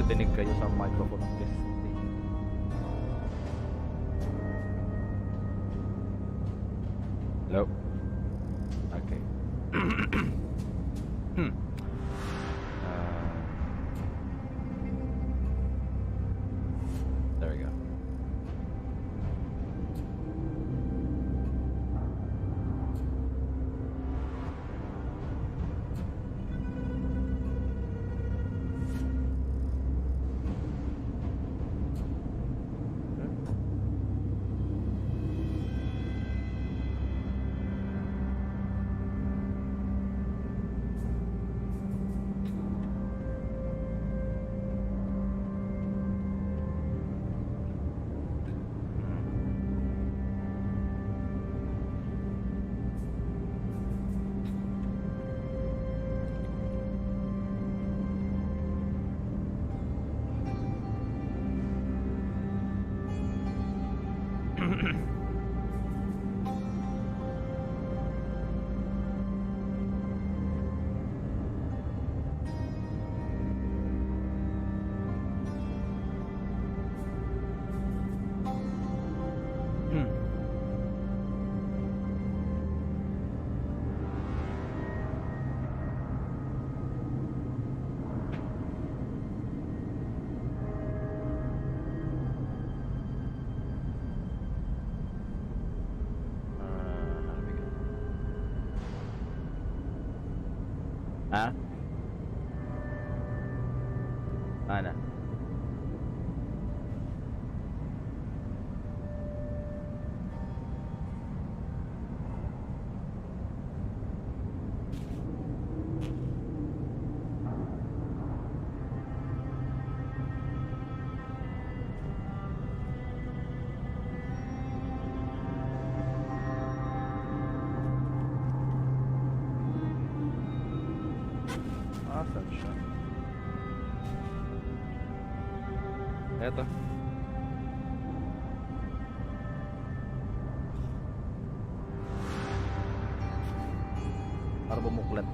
Dinig kayo sa microphone ng guest. Hello? Okay. There we go. Ha? Mana? Asan siya? Eto. Para bumuklat.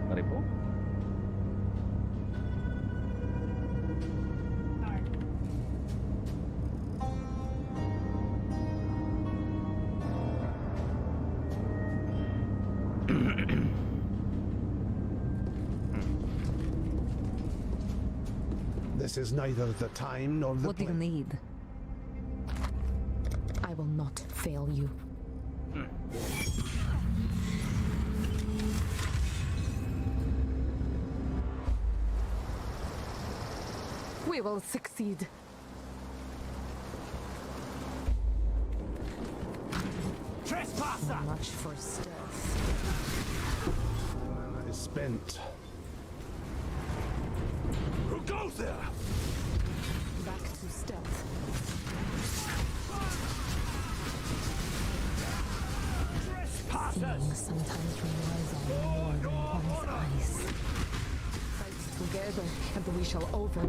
Mari po. This is neither the time nor the What do you need? I will not fail you. We will succeed. Trespasser! Much for stealth. Mana is spent. Who goes there? Back to stealth. Seeing sometimes relies on more than one's eyes. Fight together, and we shall over.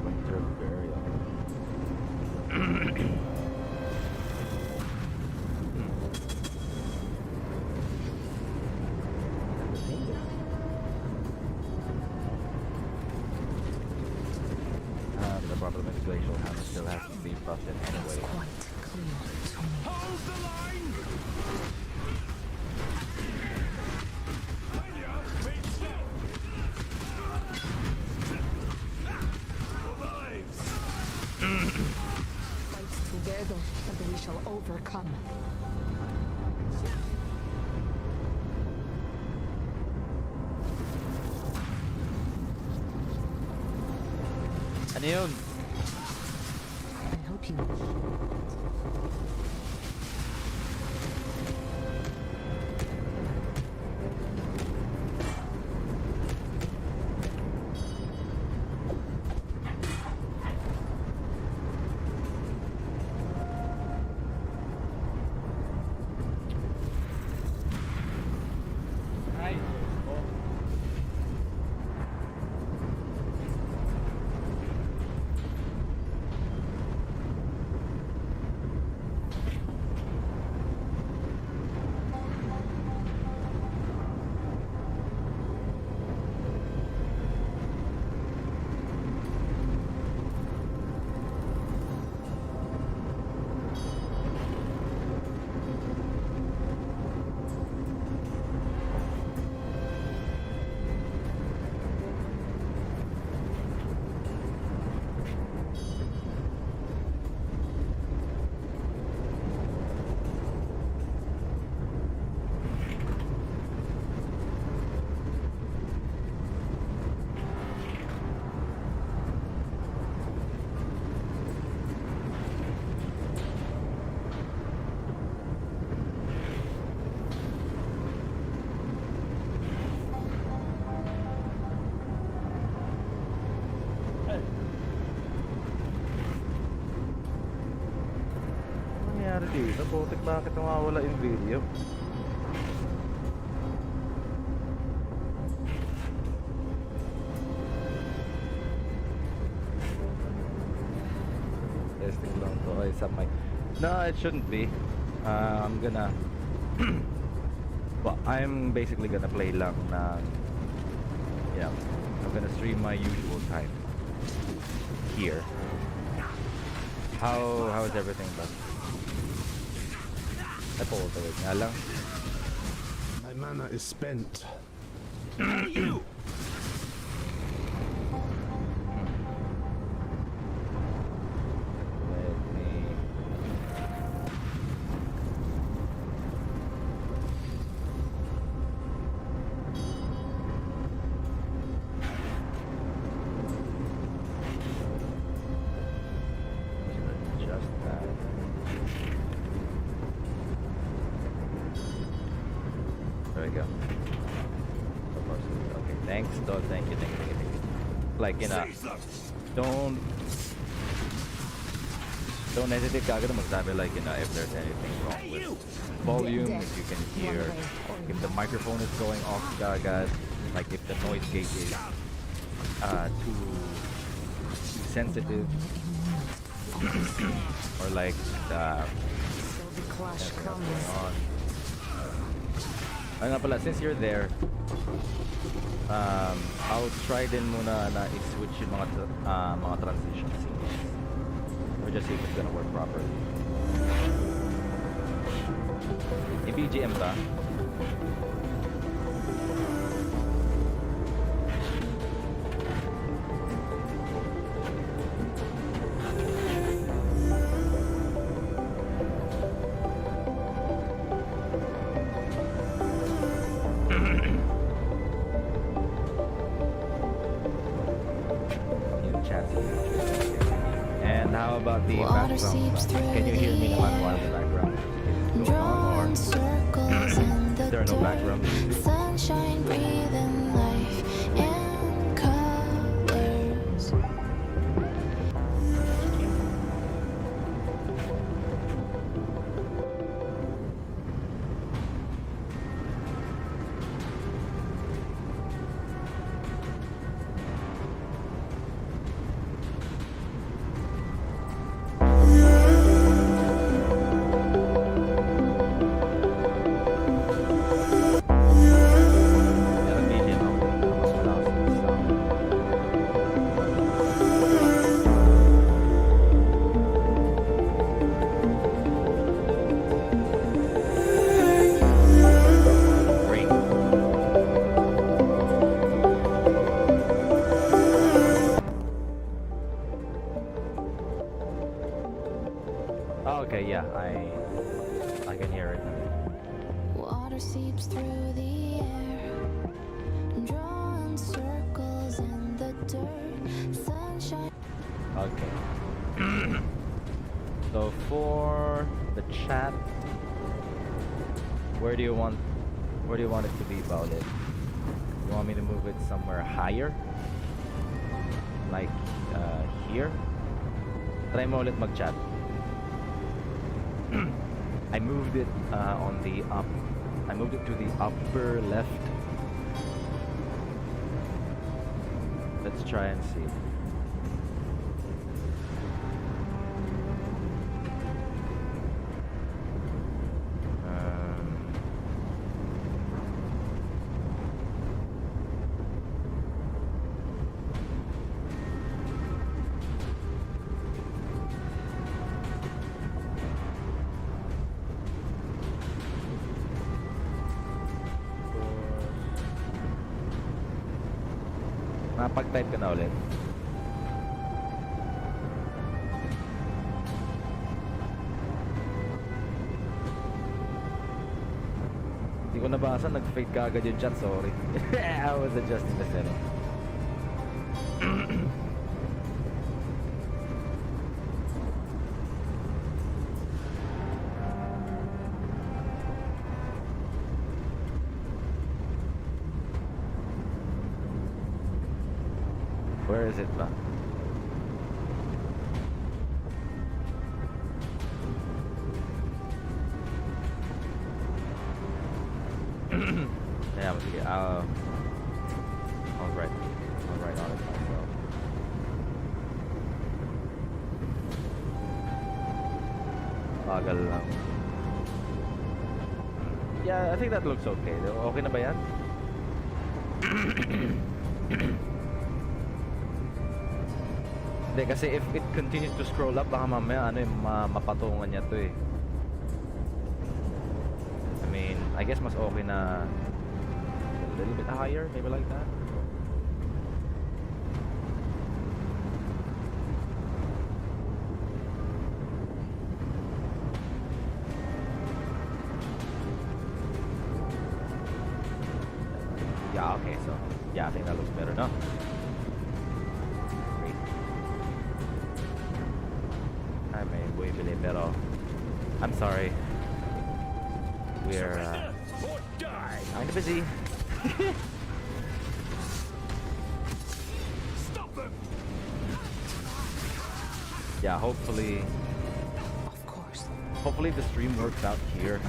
Winter burial. The problem is glacial hammer still has to be busted It's anyway. quite clear to me. Hold the line! Failure means death! Survives! Fight together, and we shall overcome. Ano yun? I hope you. Ay, oh. Ano nangyari dito? Putik, bakit nawawala yung video? Testing lang to. Okay, sa mic. No, it shouldn't be. I'm gonna well, I'm basically gonna play lang ng yeah, I'm gonna stream my usual time here. How is everything done? Ito ko tawag nga lang. My mana is spent. Let me adjust that. There we go. Okay, thanks, dog. Thank you. Like, you know, Seize them. don't hesitate kagad na magsabi, like, you know, if there's anything wrong with volume, if you can hear, if the microphone is going off kagad, like if the noise gate is too sensitive, or like the So the clash what's comes. going on. Ayun nga pala, since you're there, I'll try din muna na i-switch yung mga transition scenes, or just see if it's gonna work properly. May BGM ba? Yung chat. And how about the Water background? seeps through Can you hear me the naman air. while the background is going on, or Drawing circles in the there are no background dark. music? Sunshine breathing life and colors. Meron BGM Oh, okay, yeah, I can hear it. Water seeps through the air, drawing circles in the dirt. Sunshine. Okay. So for the chat, where do you want it to be about it? You want me to move it somewhere higher? Like here? Try mo ulit mag-chat. I moved it I moved it to the upper left. Let's try and see. Pag-type ka na ulit. Hindi ko nabasa, nag-fade ka agad yung chat, sorry. I was adjusting the setting. Where is it ba? Yeah, sige. I'll write on it myself. Bagal lang. Yeah, I think that looks okay. Okay na ba yan? Hindi, kasi if it continues to scroll up, baka mamaya mapatungan niya to eh. I mean, I guess mas okay na a little bit higher, maybe like that. Yeah, okay, so yeah, I think that looks better, no? Pero I'm sorry, we're kind of busy. Stop them! Yeah, hopefully the stream works out here.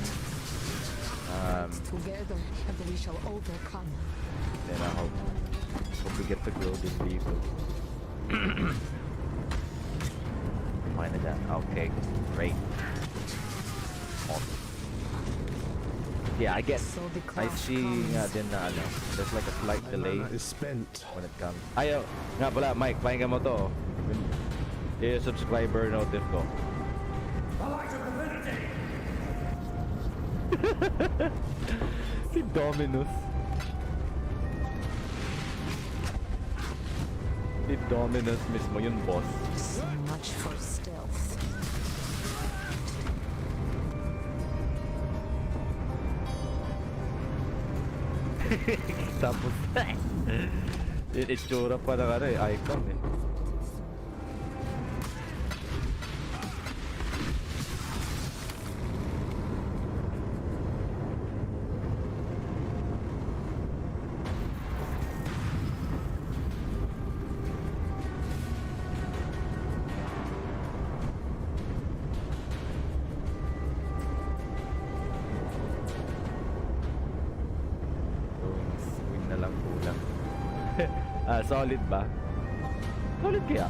Together, and we shall overcome. Then I hope we get to grow this vehicle. Find it. Okay, great. Awesome. Yeah, I guess I see din na there's like a slight My delay mana is spent. when it comes. Ayo, nga pala Mike, pakinggan mo to. Yung subscriber notif ko. The light of divinity! Si Dominus. Si Dominus mismo yun, boss. So much for stealth. Tapos yung itsura pa ng icon eh. Swing na lang kulang. Solid ba? Solid kaya?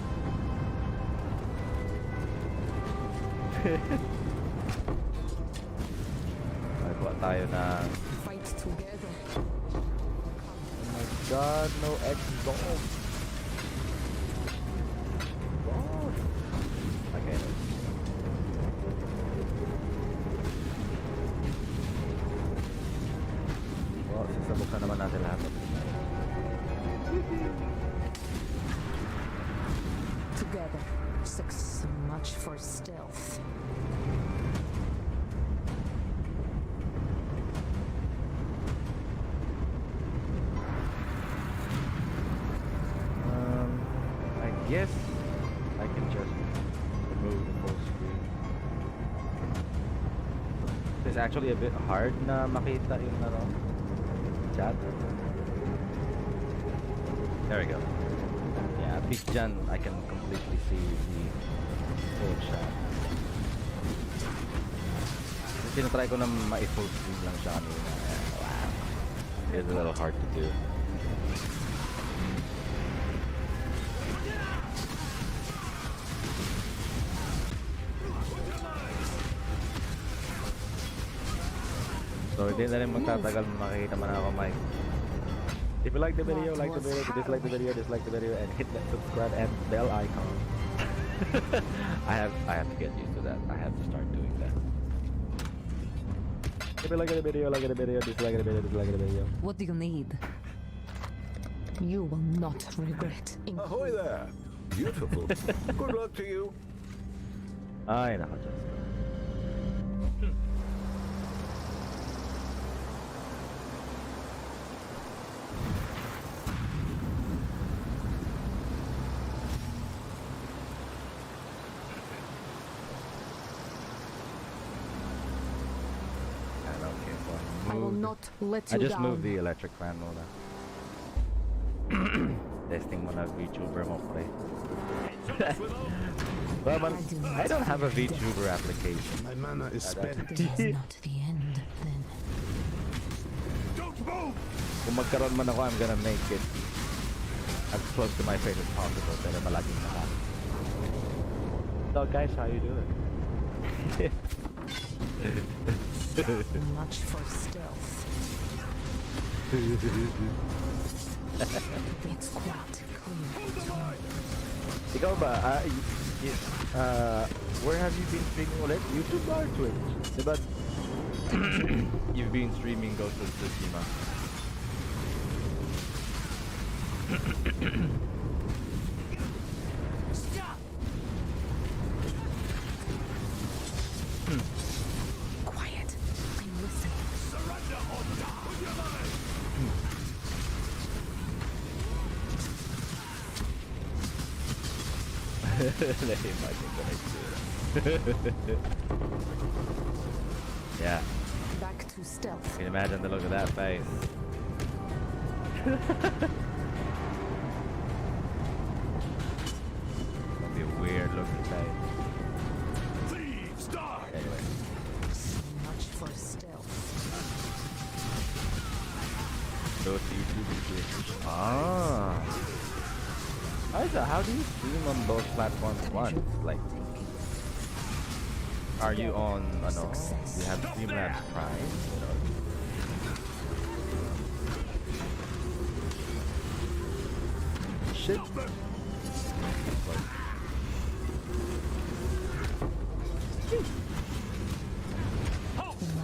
Nagawa tayo ng... Fight together. Oh my god, no X-Dog. God. Okay. Well, sasabuksan naman natin lahat. Together, so much for stealth. Yes, I can just remove the full screen. It's actually a bit hard na makita yung chat. There we go. Yeah, at least dyan, I can completely see the full chat. Tinatry ko na ma-full screen lang siya kanina. Wow. It's a little hard to do. So hindi na rin magtatagal, makikita man ako, Mike. If you like the video, like the video. If you dislike the video, dislike the video, and hit that subscribe and bell icon. I have to get used to that. I have to start doing that. If you like the video, like the video, dislike the video, dislike the video. What do you need? You will not regret. Ahoy there! Beautiful. Good luck to you. Ay, nako, just. I will not let you I just down. moved the electric fan muna. Testing muna VTuber mo, pre. Well, man, I don't have a VTuber application. My mana is spent. This is not the end, then. Don't move! Kung magkaroon man ako, I'm gonna make it as close to my face as possible. Pero malaging naman. So guys, how you doing? Much for stealth. It's quite clear. Ikaw ba? Where have you been streaming ulit? YouTube or Twitch? Diba? You've been streaming Ghost of Tsushima. Quiet. I'm listening. Surrender or die with your life! Yeah, Back to stealth. you can imagine the look of that face. That'd be a weird looking face. Thieves, die! Anyway, So much for stealth. those YouTube Twitch. Ah. Isa, how do you stream on both platforms at once? Like, are you on, you have Streamlabs Prime? Shit. Allow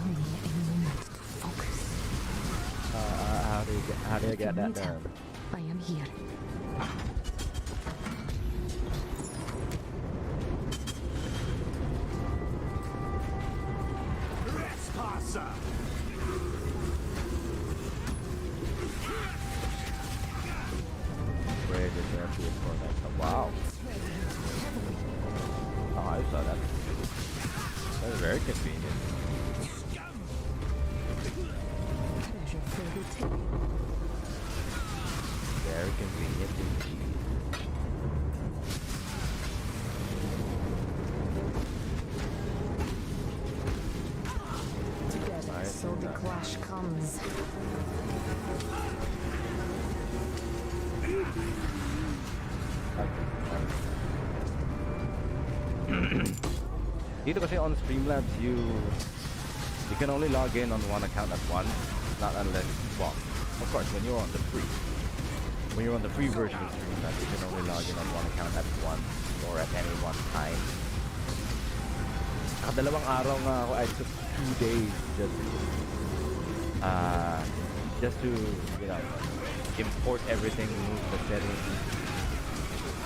me a moment to focus. How do you If get that need done? help, I am here. Trespasser! Where did that be for that? Wow. Oh, I saw that. That's very convenient. Treasure for the taking. Very convenient indeed. Together, Alright, so the clash comes. Dito kasi on Streamlabs, you can only log in on one account at once, not unless, well, of course, when you're on the free version of Streamlabs, you can only log in on one account at once or at any one time. Dalawang araw nga ako, I took 2 days just to, import everything, move the settings,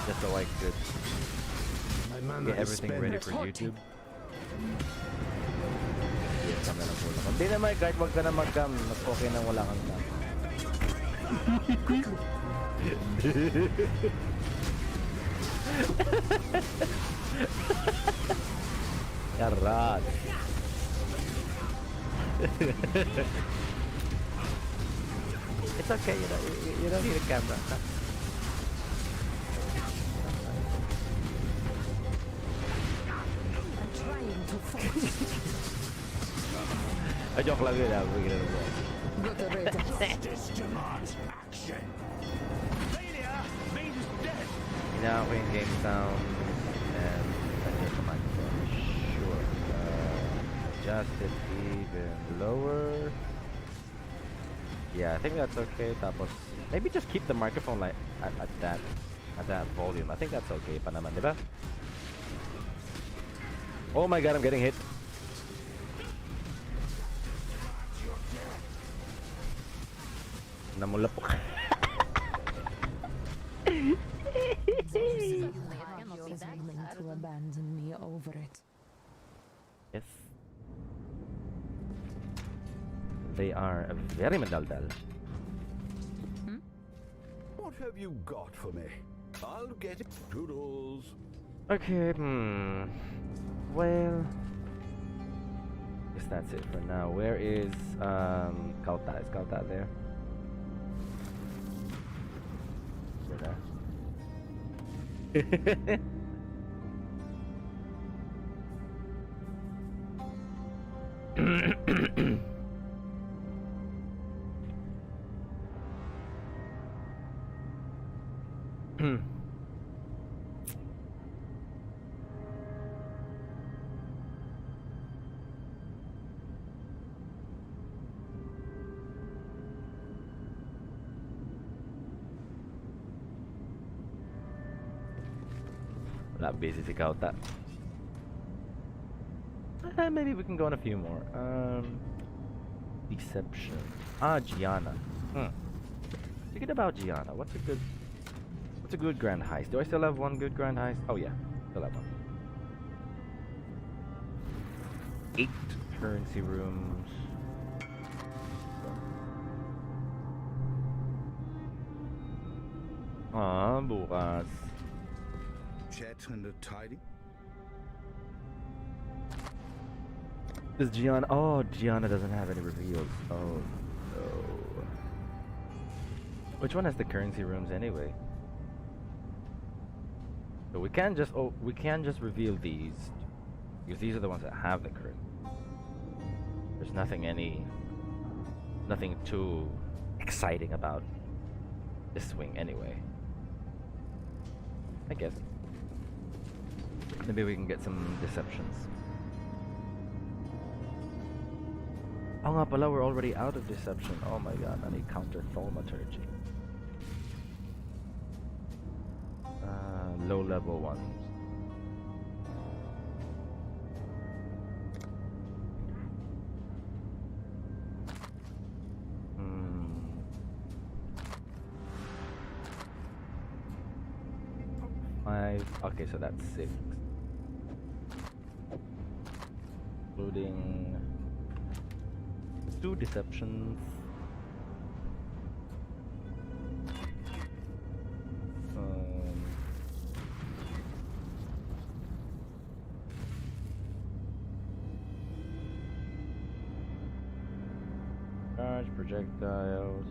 just so I could My mana get is everything spent. ready for YouTube. Yes, kami lang pula. Hindi naman, kahit wag ka na mag-cam, mas okay nang wala kang cam. Charot. It's okay, you don't need a camera. I'm trying to focus. Ay, joke lang yun, Good riddance. This demands action. Failure means death. Hinahan ko yung game sound and adjust the microphone. Sure. Adjust it even lower. Yeah, I think that's okay. Tapos, maybe just keep the microphone like at that volume. I think that's okay pa naman, di ba? Oh my god, I'm getting hit. Namulapok. You're willing to abandon me over it. Yes. They are very madaldal. What have you got for me? I'll get it. Toodles. Okay, well, guess that's it for now. Where is Kauta? Is Kauta there? There. Not busy si Kauta. Maybe we can go on a few more. Deception. Gianna. Thinking about Gianna. What's a good grand heist? Do I still have one good grand heist? Oh yeah, still have one. 8 currency rooms. Bukas. Chat and a tidy. Does Gianna? Oh, Gianna doesn't have any reveals. Oh no. Which one has the currency rooms anyway? So we can just reveal these because these are the ones that have the currency. There's nothing too exciting about this swing anyway. I guess. Maybe we can get some deceptions. Oh nga pala, we're already out of deception. Oh my god, I need counter thaumaturgy. Low level ones. Okay, so that's 6. Including 2 deceptions. Charge projectiles.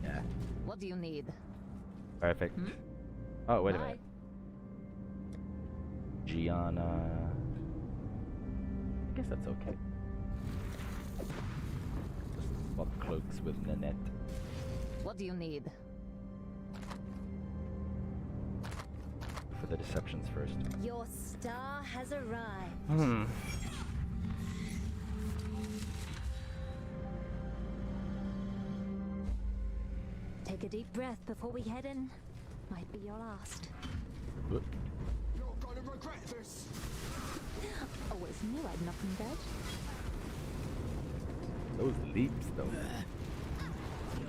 Yeah. What do you need? Perfect. Oh, wait a minute. Gianna. I guess that's okay. Just swap cloaks with Nanette. What do you need? For the deceptions first. Your star has arrived. Take a deep breath before we head in. Might be your last. What? You're gonna regret this. Always knew I'd nothing dead. Those leaps, though.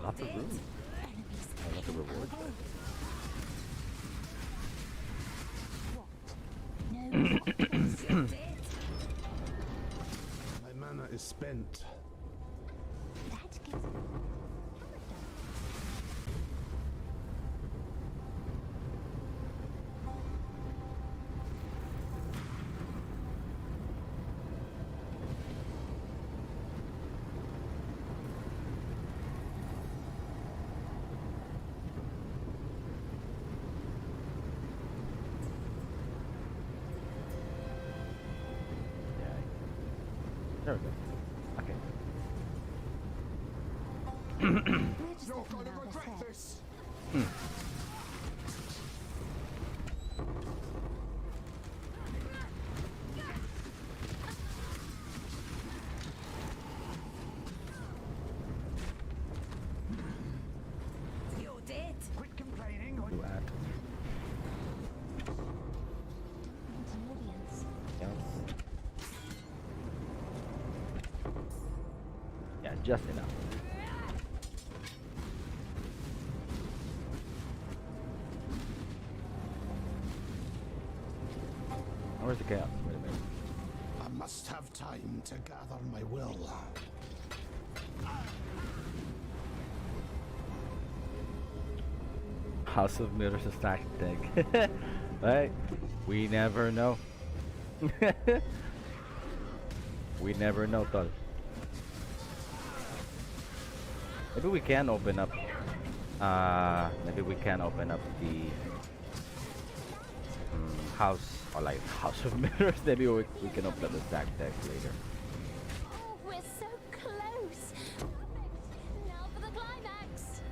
Lots of room. I want the reward. No. My mana is spent. That gives There we go. Okay. We're just You're looking gonna around this regret head. this. You're dead. Quit complaining. Do add. Want an audience? Yes. Yeah, just enough. Where's the chaos? Wait a minute. I must have time to gather my will. House of Mirrors is tactic. Right? We never know. We never know, tol. Maybe we can open up. Maybe we can open up the house or like House of Mirrors. Maybe we can open up the stack deck later. Oh, we're so close. Perfect. Now for the climax.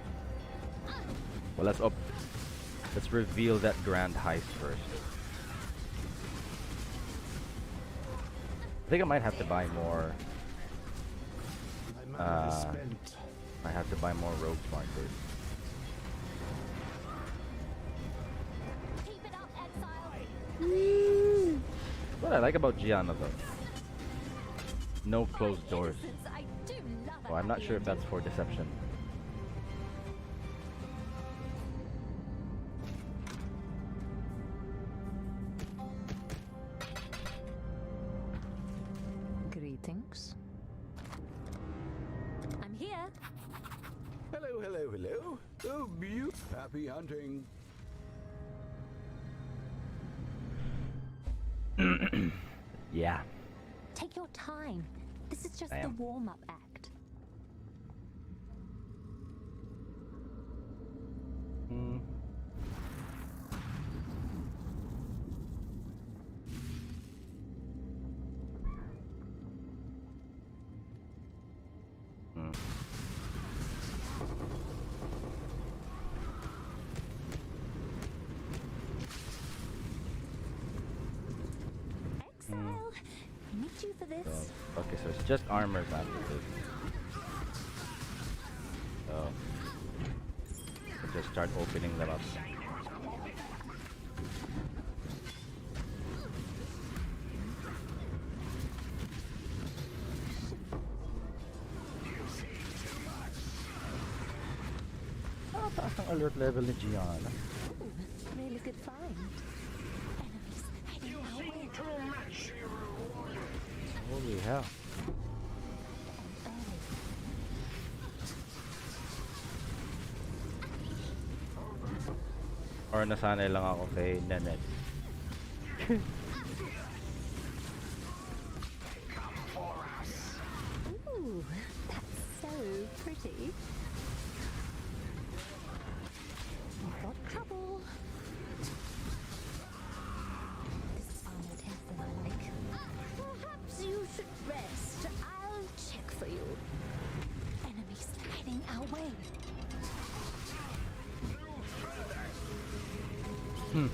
Well, let's reveal that grand heist first. I think I might have to buy more. My mana is spent. I have to buy more rogue markers. Keep it up, exile. What I like about Gianna though, no closed doors. Innocence, I do love a Oh, I'm not happy sure if ending. that's for deception. Greetings. I'm here. Hello, hello, hello. Oh, happy hunting. Yeah. Take your time. This is just I the am. warm-up act. Mm. Mm. Exile. Need you for this. So, okay, so it's just armors after this. So we'll just start opening them up. Ah, taas ang alert level ni Gianna. Ooh, really good find. Enemies heading our way. Holy hell. Or nasanay lang ako kay Nanette. Ooh, that's so pretty. We've got trouble. This is far more tense than I like. Perhaps you should rest. I'll check for you. Enemies heading our way. My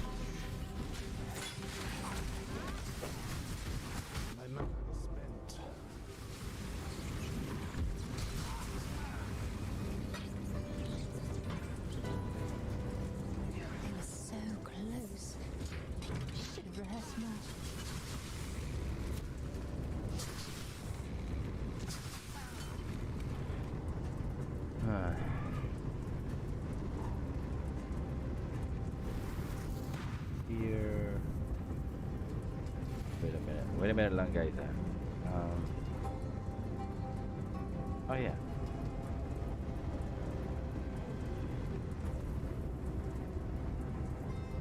mana is spent. They were so close. We should have rehearsed more. Here. Wait a minute. Wait a minute lang guys. Oh yeah.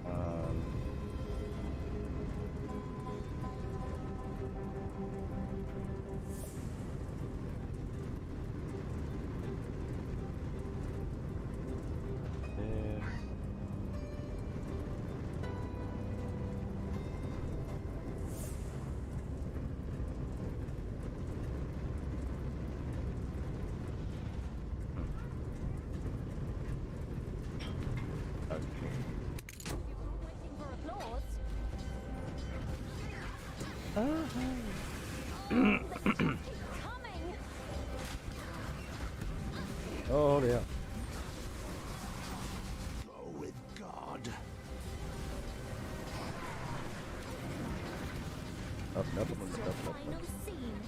Um, there. Oh yeah. Go with God. Up, up, up, up, up, up. Final scene.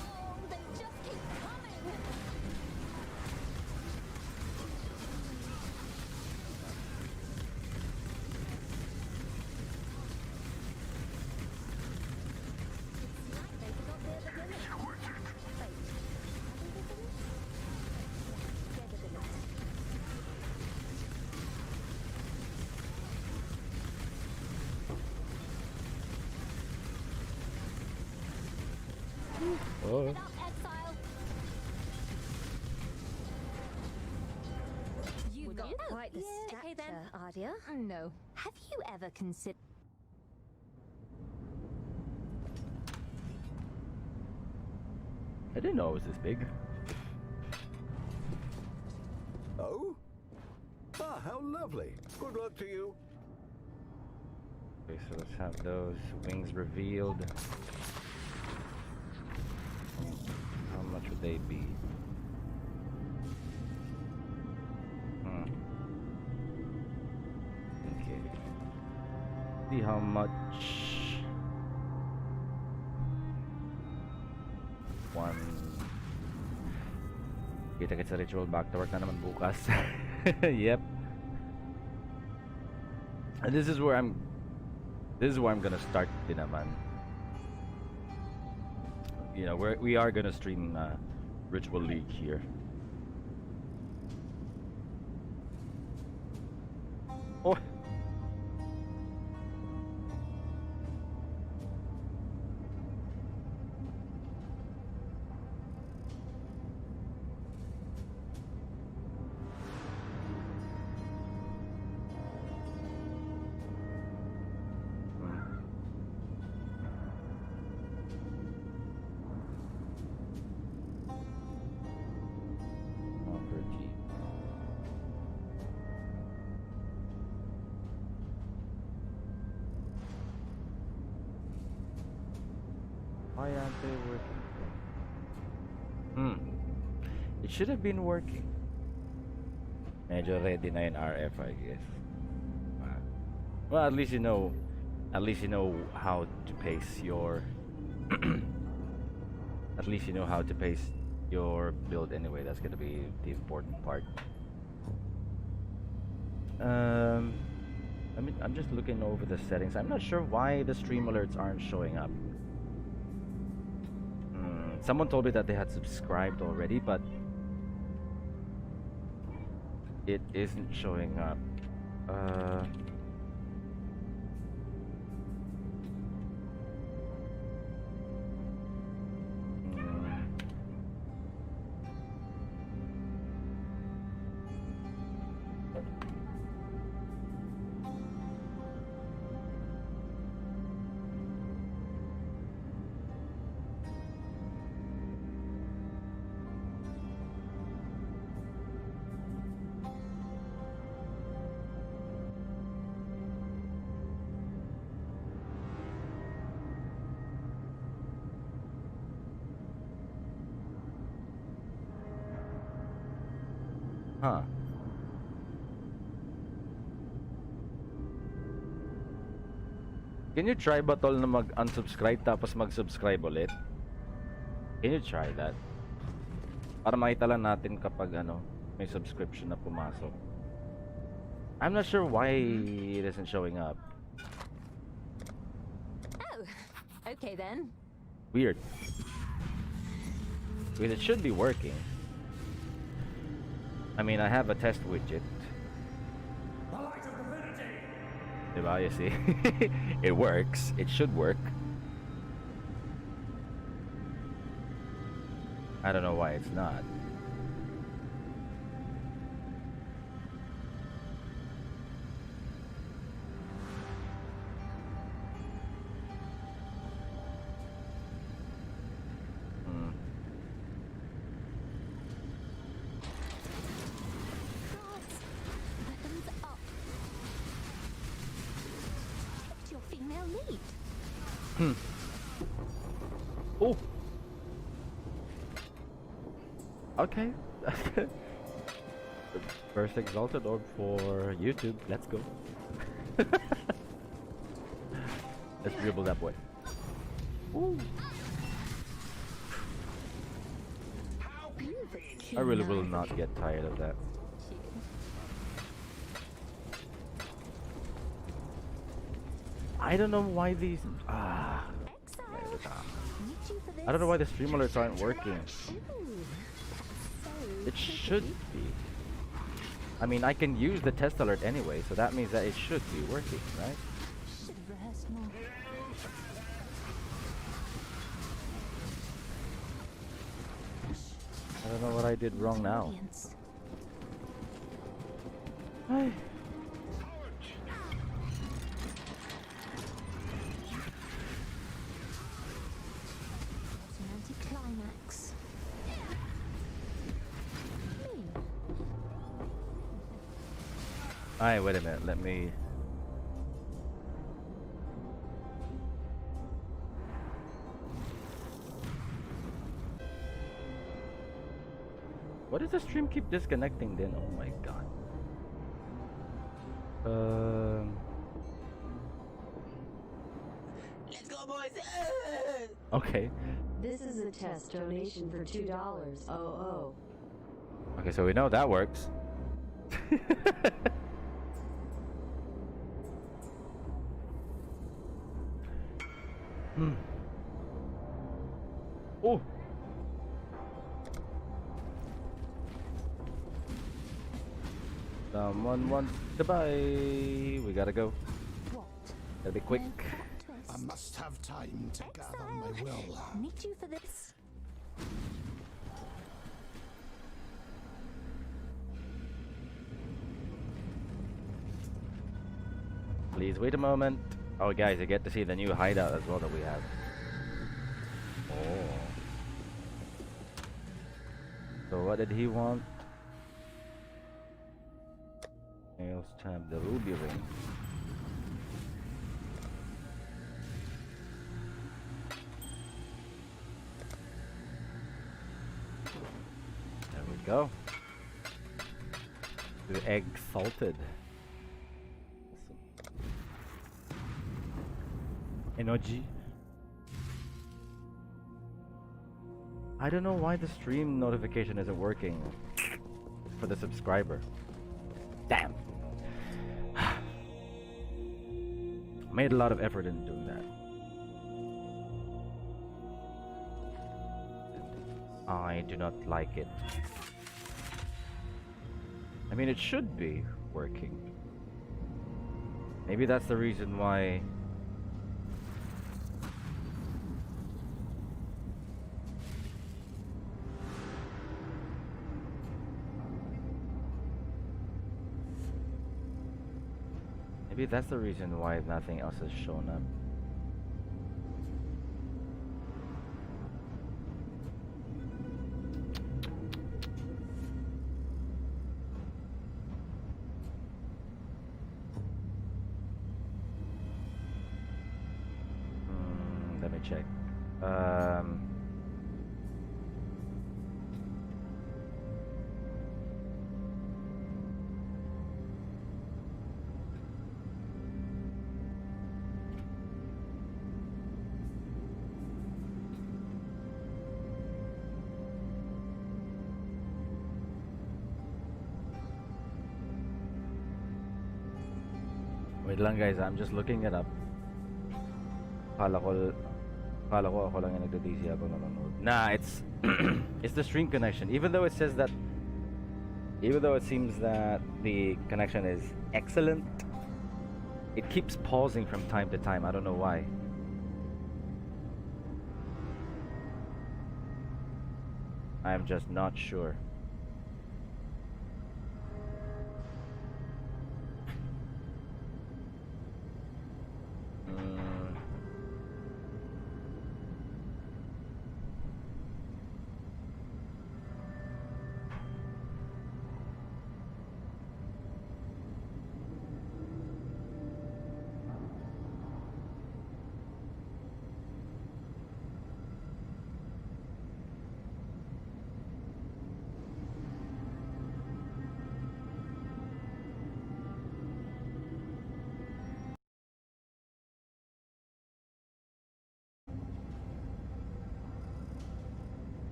Oh, they just keep coming. It's like they forgot their beginning. Wait, have they finished? Get a bit. Oh. Get up, exile. You've got quite the yeah, okay stature, then. Ardia. No. Have you ever considered? I didn't know it was this big. Oh? Ah, how lovely. Good luck to you. Okay, so let's have those wings revealed. How much would they be? Okay. See how much. One. Kita-kits sa ritual, back to work na naman bukas. Yep. And this is where I'm gonna start din naman. You know, we are gonna stream Ritual League here. Oh. Why aren't they working? It should have been working. Medyo ready na yung RF, I guess. Well, at least you know how to pace your at least you know how to pace your build anyway. That's gonna be the important part. I mean, I'm just looking over the settings. I'm not sure why the stream alerts aren't showing up. Someone told me that they had subscribed already, but it isn't showing up. Huh. Can you try ba tol na mag-unsubscribe tapos mag-subscribe ulit? Can you try that? Para makita lang natin kapag ano, may subscription na pumasok. I'm not sure why it isn't showing up. Oh, okay then. Weird. Because it should be working. I mean, I have a test widget. The light of divinity! Diba? You see? It works. It should work. I don't know why it's not. Sweet. Oh. Okay. First exalted orb for YouTube. Let's go. Let's dribble that boy. Ooh. I really will not get tired of that. I don't know why these I don't know why the stream alerts aren't working. It should be. I mean, I can use the test alert anyway, so that means that it should be working, right? Should have rehearsed more. I don't know what I did wrong now. Audience. Ay. What an anticlimax. Me. Alright, wait a minute, let me... What does the stream keep disconnecting then? Oh my god. Let's go, boys! Okay. This is a test donation for $2. Oh. Okay, so we know that works. Oh. Someone wants to buy. We gotta go. What? Gotta be quick. No plot I twist. must have time to gather my Exile. will. Meet you for this. Please wait a moment. Oh, guys, you get to see the new hideout as well that we have. Oh. So what did he want? Nails tab, the ruby ring. There we go. The egg salted. Energy. I don't know why the stream notification isn't working for the subscriber. Damn. Made a lot of effort in doing that. I do not like it. I mean, it should be working. Maybe that's the reason why. Maybe that's the reason why nothing else has shown up. Let me check. Wait lang guys, I'm just looking it up. Kala ko ako lang yung nagda-DC habang nanonood. Nah, it's it's the stream connection. Even though it seems that the connection is excellent, it keeps pausing from time to time. I don't know why. I'm just not sure.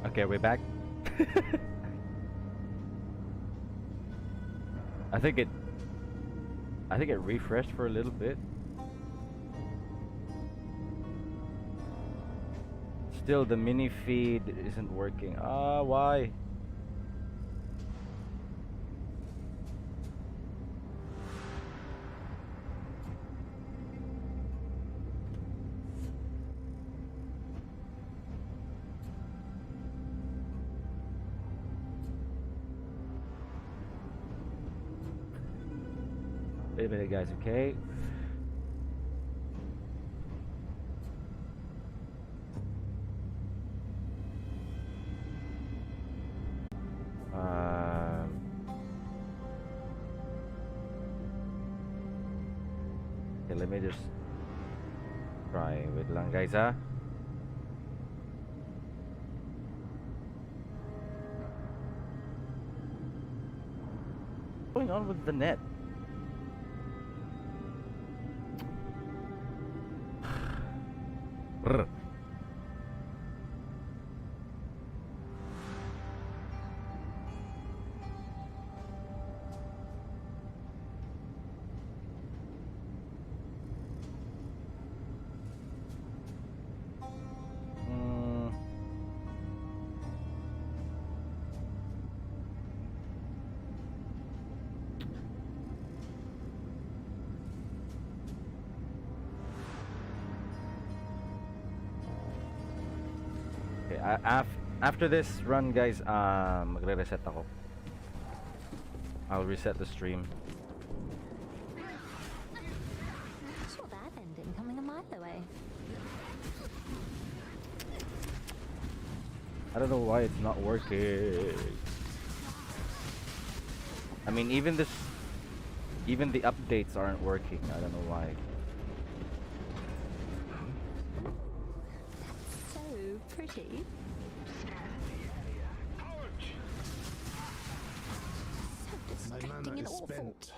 Okay, we're back. I think it refreshed for a little bit. Still, the mini feed isn't working. Why? Wait a minute, guys, okay? Okay, let me just try. Wait lang, guys, ah. What's going on with the net? Brr. Okay, after this run, guys, magre-reset ako. I'll reset the stream. Saw that ending coming a mile away. I don't know why it's not working. I mean, even the updates aren't working. I don't know why. So pretty. So My distracting mana and is awful. spent.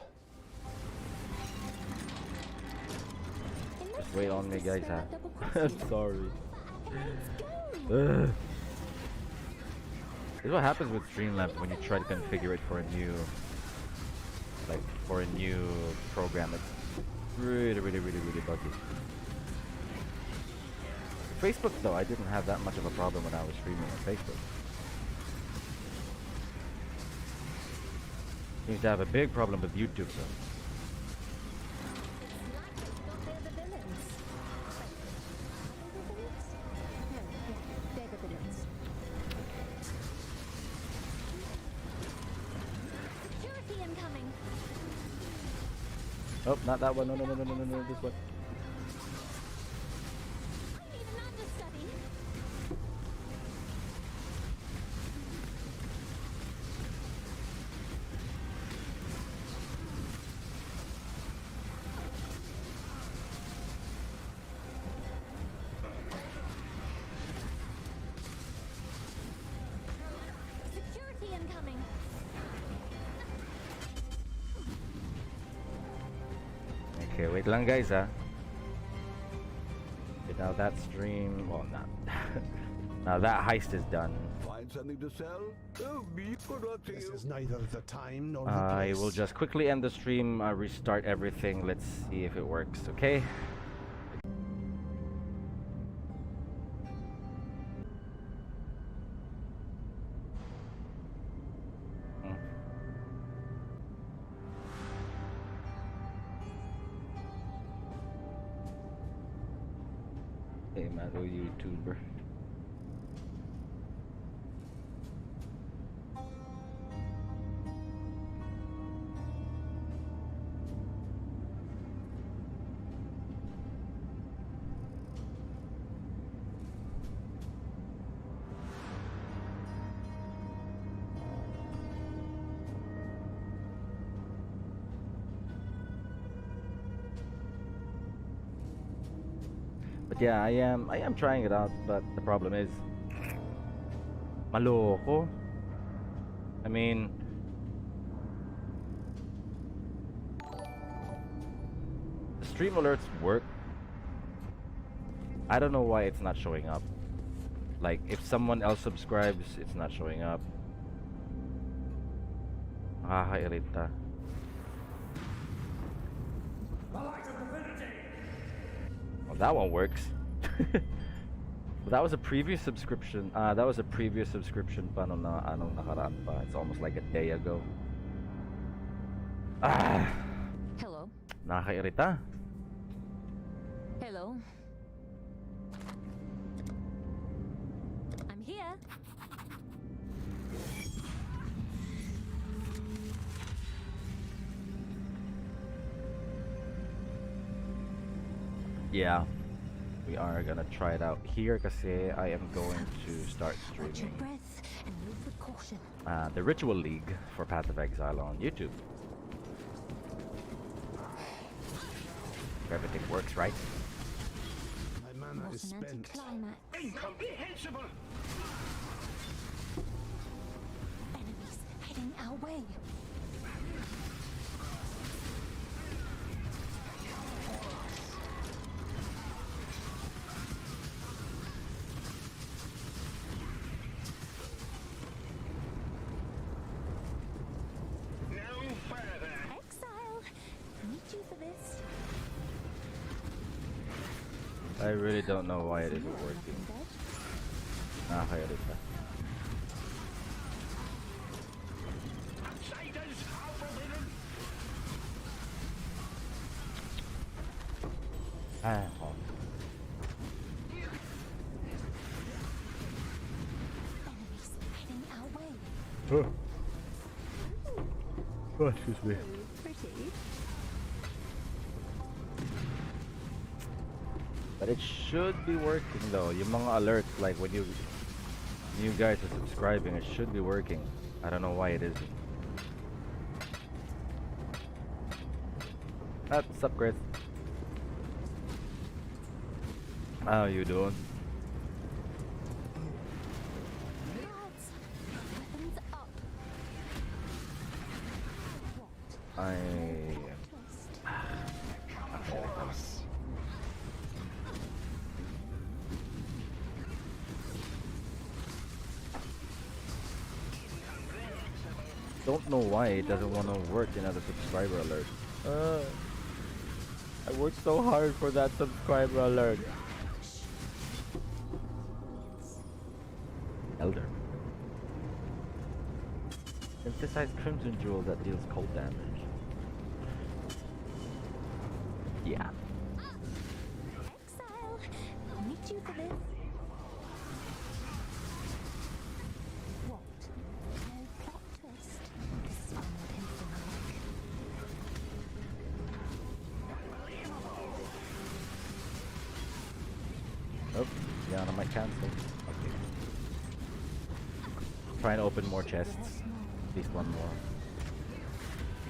In this Wait on me, case, guys. this Huh? spell double cross I'm you. sorry. Let's go. Ugh. This is what happens with Streamlabs when you try to configure it for a new, program. It's really buggy. Facebook though, I didn't have that much of a problem when I was streaming on Facebook. Seems to have a big problem with YouTube though. They're the villains. No, yeah, they're the villains. Security incoming. Oh, not that one. No, this one. I need an understudy. Security incoming. Okay, wait lang guys, ah. Okay, now that stream, well, not. Now that heist is done. Find something to sell? Oh, be good luck to This you. is neither the time nor the I place. will just quickly end the stream, restart everything. Let's see if it works, okay? Hmm. Hey, man, oh, YouTuber. But yeah, I am trying it out, but the problem is maloko. I mean, the stream alerts work. I don't know why it's not showing up. Like if someone else subscribes, it's not showing up. Nakakairita. The light of divinity! Well, that one works. But that was a previous subscription. That was a previous subscription pa nung anong nakaraan pa. It's almost like a day ago. Hello. Nakakairita. Hello. I'm here. Yeah. We are gonna try it out here kasi I am going to start Watch your streaming breath and move with caution. the Ritual League for Path of Exile on YouTube. If everything works right. My mana is What's an spent. anticlimax? Incomprehensible! Enemies heading our way. No further! Exile. Need you for this. I really don't know why it isn't working. Nakakairita. Outsiders are forbidden! Oh. Enemies heading our way. Oh, excuse me. Pretty. But it should be working though. Yung mga alerts, like when you guys are subscribing, it should be working. I don't know why it isn't. What's up, Chris? How you doing? Guards. Weapons up. What? I Twist. don't know why it doesn't want to work in other subscriber alert. I worked so hard for that subscriber alert. Elder. Synthesized Crimson Jewel that deals cold damage. Yeah. Exile. I'll need you for this. What? No plot twist. This is far more tense than I like. Oh, yeah, I might cancel. Okay. Trying to open more chests. At least one more.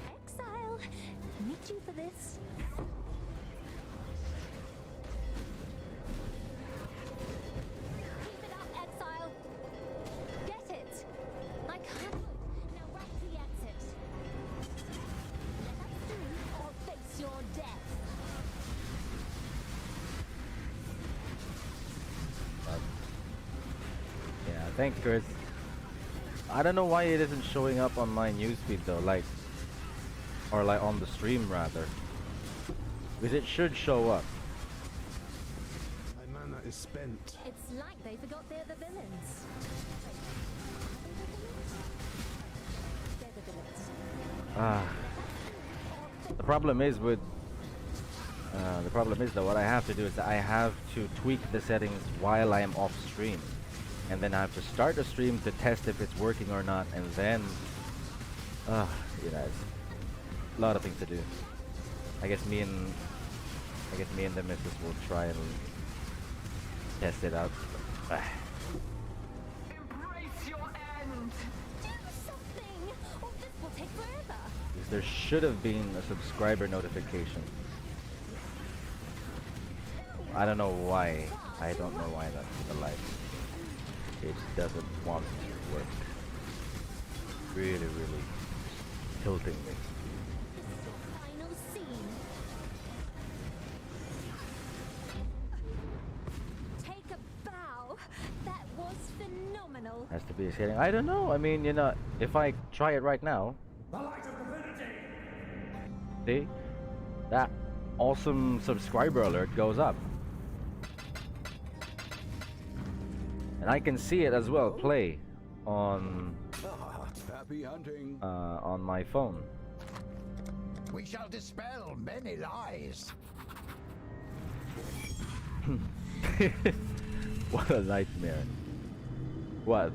Exile. I need you for this. Keep it up, Exile. Get it. I can't. Now right to the exit. Let us through or face your death. Yeah, thanks, Chris. I don't know why it isn't showing up on my newsfeed though, or like on the stream rather. Because it should show up. My mana is spent. It's like they forgot they're the villains. They're the villains. The problem is though, what I have to do is I have to tweak the settings while I am off stream. And then I have to start the stream to test if it's working or not, and then you know, it's a lot of things to do. I guess me and the missus will try and test it out. Embrace your end! Do something, or this will take forever. Because there should have been a subscriber notification. I don't know why. I don't know why that's the life. It doesn't want to work. Really, really tilting me. This is your final scene. Take a bow. That was phenomenal. Has to be exciting. I don't know. I mean, you know, if I try it right now, see, that awesome subscriber alert goes up, and I can see it as well play on Happy hunting. on my phone. We shall dispel many lies. What a nightmare. What?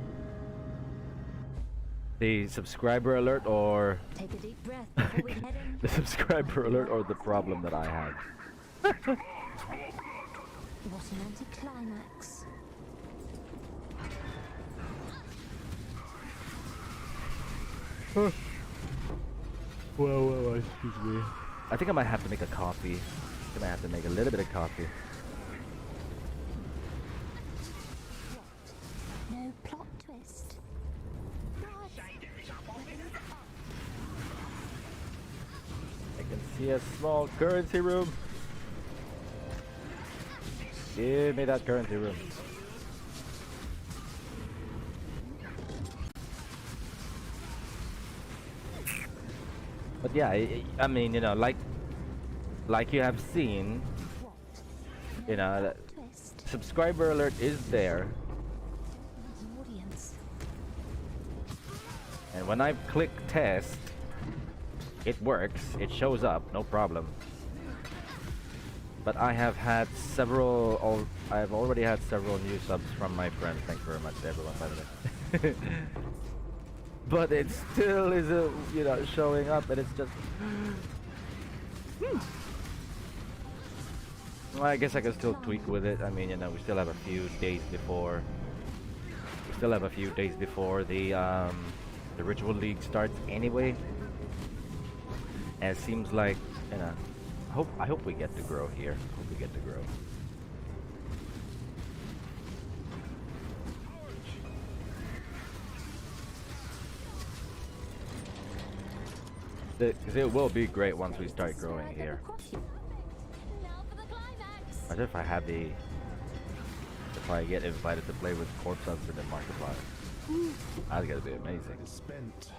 The subscriber alert or Take a deep breath before we head in. the subscriber alert or the problem that I have? What an anticlimax. Well, excuse me. I think I might have to make a coffee. I might have to make a little bit of coffee. No plot twist. What? I can see a small currency room. Give me that currency room. But yeah, I mean, you know, like you have seen, What? you know, Plot twist. subscriber alert is there, The audience. and when I click test, it works, it shows up, no problem. But I have had several, I've already had several new subs from my friends. Thanks very much to everyone, by the way. But it still isn't, you know, showing up, and it's just. Well, I guess I can still tweak with it. I mean, you know, we still have a few days before. We still have a few days before the Ritual League starts anyway. And it seems like, you know, I hope we get to grow here. I hope we get to grow. Because it will be great once we start growing here. Now for the climax. Imagine if I have if I get invited to play with Corpse Husband and Markiplier. That's gonna be amazing. Spent.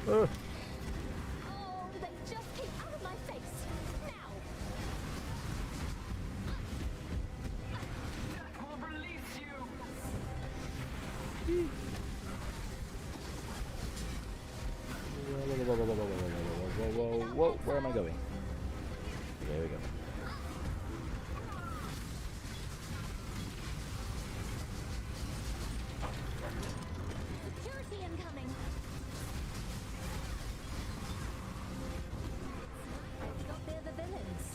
Oh, they just keep out of my face. Now. That will release you. Whoa, where am I going? There we go. Security incoming. Got there the villains.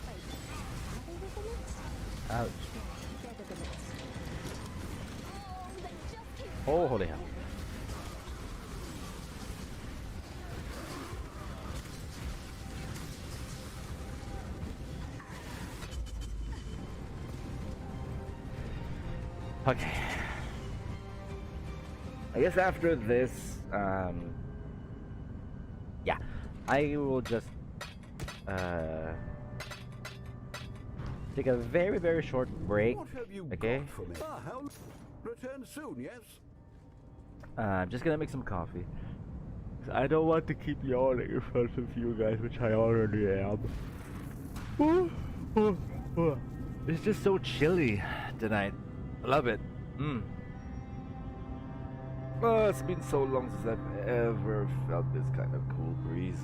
Wait, are they the villains? Ouch. They're the villains. Oh, they just keep. Oh, holy hell. Okay. I guess after this, yeah, I will just take a very, very short break. What have you Okay. got for me? How? Return soon, yes? I'm just gonna make some coffee. 'Cause I don't want to keep yawning in front of you guys, which I already am. It's just so chilly tonight. Love it. Oh, it's been so long since I've ever felt this kind of cool breeze.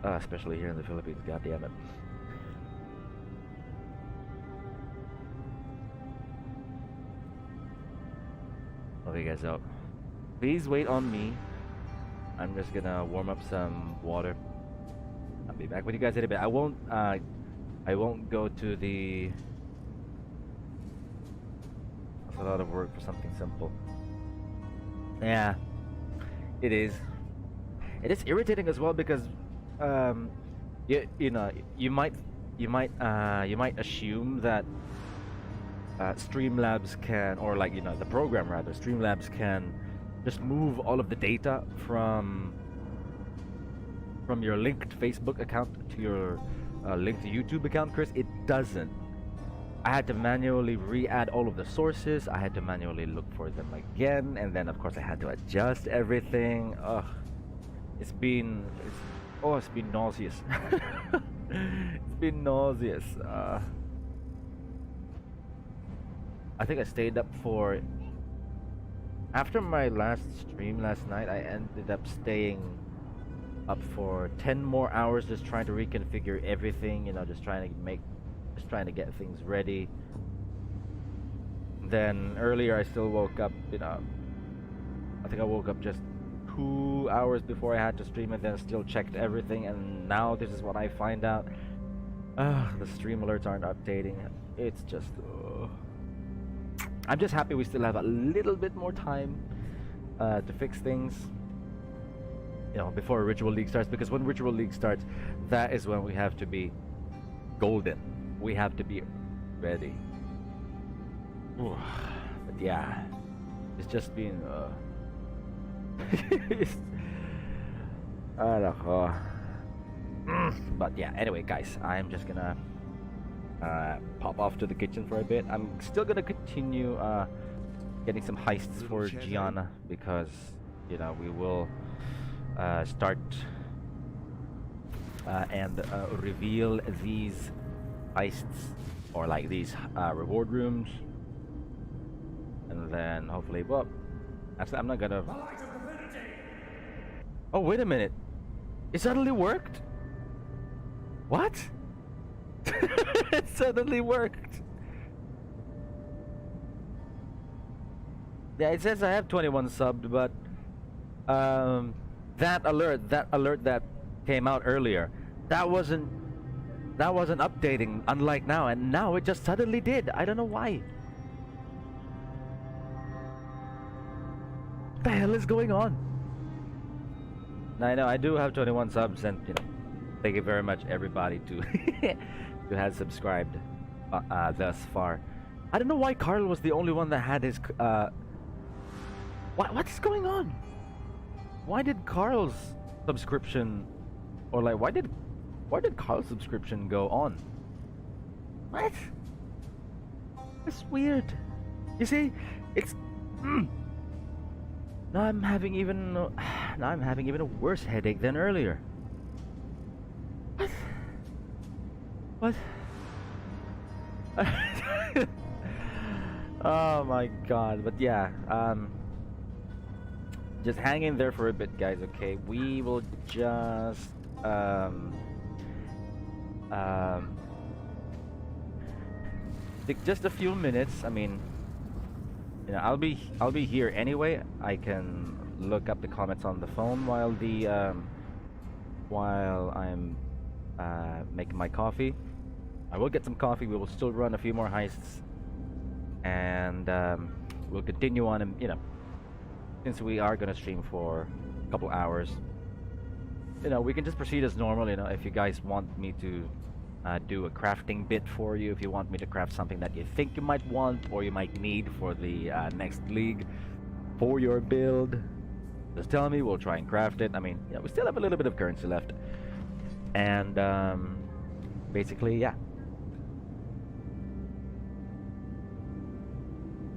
Especially here in the Philippines, god damn it. Okay guys, so please wait on me. I'm just gonna warm up some water. I'll be back with you guys in a bit. I won't go to the. That's a lot of work for something simple. Yeah, it is. It is irritating as well because, you know, you might assume that Streamlabs can, or like, you know, the program rather, Streamlabs can just move all of the data from your linked Facebook account to your linked YouTube account, Chris. It doesn't. I had to manually re-add all of the sources. I had to manually look for them again, and then of course I had to adjust everything. Ugh, it's been nauseous. It's been nauseous. I think I stayed up for after my last stream last night. I ended up staying up for 10 more hours just trying to reconfigure everything. You know, just trying to get things ready. Then earlier I still woke up, you know, I think I woke up just 2 hours before I had to stream, and then still checked everything, and now this is what I find out. The stream alerts aren't updating. It's just I'm just happy we still have a little bit more time to fix things, you know, before Ritual League starts, because when Ritual League starts, that is when we have to be golden. We have to be ready. But yeah, it's just been I don't know. But yeah, anyway guys, I'm just gonna pop off to the kitchen for a bit. I'm still gonna continue getting some heists for Gianna, because you know we will start and reveal these heists, or like these reward rooms, and then hopefully, well, actually I'm not gonna. Oh wait a minute, it suddenly worked. What? It suddenly worked. Yeah, it says I have 21 subbed, but that alert that came out earlier, that wasn't updating, unlike now, and now it just suddenly did. I don't know why. What the hell is going on? Now, I know I do have 21 subs, and you know, thank you very much everybody to who has subscribed thus far. I don't know why Carl was the only one that had his what's going on? Why did Carl's subscription, or like why did Carl's subscription go on? What? That's weird. You see, it's now I'm having even a worse headache than earlier. What? Oh my god. But yeah, just hang in there for a bit guys, okay? We will just take just a few minutes. I mean, you know, I'll be here anyway. I can look up the comments on the phone while I'm making my coffee. I will get some coffee. We will still run a few more heists, and we'll continue on. And you know, since we are gonna stream for a couple hours, you know, we can just proceed as normal. You know, if you guys want me to do a crafting bit for you, if you want me to craft something that you think you might want or you might need for the next league for your build, just tell me. We'll try and craft it. I mean, you know, we still have a little bit of currency left, and basically, yeah.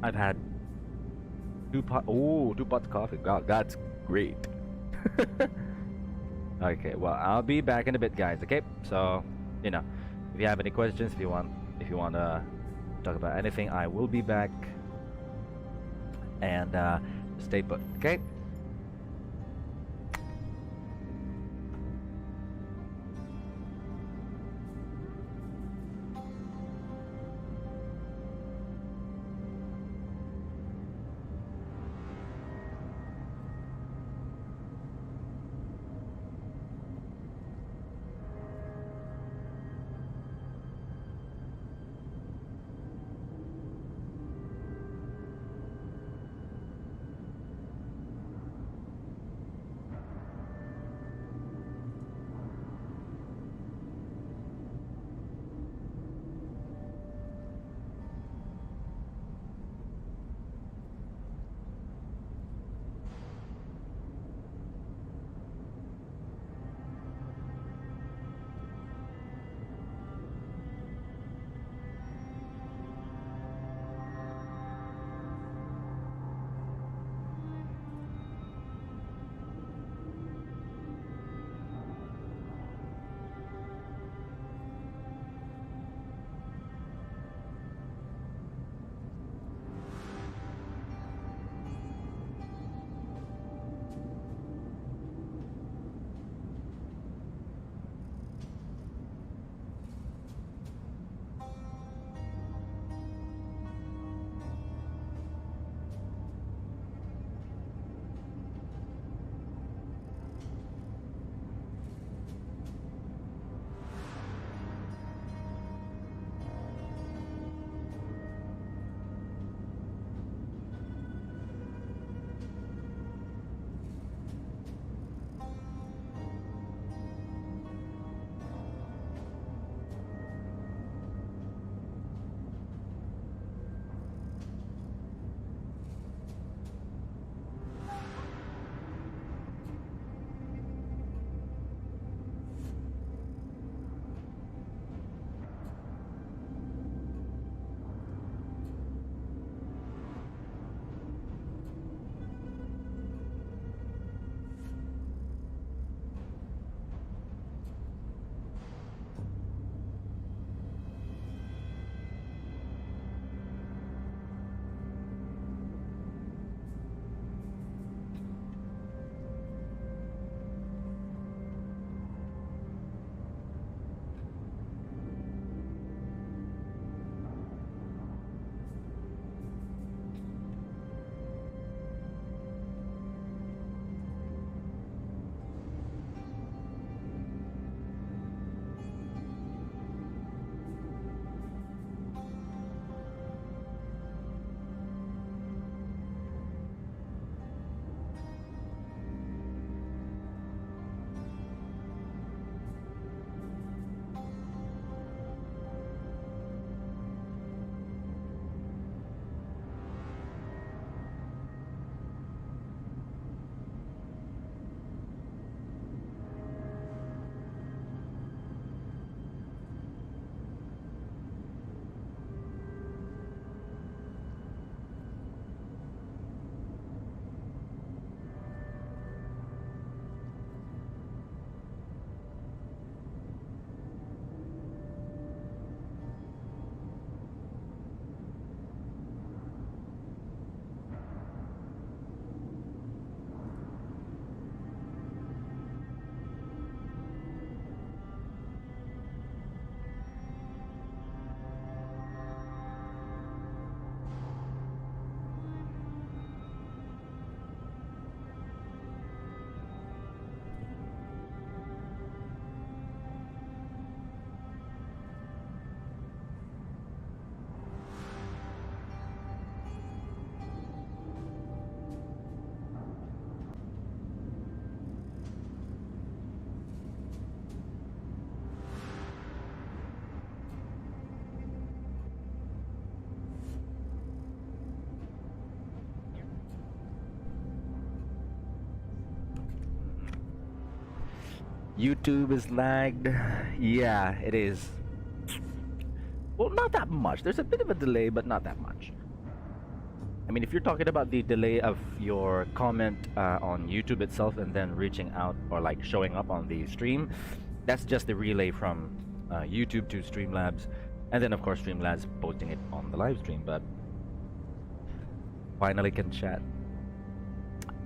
I've had 2 pots of coffee. God, that's great. Okay, well, I'll be back in a bit, guys. Okay, so you know, if you have any questions, if you want to talk about anything, I will be back. And stay put. Okay. YouTube is lagged. Yeah, it is. Well, not that much. There's a bit of a delay, but not that much. I mean, if you're talking about the delay of your comment on YouTube itself and then reaching out or like showing up on the stream, that's just the relay from YouTube to Streamlabs, and then of course Streamlabs posting it on the live stream. But finally can chat.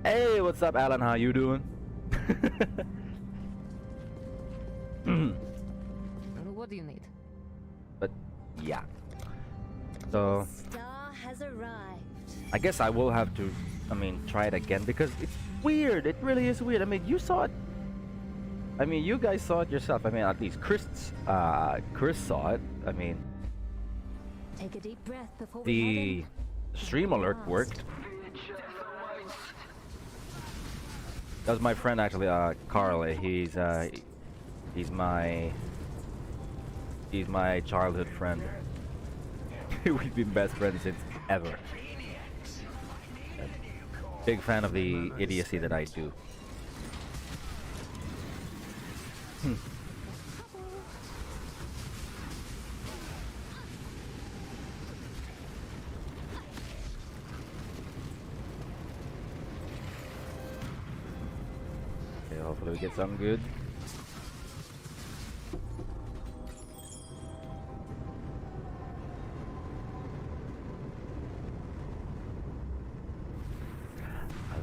Hey, what's up, Alan? How you doing? What do you need? But yeah, so Star has arrived. I guess I will have to, I mean, try it again because it's weird. It really is weird. I mean, you saw it. I mean, you guys saw it yourself. I mean, at least Chris saw it. I mean, Take a deep breath before we the head in. stream alert worked. That was my friend actually, Carl. He's my childhood friend. We've been best friends since ever. Big fan of the idiocy that I do. Okay, hopefully we get something good.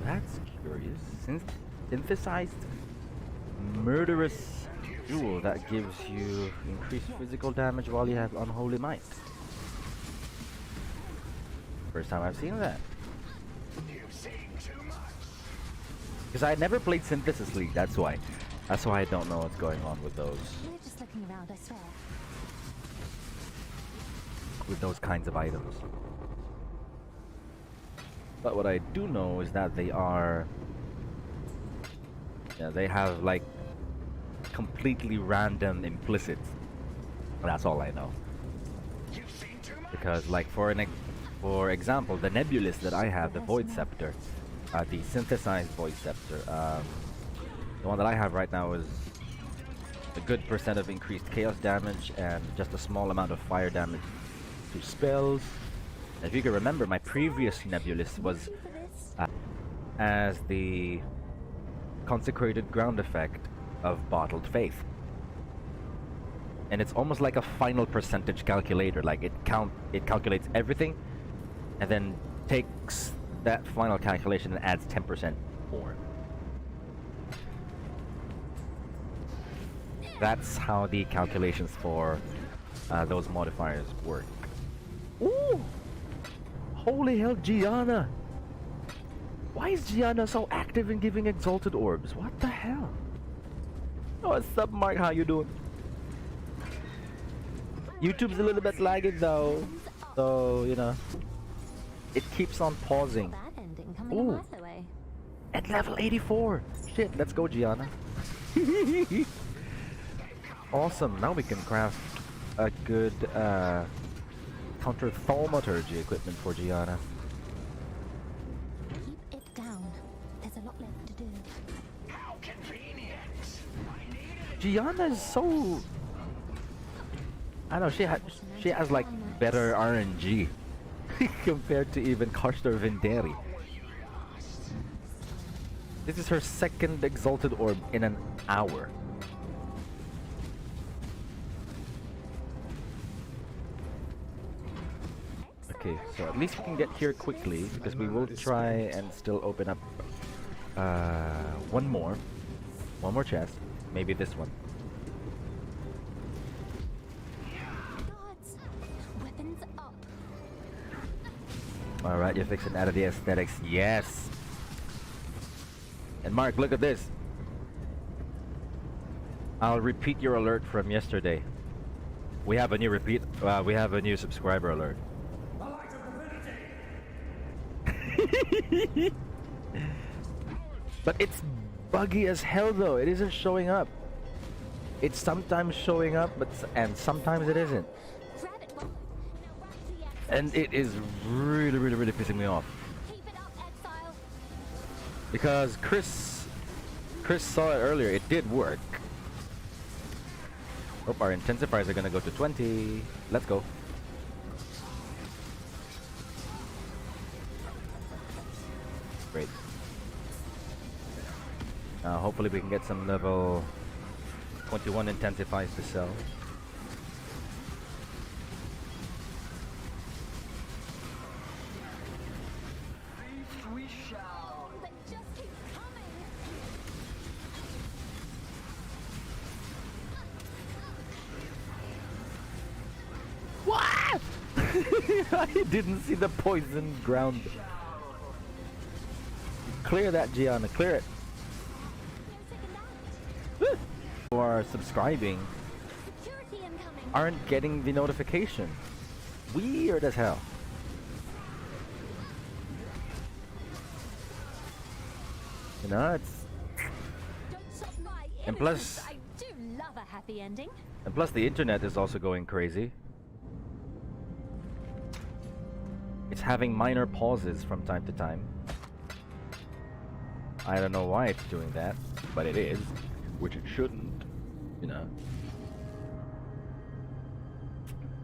That's curious. Synthesized murderous jewel that gives you increased physical damage while you have unholy might. First time I've seen that. Because I never played Synthesis League, that's why. That's why I don't know what's going on with those. We're just looking around, I swear. With those kinds of items. But what I do know is that they are, yeah, they have like completely random implicits. That's all I know. Because like for example, the Nebulous that I have, the Void Scepter, the synthesized Void Scepter, the one that I have right now is a good percent of increased chaos damage and just a small amount of fire damage to spells. If you can remember, my previous Nebulous was as the consecrated ground effect of Bottled Faith. And it's almost like a final percentage calculator. Like it calculates everything and then takes that final calculation and adds 10% more. That's how the calculations for those modifiers work. Ooh! Holy hell, Gianna! Why is Gianna so active in giving exalted orbs? What the hell? Oh, what's up, Mark? How you doing? YouTube's a little bit lagging though, so you know, it keeps on pausing. Bad ending coming a Ooh, mile away. at level 84. Shit, let's go, Gianna. Awesome. Now we can craft a good counter thaumaturgy equipment for Gianna. Keep it down. There's a lot left to do. How convenient! I needed Gianna is so, I don't know, she has like better RNG compared to even Karster Vinderi. This is her second exalted orb in an hour. Okay, so at least we can get here quickly because we will try and still open up one more chest, maybe this one. Guards, weapons up. All right, you're fixing out of the aesthetics, yes. And Mark, look at this. I'll repeat your alert from yesterday. We have a new we have a new subscriber alert. But it's buggy as hell though. It isn't showing up. It's sometimes showing up, and sometimes it isn't. Grab it, Bob. Now back to the exit. And it is really pissing me off. Keep it up, exile. Because Chris saw it earlier. It did work. Oh, our intensifiers are gonna go to 20. Let's go. Great. Now hopefully we can get some level 21 intensifiers to sell. We shall. They just keep coming. What? I didn't see the poison ground. Clear that, Gianna. Clear it. No second act. Who are subscribing Security incoming. aren't getting the notification. Weird as hell. You know, it's Don't stop my And plus- innocence. I do love a happy ending. and plus the internet is also going crazy. It's having minor pauses from time to time. I don't know why it's doing that, but it is, which it shouldn't, you know.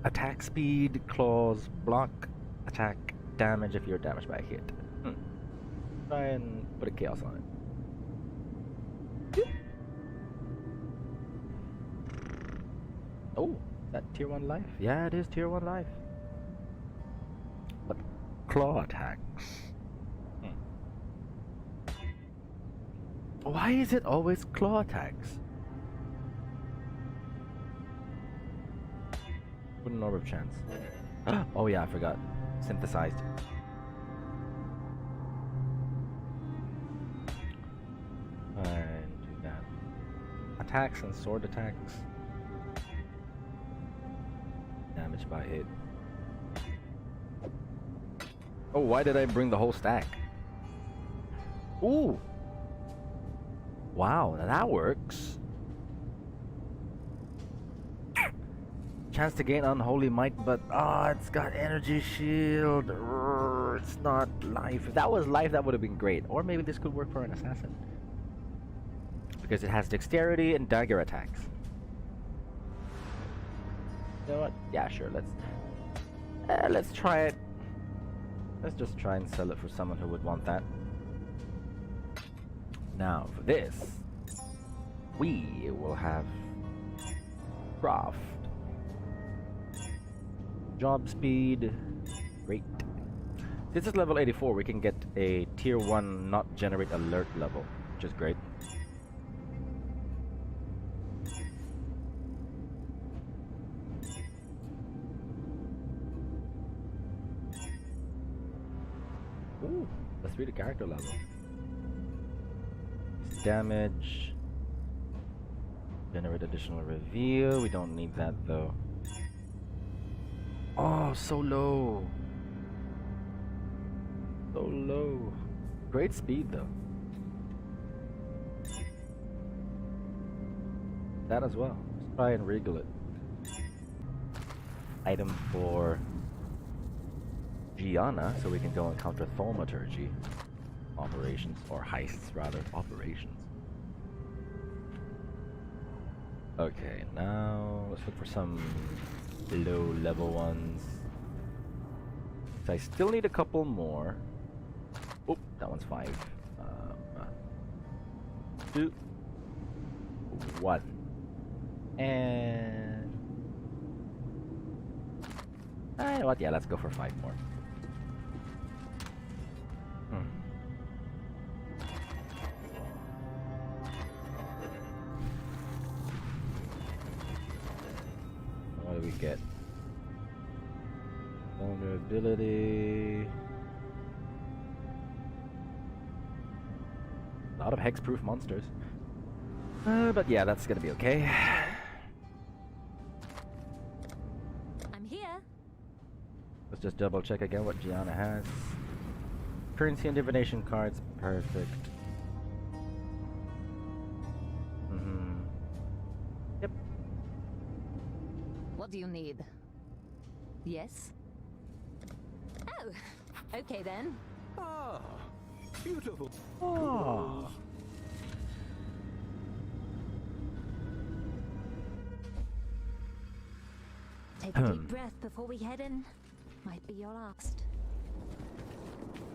Attack speed, claws, block, attack, damage if you're damaged by a hit. Try and put a chaos on it. Oh, that tier 1 life? Yeah, it is tier 1 life. But claw attacks. Why is it always claw attacks? With an orb of chance. Oh yeah, I forgot. Synthesized. And do that. Attacks and sword attacks. Damage by hit. Oh, why did I bring the whole stack? Ooh! Wow, that works. Chance to gain unholy might, but it's got energy shield. It's not life. If that was life, that would have been great. Or maybe this could work for an assassin, because it has dexterity and dagger attacks. You know what? Yeah, sure. Let's try it. Let's just try and sell it for someone who would want that. Now for this, we will have craft. Job speed, great. This is level 84, we can get a tier 1 not generate alert level, which is great. Ooh, let's read the character level. Damage, generate additional reveal, we don't need that though. Oh, so low. So low. Great speed though. That as well. Let's try and wriggle it. Item for Gianna, so we can go and counter thaumaturgy operations, or heists rather, operations. Okay, now let's look for some low level ones. So I still need a couple more. Oh, that one's 5. 2, 1, and you know what? Yeah, let's go for 5 more. What do we get? Vulnerability. A lot of hexproof monsters. But yeah, that's gonna be okay. I'm here. Let's just double check again what Gianna has. Currency and divination cards, perfect. Yep. What do you need? Yes? Oh, okay then. Ah, beautiful. Oh. Take a deep breath before we head in. Might be your last.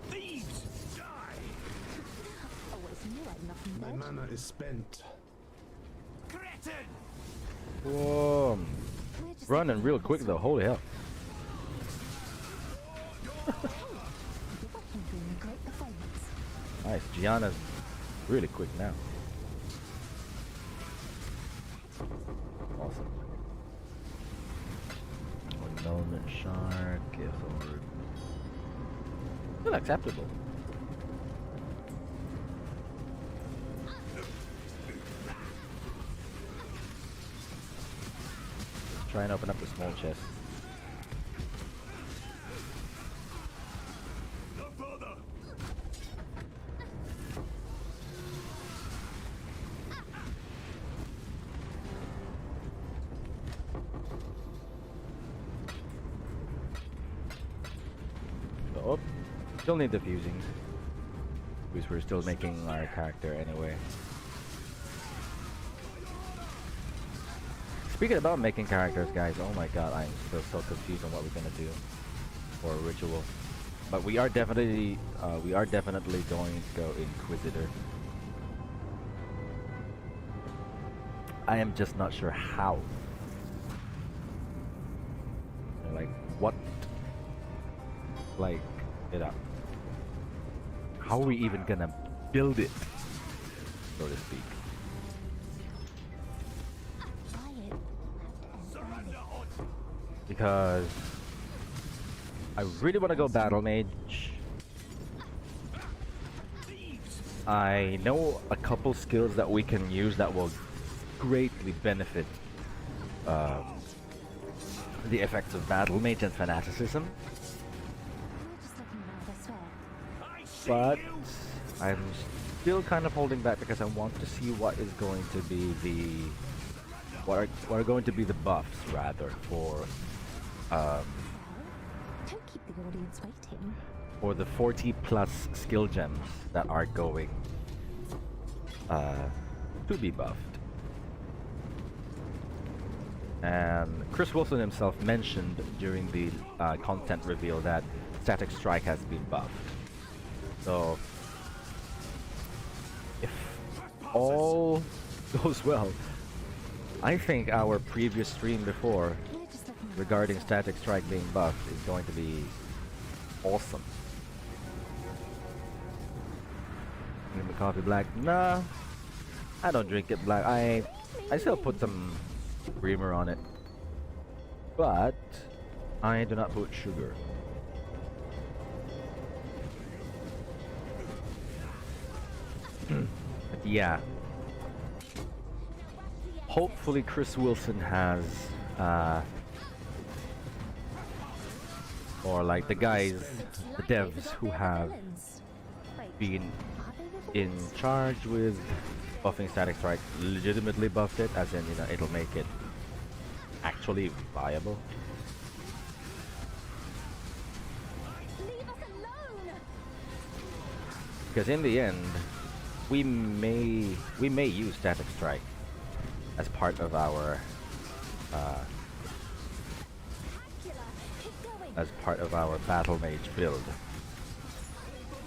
Thieves, die! Always knew I'd nothing My dead. mana is spent. Cretin! Whoa. We're just Running looking real at quick this though, one. holy hell. You're doing a great performance. Nice, Gianna's really quick now. Awesome. Unknown shark, yes, over. Still acceptable. Try and open up the small chest. No further! Oh, still need the fusing. Because we're still making our character anyway. Speaking about making characters, guys, oh my god, I'm still so confused on what we're gonna do for a ritual. But we are definitely going to go Inquisitor. I am just not sure how. Like what? Like it up. How are we even gonna build it, so to speak? Try it. Have to end Surrender on Because I really want to go Battle Mage. thieves! I know a couple skills that we can use that will greatly benefit the effects of Battle Mage and Fanaticism, We're just looking around, I swear. I see but you! I'm still kind of holding back because I want to see what is going to be the what are going to be the buffs rather for Well, don't keep the audience waiting. or the 40 plus skill gems that are going to be buffed. And Chris Wilson himself mentioned during the content reveal that Static Strike has been buffed. So if all goes well, I think our previous stream before We're just looking around. regarding Static Strike being buffed is going to be awesome. Drink the coffee black? Nah, I don't drink it black. I still put some creamer on it, but I do not put sugar. But yeah, hopefully Chris Wilson has or like the guys, the devs who have been in charge with buffing Static Strike legitimately buffed it, as in, you know, it'll make it actually viable. Leave us alone! Because in the end, we may use Static Strike as part of our Keep going. Battle Mage build.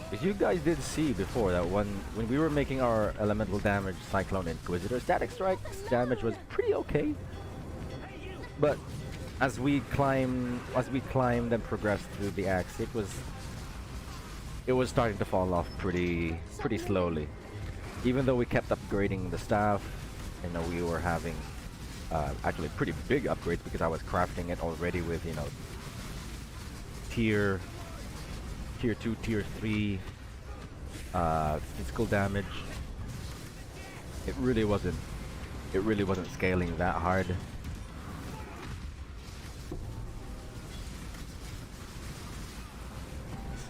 Because you guys did see before that when we were making our elemental damage Cyclone Inquisitor, Static Strike's damage was pretty okay. But as we climbed and progressed through the axe, it was starting to fall off pretty slowly. Even though we kept upgrading the staff, you know, we were having actually pretty big upgrades because I was crafting it already with, you know, tier 2, tier 3 physical damage. It really wasn't scaling that hard.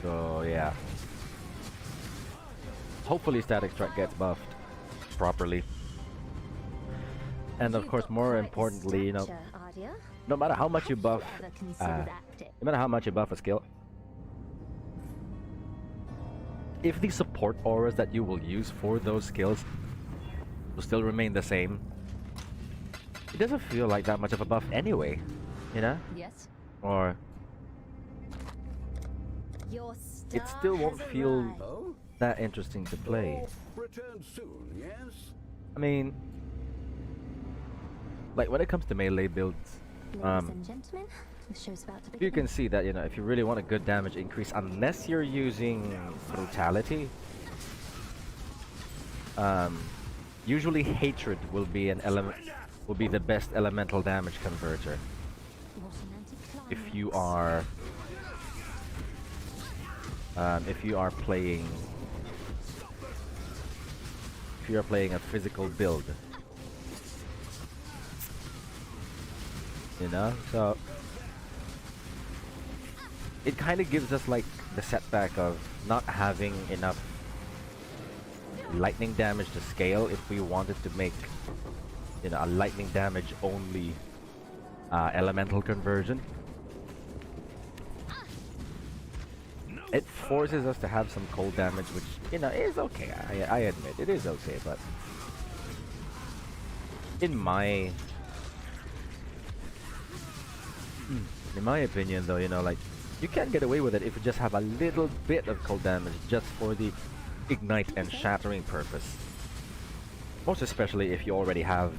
So yeah, hopefully Static Strike gets buffed properly, and of course, more importantly, you know, no matter how much you buff no matter how much you buff a skill, if the support auras that you will use for those skills will still remain the same, it doesn't feel like that much of a buff anyway. you know, Yes? or Your it star still won't has feel arrived. Oh? that interesting to play. Return soon, yes? I mean, like when it comes to melee builds, Ladies and gentlemen, the show's about to begin. you can see that, you know, if you really want a good damage increase, unless you're using brutality, usually hatred will be an element, will be the best elemental damage converter. What an anticlimax. If you are playing, if you are playing a physical build, you know, so it kind of gives us like the setback of not having enough lightning damage to scale if we wanted to make, you know, a lightning damage only elemental conversion. It forces us to have some cold damage, which, you know, is okay. I admit it is okay, but in my opinion, though, you know, like, you can get away with it if you just have a little bit of cold damage just for the ignite and shattering purpose. Most especially if you already have,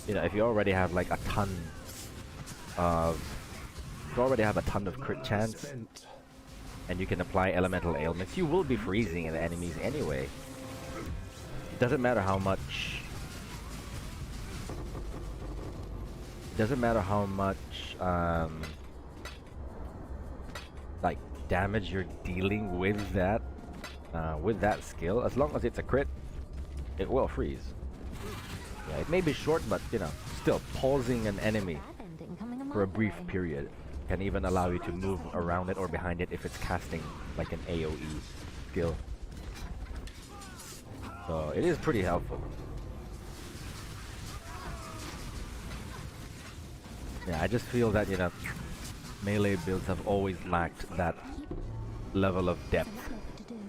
you know, if you already have like a ton of, if you already have a ton of crit chance, and you can apply elemental ailments, you will be freezing the enemies anyway. It doesn't matter how much. Doesn't matter how much like damage you're dealing with that skill. As long as it's a crit, it will freeze. Yeah, it may be short, but you know, still pausing an enemy Bad ending coming a for a mile brief away. period can even allow you to move around it or behind it if it's casting like an AoE skill. So it is pretty helpful. Yeah, I just feel that, you know, melee builds have always lacked that level of depth. Left to do.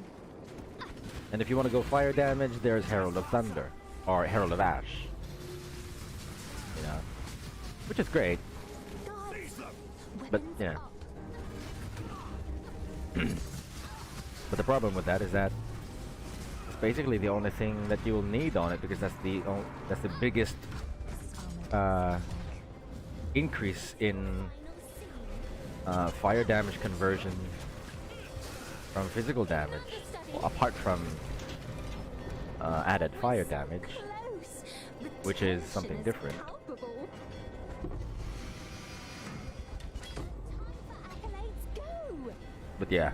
And if you want to go fire damage, there's Herald of Thunder or Herald of Ash. You know, which is great. But yeah. But the problem with that is that it's basically the only thing that you will need on it, because that's the biggest increase in fire damage conversion from physical damage, well, apart from added fire damage, Close. The which is tension something is different. palpable. Time for accolades, go! But yeah,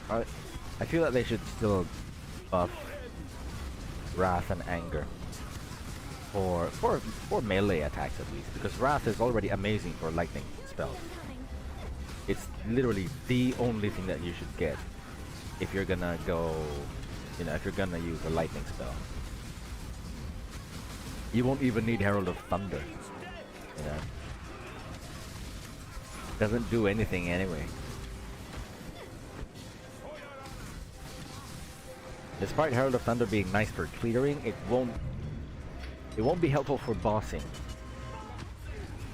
I feel that they should still buff Wrath and Anger for melee attacks at least, because Wrath is already amazing for lightning spells. It's literally the only thing that you should get if you're gonna go, you know, if you're gonna use a lightning spell. You won't even need Herald of Thunder, you know. Doesn't do anything anyway. Despite Herald of Thunder being nice for clearing, it won't be helpful for bossing,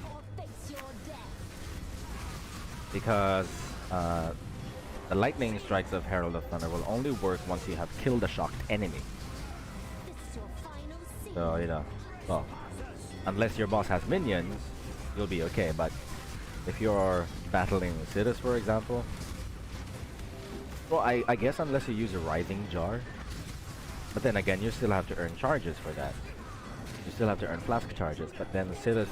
Or face your death. because the lightning strikes of Herald of Thunder will only work once you have killed a shocked enemy. This is your final scene. So, you know, well, unless your boss has minions, you'll be okay. But if you're battling Sidus, for example, well, I guess unless you use a Writhing Jar, but then again, you still have to earn charges for that. You still have to earn flask charges. But then Sidus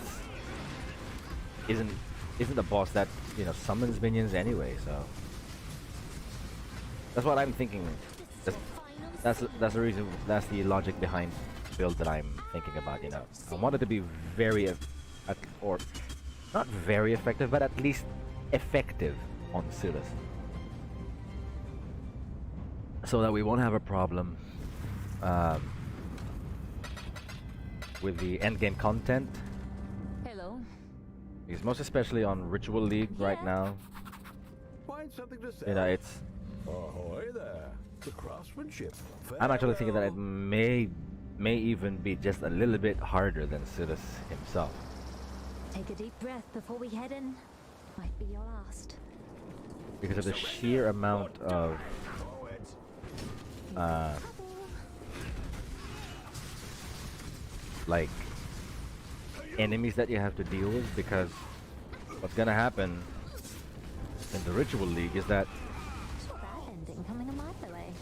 isn't a boss that, you know, summons minions anyway. So that's what I'm thinking. That's the reason. That's the logic behind the build that I'm thinking about. You know, I want it to be very, or not very effective, but at least effective on Sidus, so that we won't have a problem with the endgame content. Hello. Because most especially on Ritual League right now, Find something to say. you know, it's. Ahoy there. The craftsmanship. I'm actually thinking that it may may even be just a little bit harder than Siddis himself. Take a deep breath before we head in. Might be your last. Because of the sheer amount of like enemies that you have to deal with, because what's gonna happen in the Ritual League is that Saw that ending coming a mile away.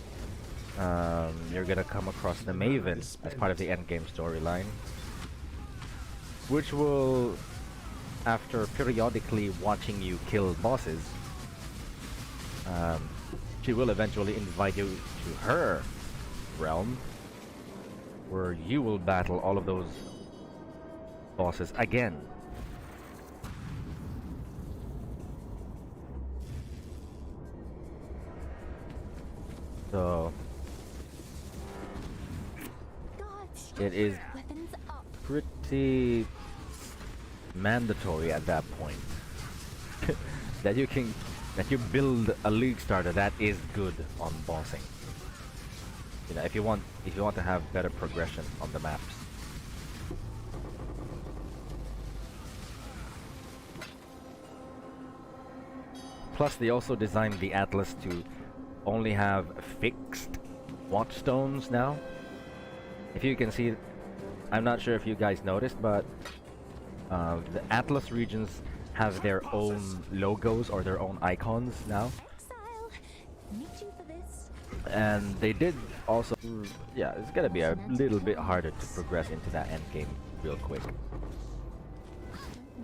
you're gonna come across the Maven as part of the endgame storyline, which will, after periodically watching you kill bosses, she will eventually invite you to her realm, where you will battle all of those bosses again. So Guards, it is weapons up. pretty mandatory at that point that you build a league starter that is good on bossing. You know, if you want to have better progression on the maps. Plus, they also designed the Atlas to only have fixed watchstones now. If you can see, I'm not sure if you guys noticed, but the Atlas regions have their own logos or their own icons now. Exile, need you for this. And they did also, yeah, it's gonna be a little bit harder to progress into that end game real quick. Don't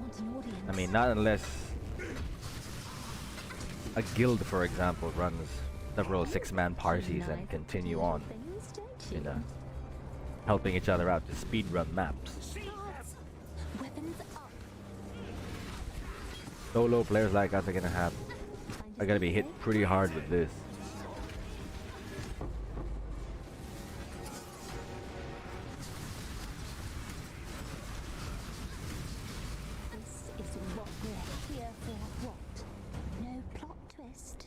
want an audience. I mean, not unless a guild, for example, runs several six-man parties and continue on, Things, don't you know, helping each other out to speedrun maps. Guards, weapons up. Solo players like us are gonna be hit pretty hard with this. This is what we're here for. What? No plot twist.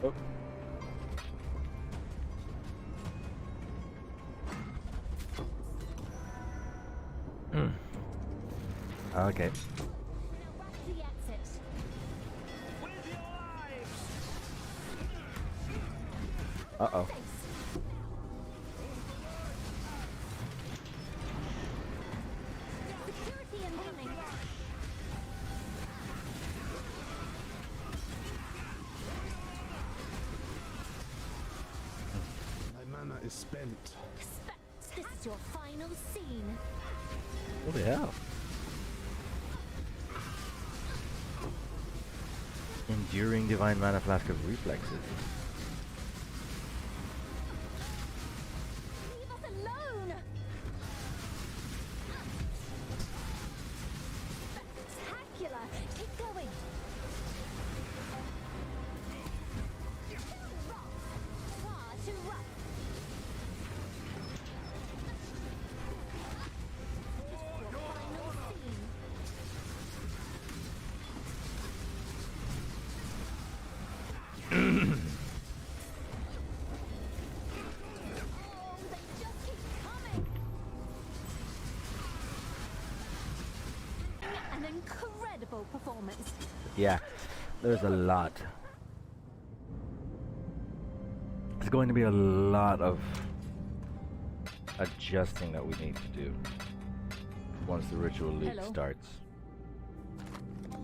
Oh. Okay. Now back to the exit. Uh-oh. Security incoming. My mana is spent. This is your final scene. Holy hell. Enduring Divine Mana Flask of Reflexes. Leave us alone. Spectacular. Keep going. Too rough. Far too rough. This is your final scene. Oh, they just keep coming. An incredible performance. Yeah, there's a lot. There's going to be a lot of adjusting that we need to do once the Ritual League Hello. starts.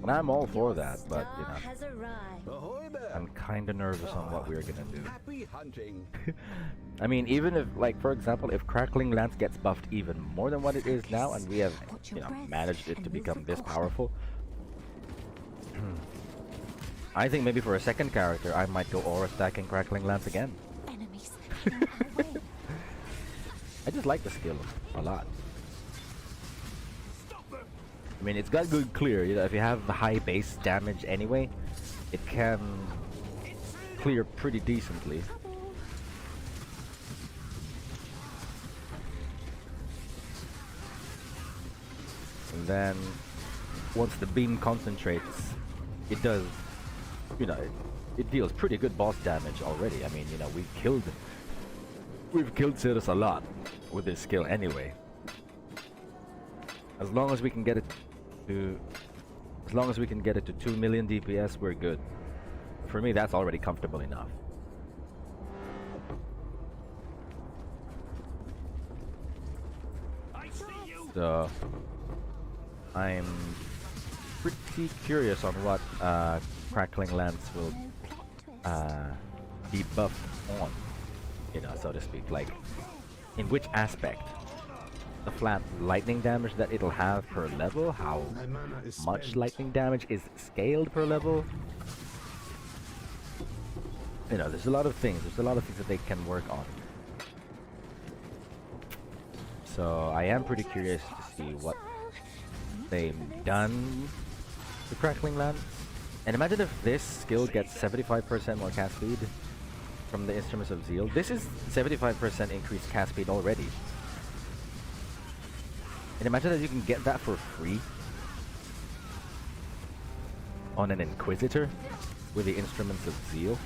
And I'm all for that, but you Star know, has arrived. Ahoy there! I'm kinda nervous on what we're gonna do. Happy hunting. I mean, even if, like, for example, if Crackling Lance gets buffed even more than what it is now, and we have, Watch you your know, breath managed it and to move become with this caution. powerful, I think maybe for a second character, I might go aura stacking Crackling Lance again. Enemies heading our way. I just like the skill a lot. I mean, it's got good clear. You know, if you have high base damage anyway, it can clear pretty decently. And then once the beam concentrates, it does you know, it deals pretty good boss damage already. I mean, you know, we've killed Cirrus a lot with this skill anyway. As long as we can get it to 2 million DPS, we're good. For me, that's already comfortable enough. So I'm pretty curious on what Crackling Lance will be buffed on, you know, so to speak. Like, in which aspect? The flat lightning damage that it'll have per level? How My mana is much spent. lightning damage is scaled per level? You know, there's a lot of things. There's a lot of things that they can work on. So I am pretty curious to see what they've done to Crackling Lance. And imagine if this skill gets 75% more cast speed from the Instruments of Zeal. This is 75% increased cast speed already. And imagine that you can get that for free on an Inquisitor with the Instruments of Zeal.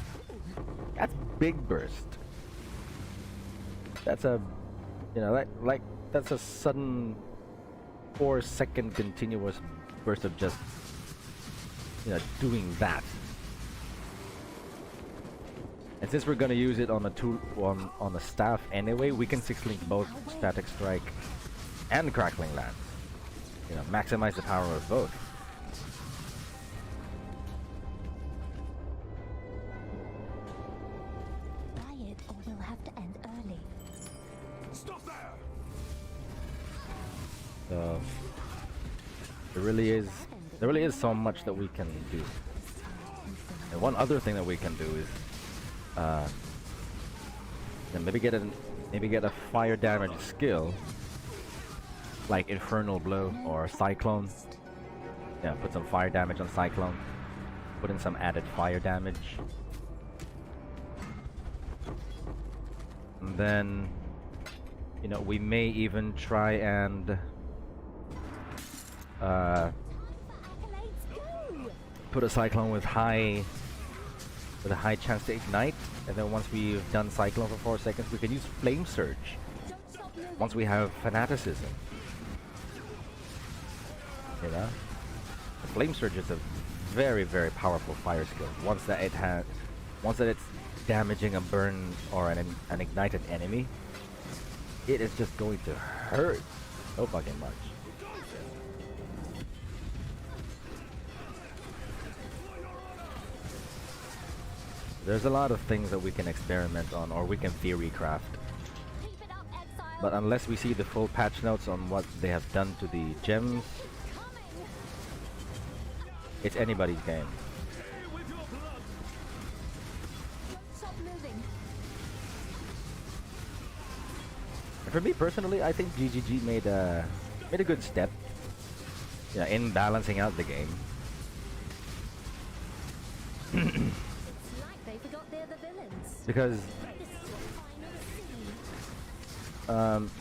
That's big burst. That's a, you know, like that's a sudden 4-second continuous burst of just, you know, doing that. And since we're gonna use it on a tool on a staff anyway, we can 6-link both Static Strike and Crackling Lance. You know, maximize the power of both. Riot, or we'll have to end early. Stop there! So there really is so much that we can do. And one other thing that we can do is maybe get a fire damage skill like Infernal Blow or Cyclone. Yeah, put some fire damage on Cyclone. Put in some added fire damage. And then, you know, we may even try and put a Cyclone with a high chance to ignite, and then once we've done Cyclone for 4 seconds, we can use Flame Surge once we have Fanaticism. You know, the Flame Surge is a very, very powerful fire skill. Once that it's damaging a burn or an ignited enemy, it is just going to hurt so fucking much. There's a lot of things that we can experiment on, or we can theory craft. But unless we see the full patch notes on what they have done to the gems, it's anybody's game. Stop moving. And for me personally, I think GGG made a good step, yeah, in balancing out the game. It's like they forgot they're the villains. Because This is your final scene.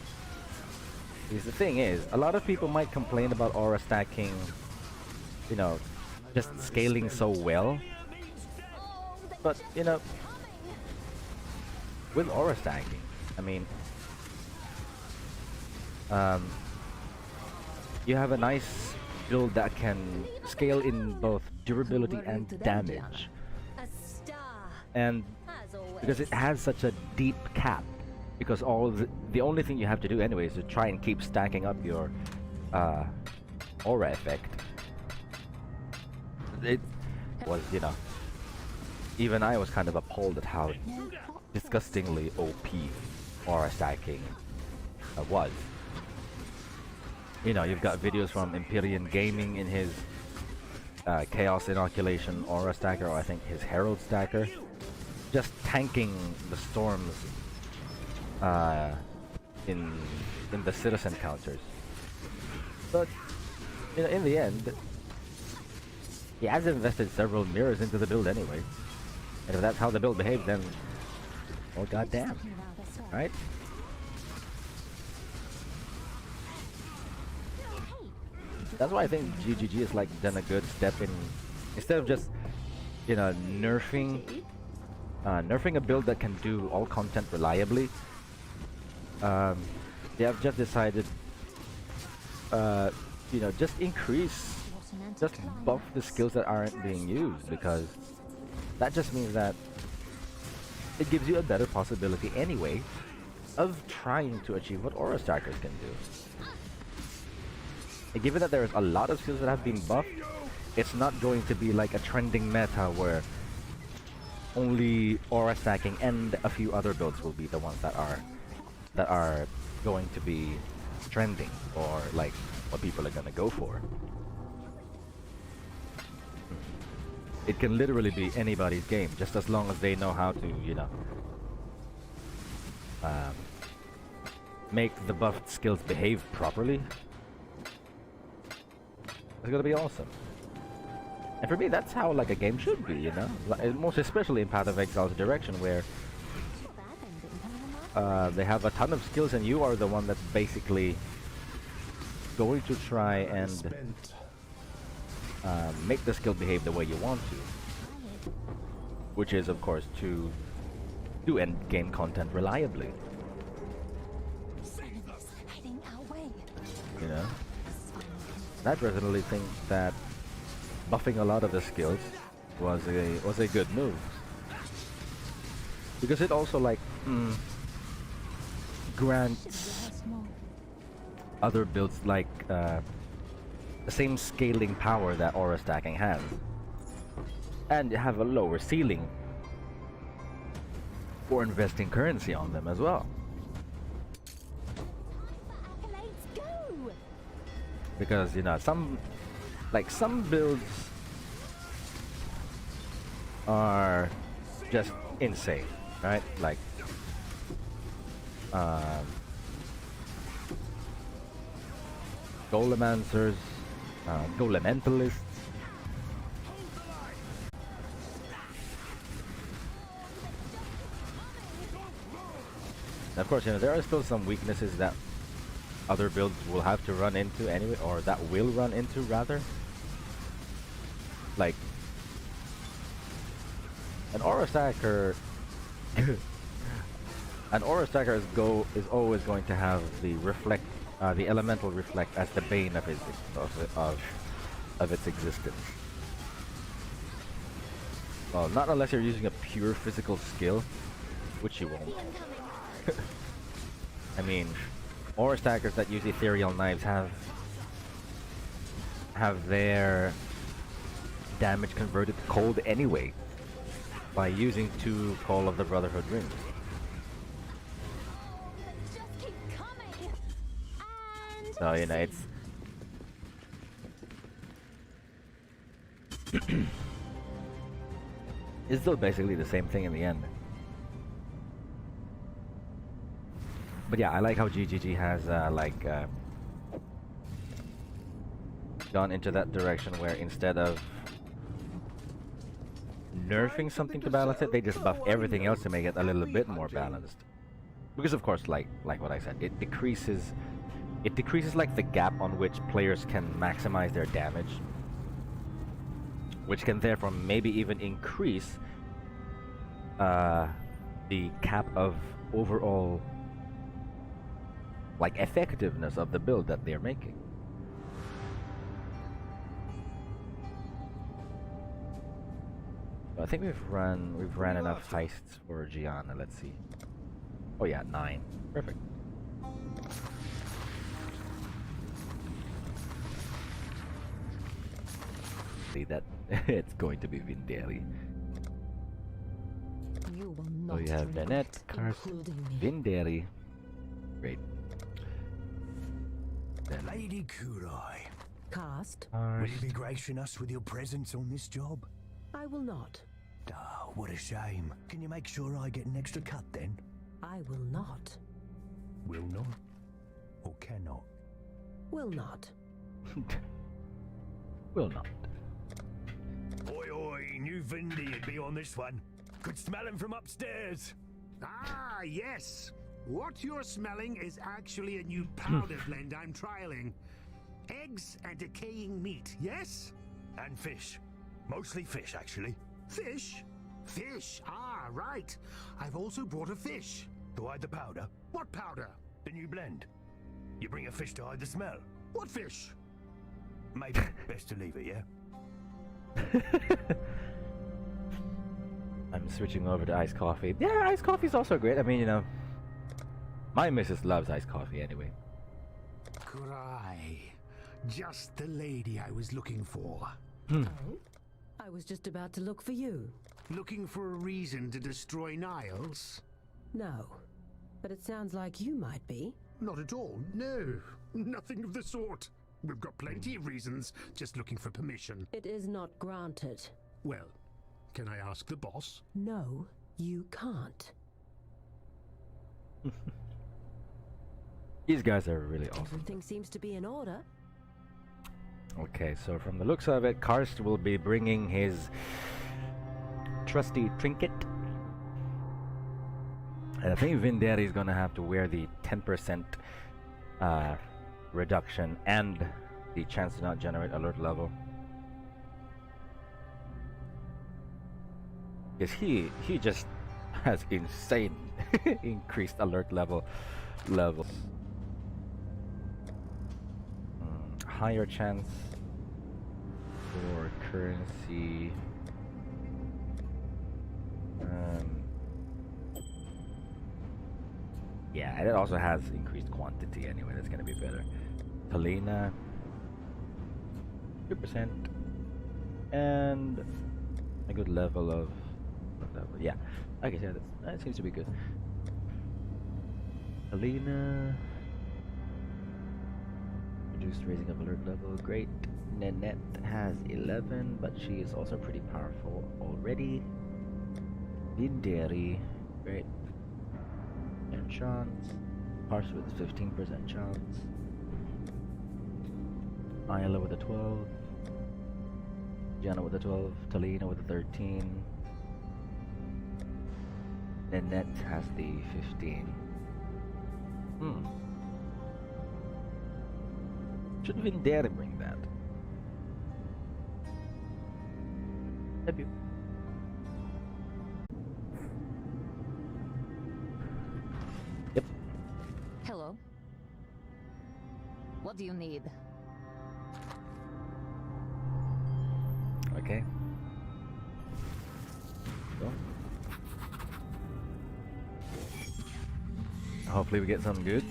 the thing is, a lot of people might complain about aura stacking, you know, just scaling so well. Oh, they But, you know, coming. with aura stacking, I mean, you have a nice build that can scale in both durability and damage. A star, And as always. because it has such a deep cap, because the only thing you have to do anyway is to try and keep stacking up your aura effect. It was, you know, even I was kind of appalled at how disgustingly OP aura stacking was. You know, you've got videos from Empyrean Gaming in his Chaos Inoculation aura stacker, or I think his Herald stacker, just tanking the storms in the citizen counters. But, you know, in the end, he has invested several mirrors into the build anyway. And if that's how the build behaves, then, well, goddamn, Something around us all. right? That's why I think GGG is like done a good step in, instead of just you know, nerfing a build that can do all content reliably. They have just decided, you know, just buff the skills that aren't being used, because that just means that it gives you a better possibility anyway of trying to achieve what aura stackers can do. And given that there's a lot of skills that have been buffed, it's not going to be like a trending meta where only aura stacking and a few other builds will be the ones that are going to be trending, or like what people are gonna go for. It can literally be anybody's game, just as long as they know how to, you know, make the buffed skills behave properly. It's gonna be awesome. And for me, that's how like a game should be, you know? Most especially in Path of Exile's direction, where they have a ton of skills and you are the one that's basically going to try and make the skill behave the way you want to. Which is, of course, to do end game content reliably. You know? I personally think that buffing a lot of the skills was a good move, because it also like grants other builds like the same scaling power that aura stacking has, and you have a lower ceiling for investing currency on them as well. Because, you know, some builds are just insane, right? Like Golemancers, Golementalists. Of course, you know, there are still some weaknesses that other builds will have to run into anyway, or that will run into rather. Like an aura stacker an aura stacker is always going to have the reflect, the elemental reflect as the bane of its existence. Well, not unless you're using a pure physical skill, which you won't. I mean, aura stackers that use ethereal knives have their damage converted to cold anyway by using 2 Call of the Brotherhood rings. So, you know, it's it's still basically the same thing in the end. But yeah, I like how GGG has gone into that direction where instead of nerfing something to balance it, they just buff everything else to make it a little bit more balanced. Because of course, like what I said, it decreases like the gap on which players can maximize their damage, which can therefore maybe even increase the cap of overall like effectiveness of the build that they're making. I think we've ran enough heists for Gianna. Let's see. Oh yeah, 9. Perfect. See that it's going to be Vindeli. You will So not you have regret Danette, Karst, including me. Vindeli. Great. Then Lady Kurai, Cast. will you be gracing us with your presence on this job? I will not. Ah, what a shame. Can you make sure I get an extra cut then? I will not. Will not? Or cannot? Will not. will not. Oi, oi, new Vindy would be on this one. Could smell him from upstairs. Ah, yes. What you're smelling is actually a new powder blend I'm trialing. Eggs and decaying meat, yes? And fish. Mostly fish, actually. Fish? Fish? Ah, right. I've also brought a fish. To hide the powder? What powder? The new blend. You bring a fish to hide the smell. What fish? Maybe best to leave it, yeah? I'm switching over to iced coffee. Yeah, iced coffee is also great. I mean, you know, my missus loves iced coffee anyway. Cry. Just the lady I was looking for. Oh? I was just about to look for you. Looking for a reason to destroy Niles? No. But it sounds like you might be. Not at all. No. Nothing of the sort. We've got plenty of reasons, just looking for permission. It is not granted. Well, can I ask the boss? No, you can't. These guys are really awesome. Everything seems to be in order. Okay, so from the looks of it, Karst will be bringing his trusty trinket. And I think Vinderi is gonna have to wear the 10% reduction and the chance to not generate alert level. Because he just has insane increased alert level levels. Higher chance for currency. Yeah, and it also has increased quantity anyway. That's gonna be better. Helena, 2%, and a good level of yeah. Okay, yeah, that seems to be good. Helena, reduced raising of alert level, great. Nanette has 11, but she is also pretty powerful already. Vinderi, great. And chance. Parse with 15% chance. Isla with a 12. Gianna with a 12. Talina with a 13. Nanette has the 15. Should Vinderi bring that? Debut. Yep. Hello. What do you need? Okay. Go. Hopefully we get something good.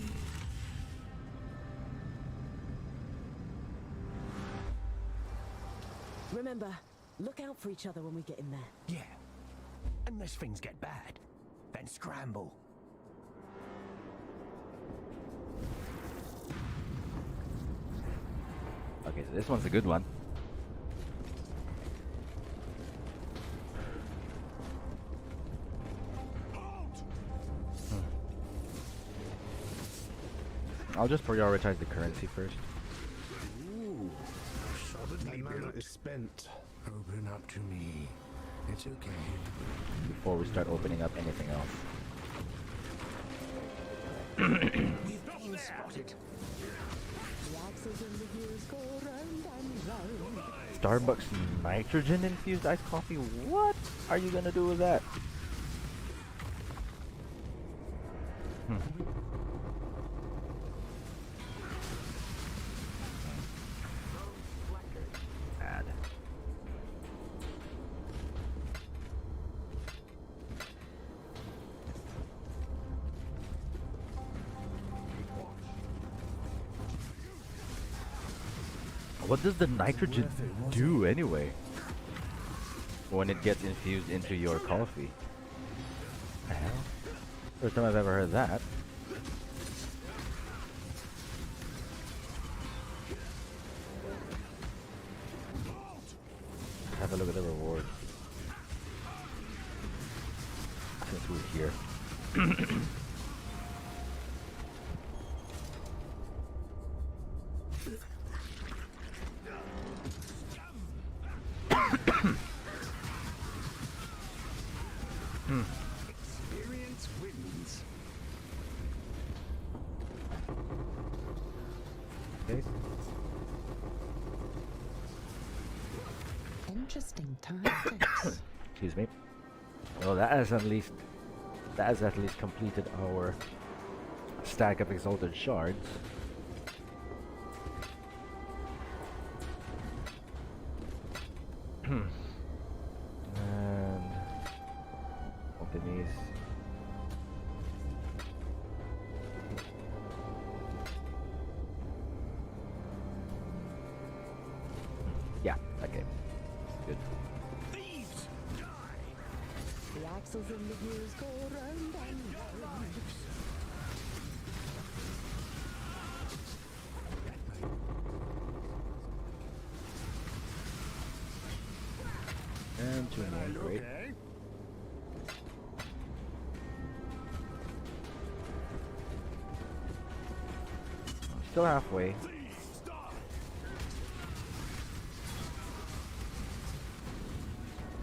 Remember, look out for each other when we get in there. Yeah. Unless things get bad, then scramble. Okay, so this one's a good one. I'll just prioritize the currency first. Ooh, My mana is spent. open up to me. It's okay. Before we start opening up anything else. We've been spotted. The axes and the gears go round and round. Starbucks nitrogen infused iced coffee? What are you gonna do with that? Add. What does the nitrogen do anyway? When it gets infused into your coffee? The hell? First time I've ever heard that. Have a look at the reward. Since we're here. Experience wins. Okay. Interesting tactics. Excuse me. Well, that has at least completed our stack of exalted shards. And open these. Yeah, okay. Good. Thieves, die! The axles and the gears go round and round. And two more, great. Okay. Still halfway. Thieves, die!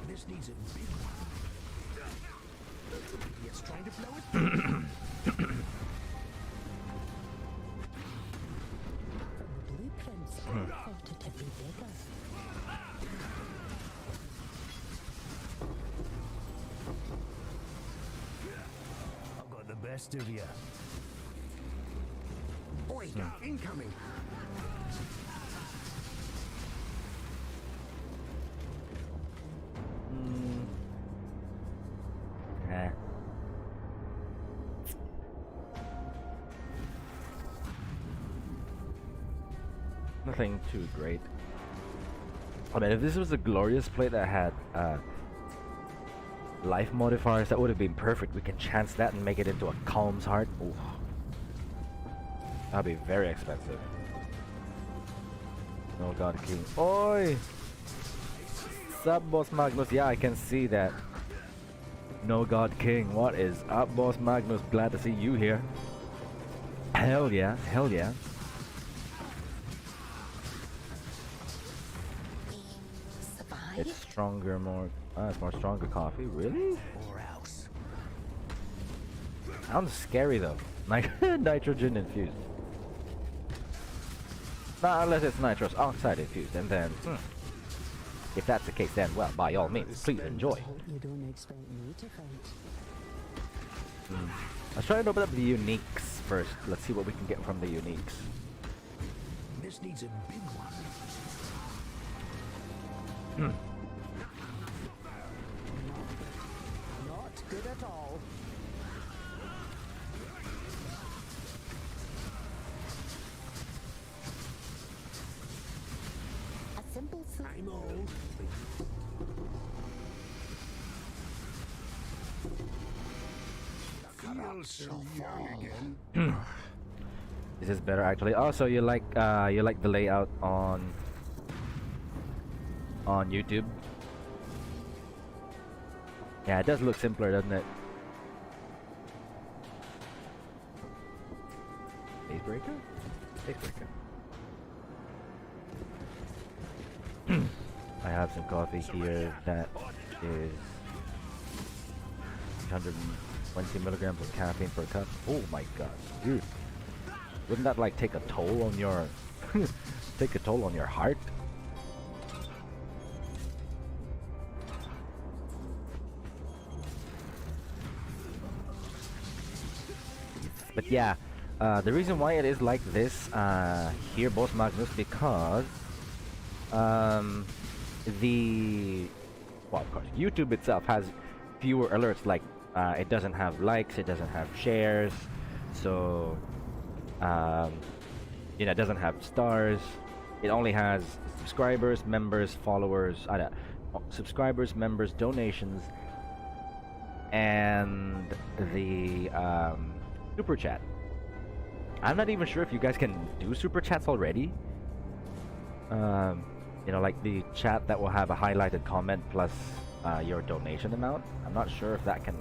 This needs a big one. It's trying to blow it. The blueprints are reported to be bigger. I've got the best of you. Oi, incoming. Eh. Nothing too great. I mean, if this was a glorious plate that had life modifiers, that would have been perfect. We can chance that and make it into a Calm's Heart. Ooh. That'd be very expensive. Oh God, King. Oi! Sup, Boss Magnus? Yeah, I can see that. No God King, what is up, Boss Magnus? Glad to see you here. Hell yeah, hell yeah. It's stronger, more. It's more stronger coffee. Really? Or else. Sounds scary though. Like nitrogen infused. Not unless it's nitrous oxide infused, and then if that's the case, then well, by all means, please enjoy. Hope you don't expect me to fight. Let's try and open up the uniques first. Let's see what we can get from the uniques. This needs a big one. Not good at all. A simple I'm old. Feel so young again. This is better actually. Also, you like the layout on YouTube? Yeah, it does look simpler, doesn't it? Icebreaker? Icebreaker. I have some coffee here that is 120 milligrams of caffeine per cup. Oh my god, dude. Wouldn't that like take a toll on your take a toll on your heart? But yeah, the reason why it is like this here, Boss Magnus, because well, of course, YouTube itself has fewer alerts. Like it doesn't have likes, it doesn't have shares, so you know, it doesn't have stars. It only has subscribers, members, followers, subscribers, members, donations, and the super chat. I'm not even sure if you guys can do super chats already. You know, like the chat that will have a highlighted comment plus your donation amount. I'm not sure if that can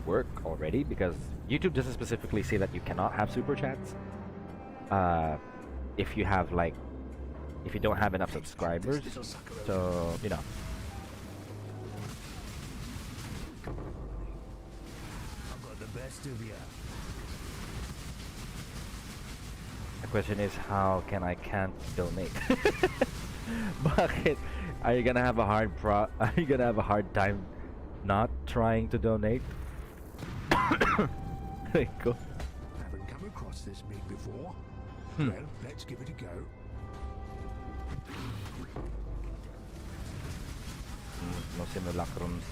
work already because YouTube doesn't specifically say that you cannot have super chats. If you have like, if you don't have enough subscribers, so you know. I've got the best of you. The question is, how can I can't donate? Bucket, are you gonna have a hard time not trying to donate. There you go. Haven't come across this meat before. Hmm. Well, let's give it a go. No simulacrums.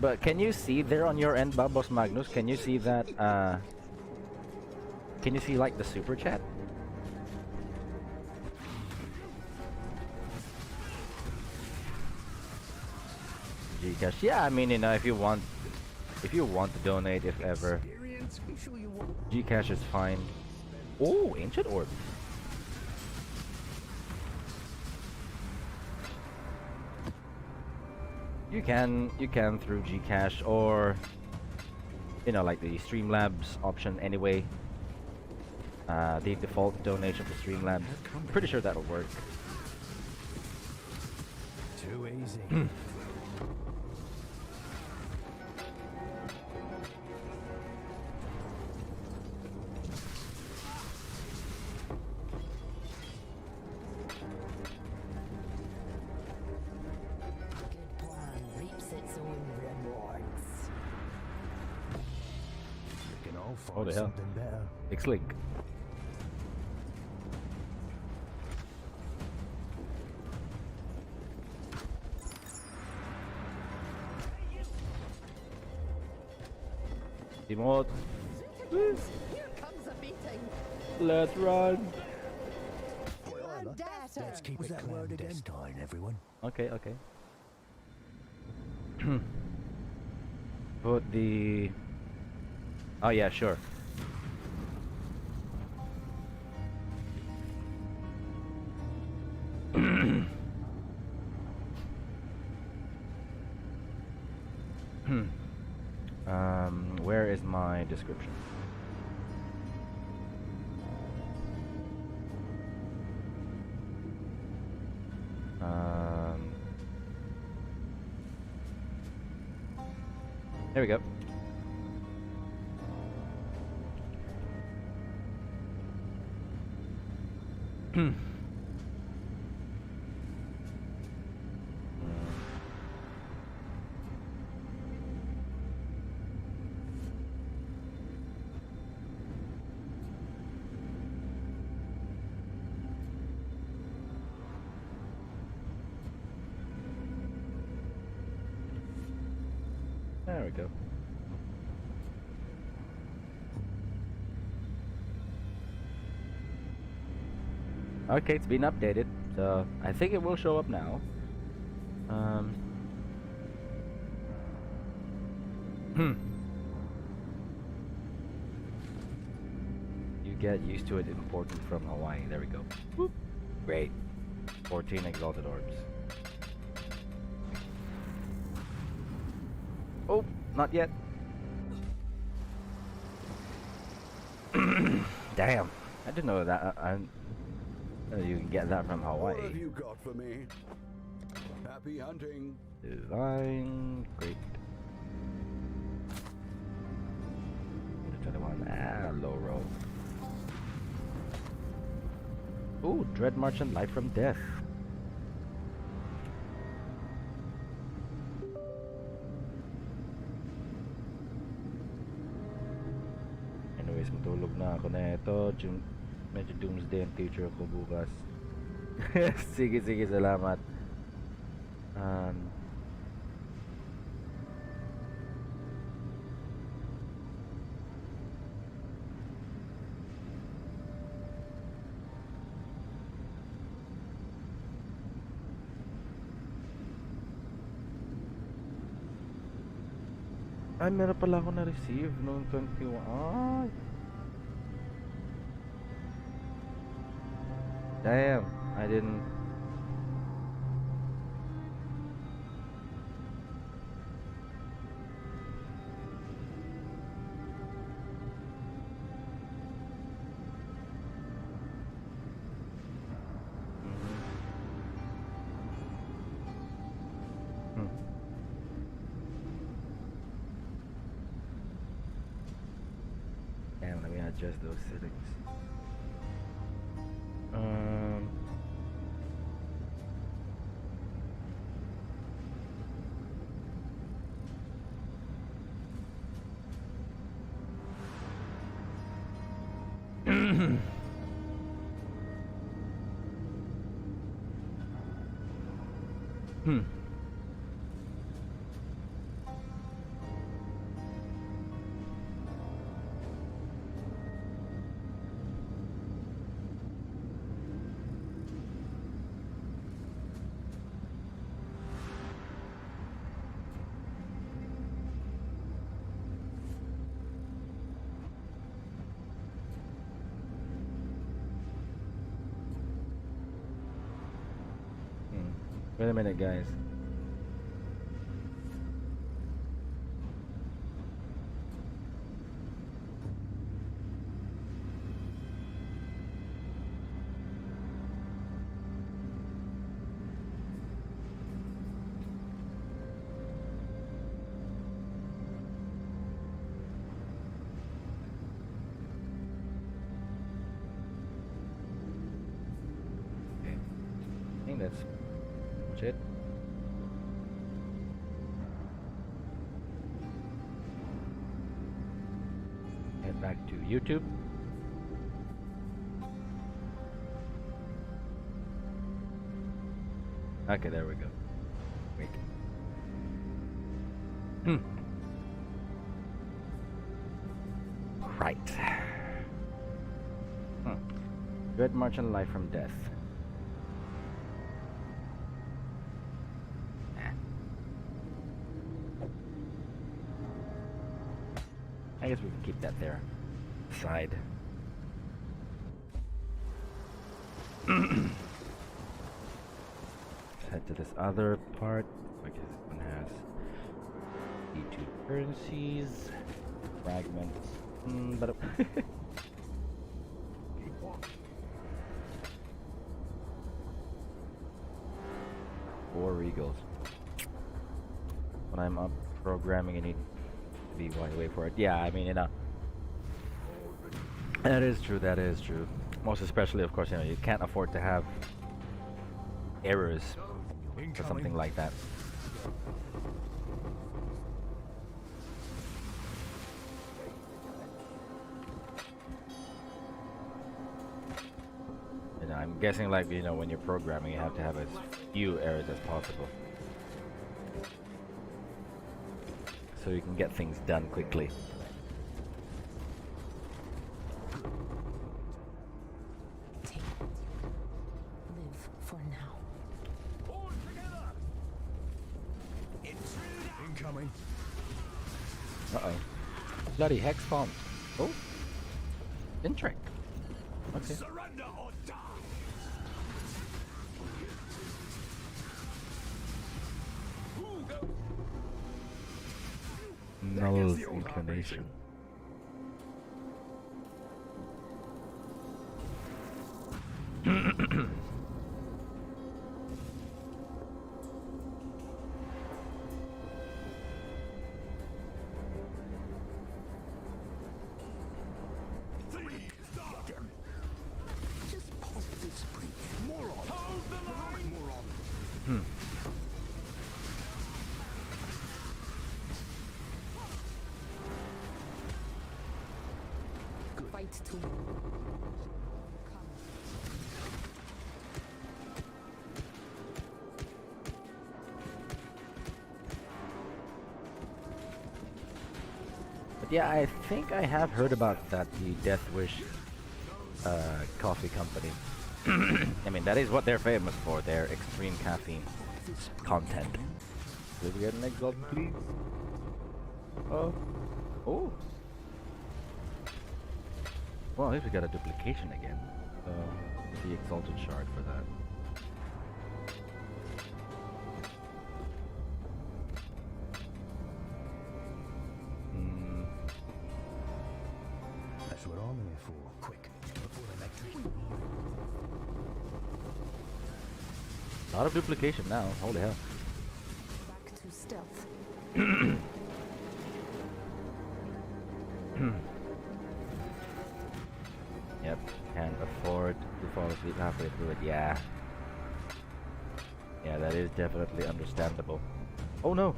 But can you see there on your end, Babos Magnus? Can you see that? Can you see like the super chat? GCash. Yeah, I mean, you know, if you want to donate, if ever, Experience, be sure you want. GCash is fine. Oh, ancient orb. You can through GCash or you know like the Streamlabs option anyway. The default donation for Streamlabs. Pretty sure that'll work. Too easy. Good plan reaps its own rewards. We can all Oh, find the hell. something better. X-Link. Timot. Here comes a meeting. Let's run. Let's keep Was it that word again? clandestine, everyone. Okay, okay. Put the... Oh yeah, sure. Where is my description? There we go. There we go. Okay, it's been updated, so I think it will show up now. You get used to it important from Hawaii. There we go. Whoop. Great. 14 exalted orbs. Oh, not yet. Damn. I didn't know that. You can get that from What have Hawaii. you got for me? Happy hunting. Design. Great. 21. Ah, low roll. Ooh, Dread Merchant Light from Death. Anyways, matulog na ako na ito. Medyo doomsday ang teacher ko bukas. Sige, sige, salamat. Ay, meron pala ako na-receive noong 21. Ay! Damn, I didn't. Damn, let me adjust those settings. Hmm. Wait a minute, guys. Okay. I think that's much it. Head back to YouTube. Okay, there we go. Wait. Right. Dread Merchant Life from Death. I guess we can keep that there. Side. Let's head to this other part. Because this one has E2 currencies, fragments. But War Eagles. When I'm up programming, I need to be wide away for it. Yeah, I mean, that is true. That is true. Most especially, of course, you can't afford to have errors for something like that. I'm guessing, like, when you're programming, you have to have as few errors as possible, so you can get things done quickly. Take it. Live for now. All together! Intruder! Incoming. Uh-oh. Bloody hex bomb. Oh. Intric. Okay. Surrender or die! Null's inclination. Just pop this break. Moron. Hold the line. Moron. Fight to. But yeah, I think I have heard about that, the Death Wish coffee company. I mean, that is what they're famous for, their extreme caffeine content. Could we get an exalt, please? Oh. Oh. Well, at least we got a duplication again. The exalted shard for that. That's what I'm here for. Quick, before they make me. A lot of duplication now. Holy hell. Back to stealth. Yep, can't afford to fall asleep halfway through it. Yeah. Yeah, that is definitely understandable. Oh no!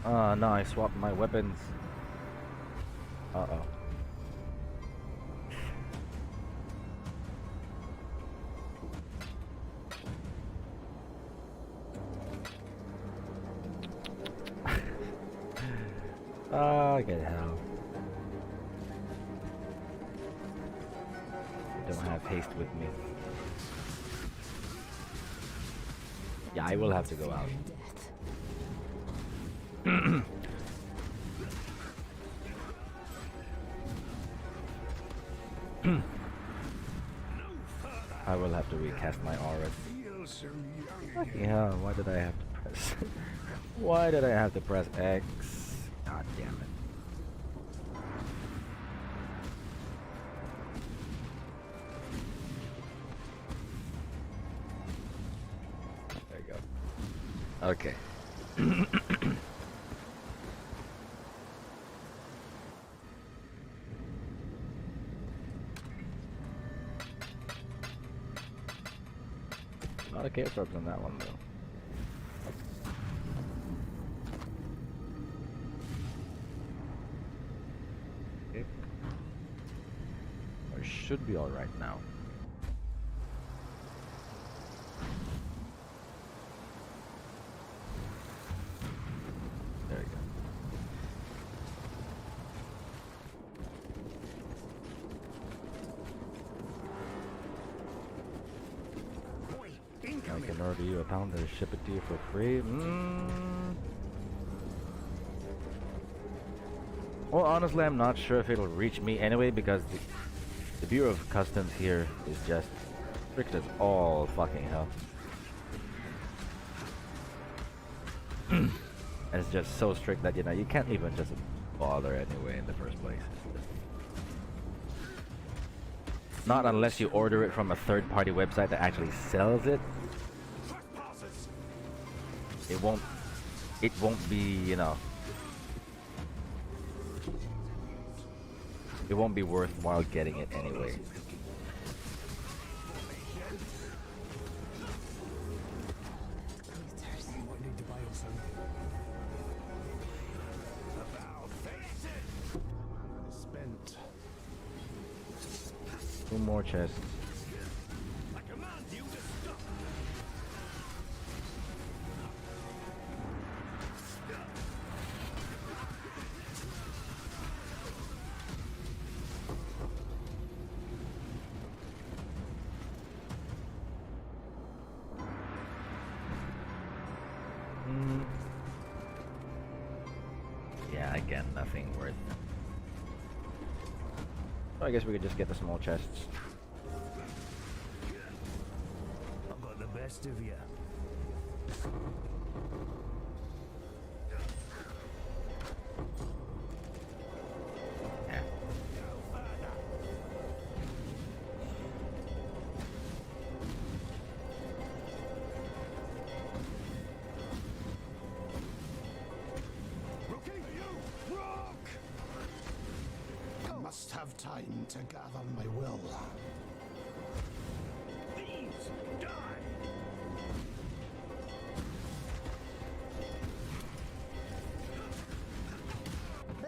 No, I swapped my weapons. Uh-oh. Oh, get hell. Don't have haste with me. Yeah, I will have to go out. I will have to recast my auras. Fucking hell, why did I have to press? Why did I have to press X? God damn it. There you go. Okay. Not a chaos orb on that one though. Okay. I should be alright now. There you go. I can order you a pound to ship it to you for free. Well, honestly, I'm not sure if it'll reach me anyway because the Bureau of Customs here is just strict as all fucking hell. And it's just so strict that, you know, you can't even just bother anyway in the first place. Not unless you order it from a third-party website that actually sells it. It won't be, you know, it won't be worthwhile getting it anyway. Two more chests. Yeah, again, nothing worth. So I guess we could just get the small chests. I've got the best of you. Yeah. I must have time to gather my will. Thieves, die!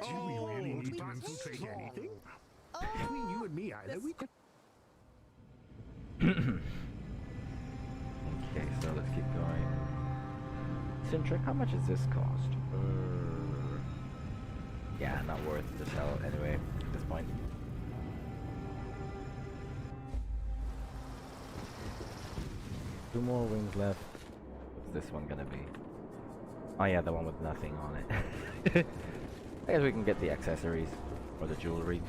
Do we really need to infiltrate anything? Between you and me, Isla, we could. Okay, so let's keep going. Cintric, how much does this cost? Yeah, not worth the sell anyway at this point. Two more wings left. What's this one gonna be? Oh yeah, the one with nothing on it. I guess we can get the accessories or the jewelry.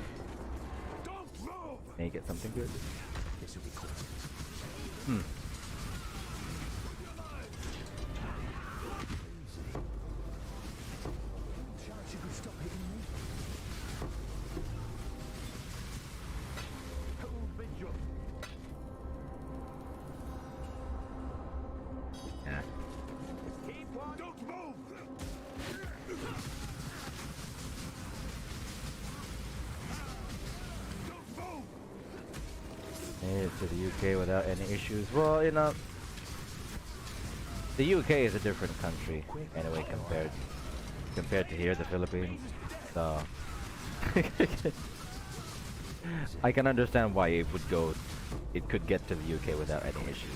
May get something good. This will be cool. Chance you could stop hitting me? Hold vigil. Yeah. Keep on. Don't move! Don't move! Made it to the UK without any issues. Well, you know, the UK is a different country anyway compared compared to here, the Philippines. So I can understand why it could get to the UK without any issues.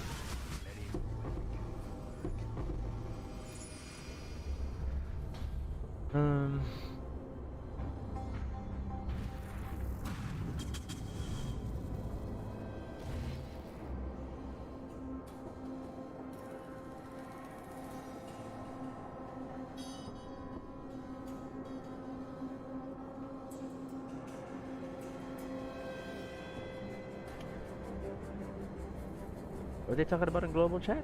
What are they talking about in global chat?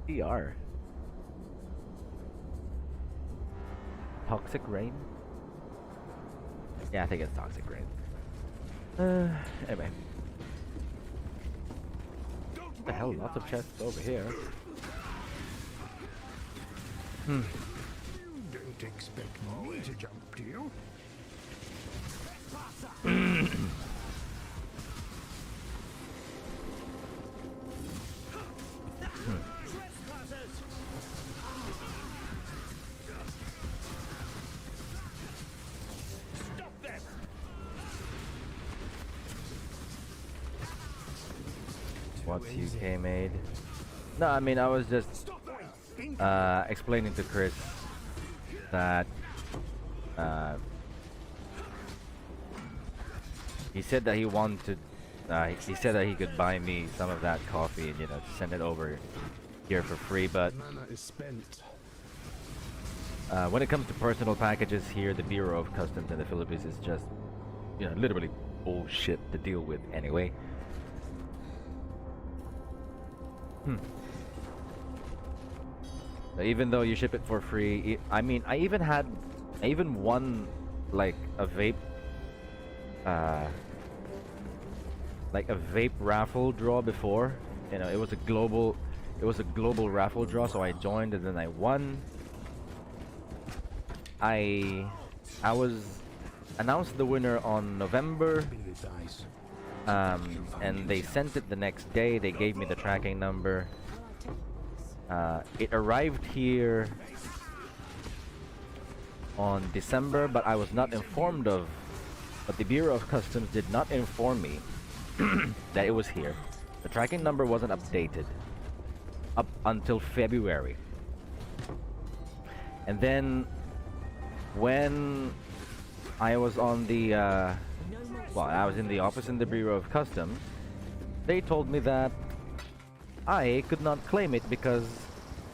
PR. Toxic rain? Yeah, I think it's toxic rain. Anyway. What the hell? Lots of chests over here. You don't expect me to jump, do you? What's UK made? No, I mean I was just explaining to Chris that he said that he wanted he said that he could buy me some of that coffee and, you know, to send it over here for free, but Mana is spent. when it comes to personal packages here, the Bureau of Customs in the Philippines is just, you know, literally bullshit to deal with anyway. So even though you ship it for free, I mean, I even won like a vape raffle draw before. You know, it was a global raffle draw, so I joined and then I won. I was announced the winner on November, and they sent it the next day. They gave me the tracking number. It arrived here on December, but I was not informed of. But the Bureau of Customs did not inform me that it was here. The tracking number wasn't updated up until February. And then when I was on the I was in the office in the Bureau of Customs, they told me that I could not claim it because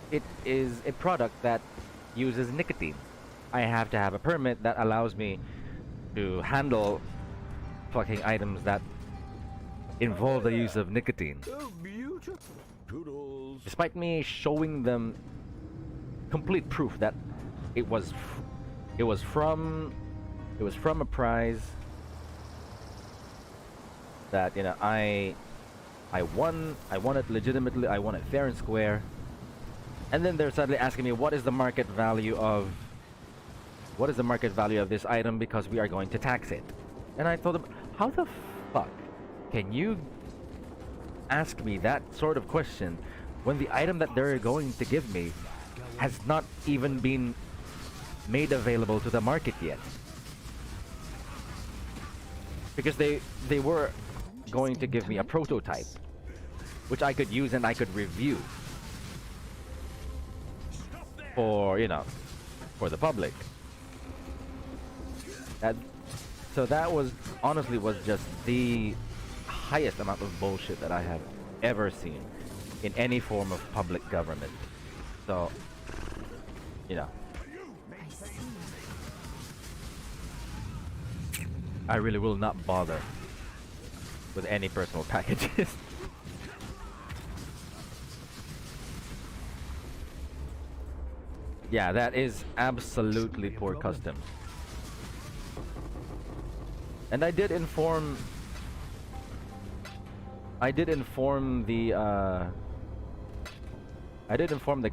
it is a product that uses nicotine. I have to have a permit that allows me to handle fucking items that involve the use of nicotine. Oh, beautiful. Toodles. Despite me showing them complete proof that it was from a prize that, you know, I won it legitimately, I won it fair and square. And then they're suddenly asking me what is the market value of this item because we are going to tax it. And I told them, how the fuck can you ask me that sort of question when the item that they're going to give me has not even been made available to the market yet? Because they were going to give me a prototype which I could use and I could review for, you know, for the public. So that was honestly just the highest amount of bullshit that I have ever seen in any form of public government. So, you know, I really will not bother with any personal packages. Yeah, that is absolutely poor customs. And I did inform the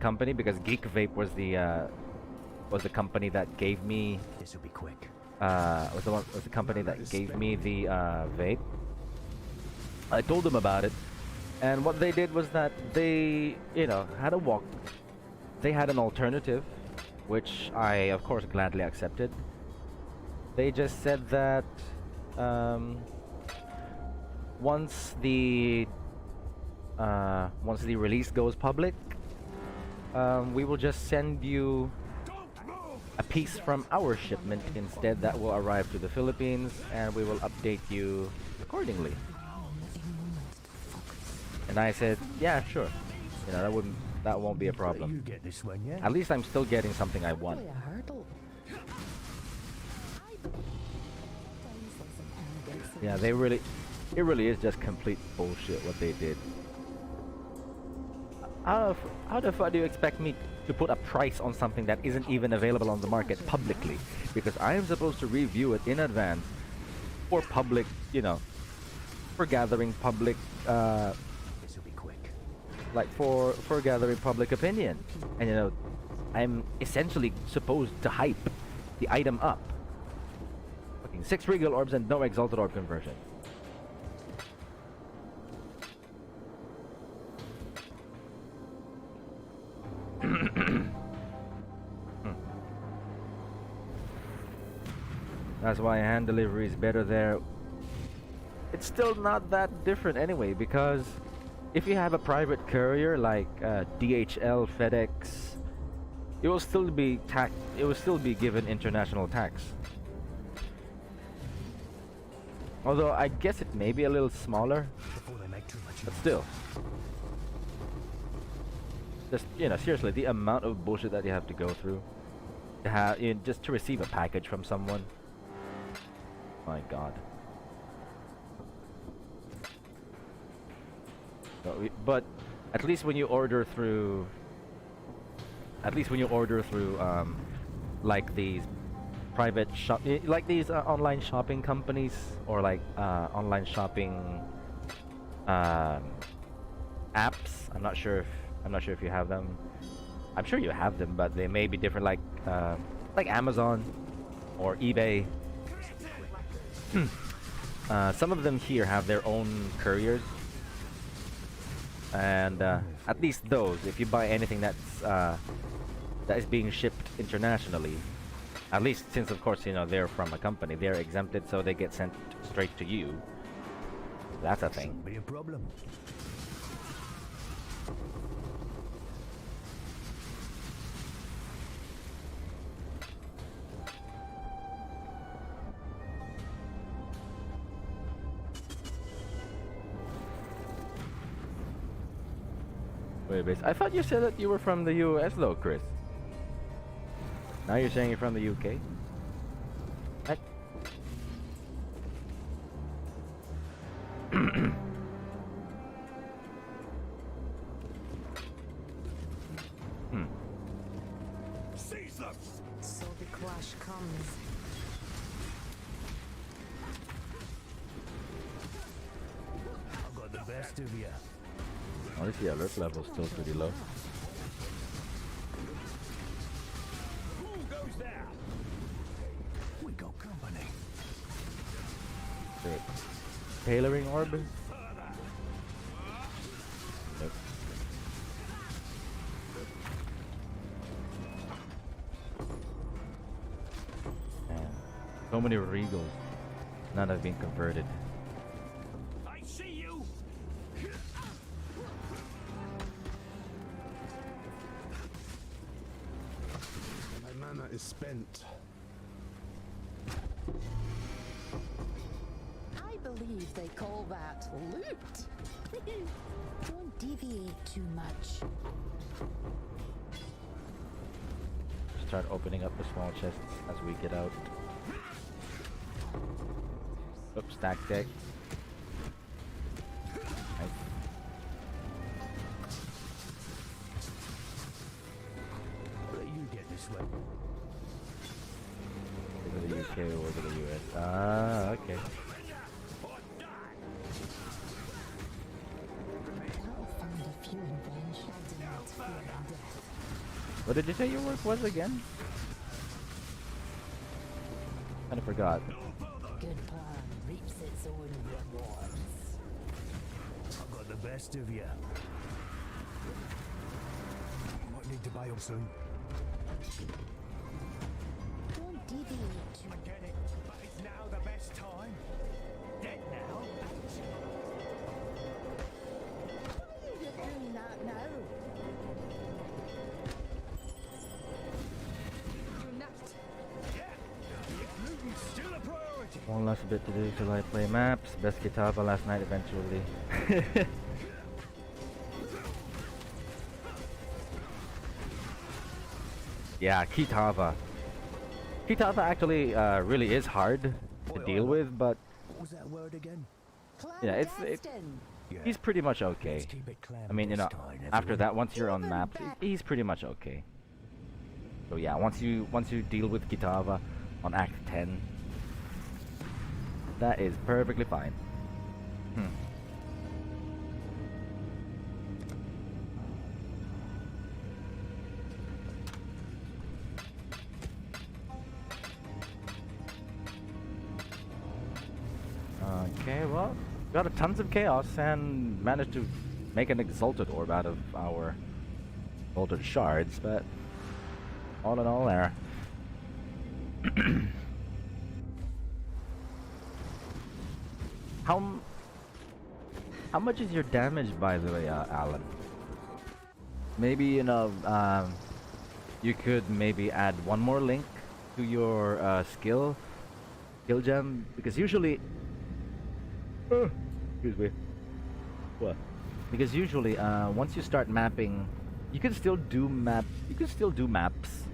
company because Geek Vape was the company that gave me. This will be quick. Was the company that gave me the vape. I told them about it, and what they did was that they, had a walk. They had an alternative, which I, of course, gladly accepted. They just said that once the release goes public, we will just send you a piece from our shipment instead that will arrive to the Philippines, and we will update you accordingly. And I said, yeah, sure. That won't be a You problem. get this one, yeah? At least I'm still getting something I want. Boy, a hurdle. Yeah, it really is just complete bullshit what they did. How the fuck do you expect me to put a price on something that isn't even available on the market publicly? Because I am supposed to review it in advance for public, for gathering public, This will be quick. like for gathering public opinion. And I'm essentially supposed to hype the item up. Fucking 6 regal orbs and no exalted orb conversion. That's why hand delivery is better there. It's still not that different anyway, because if you have a private courier like DHL, FedEx, it will still be given international tax. Although I guess it may be a little smaller, Before they make too much but noise. still. Just seriously, the amount of bullshit that you have to go through to have just to receive a package from someone. My God. But at least when you order through, like these private shop, like these online shopping companies, or like online shopping apps. I'm not sure if you have them. I'm sure you have them, but they may be different, like Amazon or eBay. Some of them here have their own couriers, and at least those, if you buy anything that is being shipped internationally, at least since of course they're from a company, they're exempted, so they get sent straight to you. That's a thing. Shouldn't be a problem. Wait, I thought you said that you were from the US though, Chris. Now you're saying you're from the UK? I... Seize them! So the clash comes. I've got the best of you. Honestly, alert level is still pretty low. Who goes there? We got company. Good. Tailoring orb? Yep. Man, so many regals. None have been converted. I see you! My mana is spent. I believe they call that loot. Don't deviate too much. Start opening up the small chests as we get out. Oops, stack deck. Nice. I'll let you get this one. Over the UK or over the US. Ah, okay. That'll find a few inventions. I do not fear death. What did you say your work was again? Kinda forgot. Good plan reaps its own rewards. I've got the best of you. Might need to bail soon. Don't deviate too I get it, but it's now the best time. Dead now. Why are you doing that now? You're not. Yeah, looting's still a priority. One last bit to do till I play maps. Best Kitava last night eventually. Yeah, Kitava. Kitava actually really is hard to deal with, but What was that word again? yeah, it's Clandestine. he's pretty much okay. Let's keep it I mean, you know, clandestine, after everyone. that, once you're on maps, he's pretty much okay. So yeah, once you deal with Kitava on Act 10, that is perfectly fine. Okay, well, got a tons of chaos and managed to make an exalted orb out of our exalted shards, but all in all there. How much is your damage, by the way, Alan? Maybe, you know, you could maybe add one more link to your skill gem, because usually excuse me. What? Because usually, once you start mapping, you can still do maps,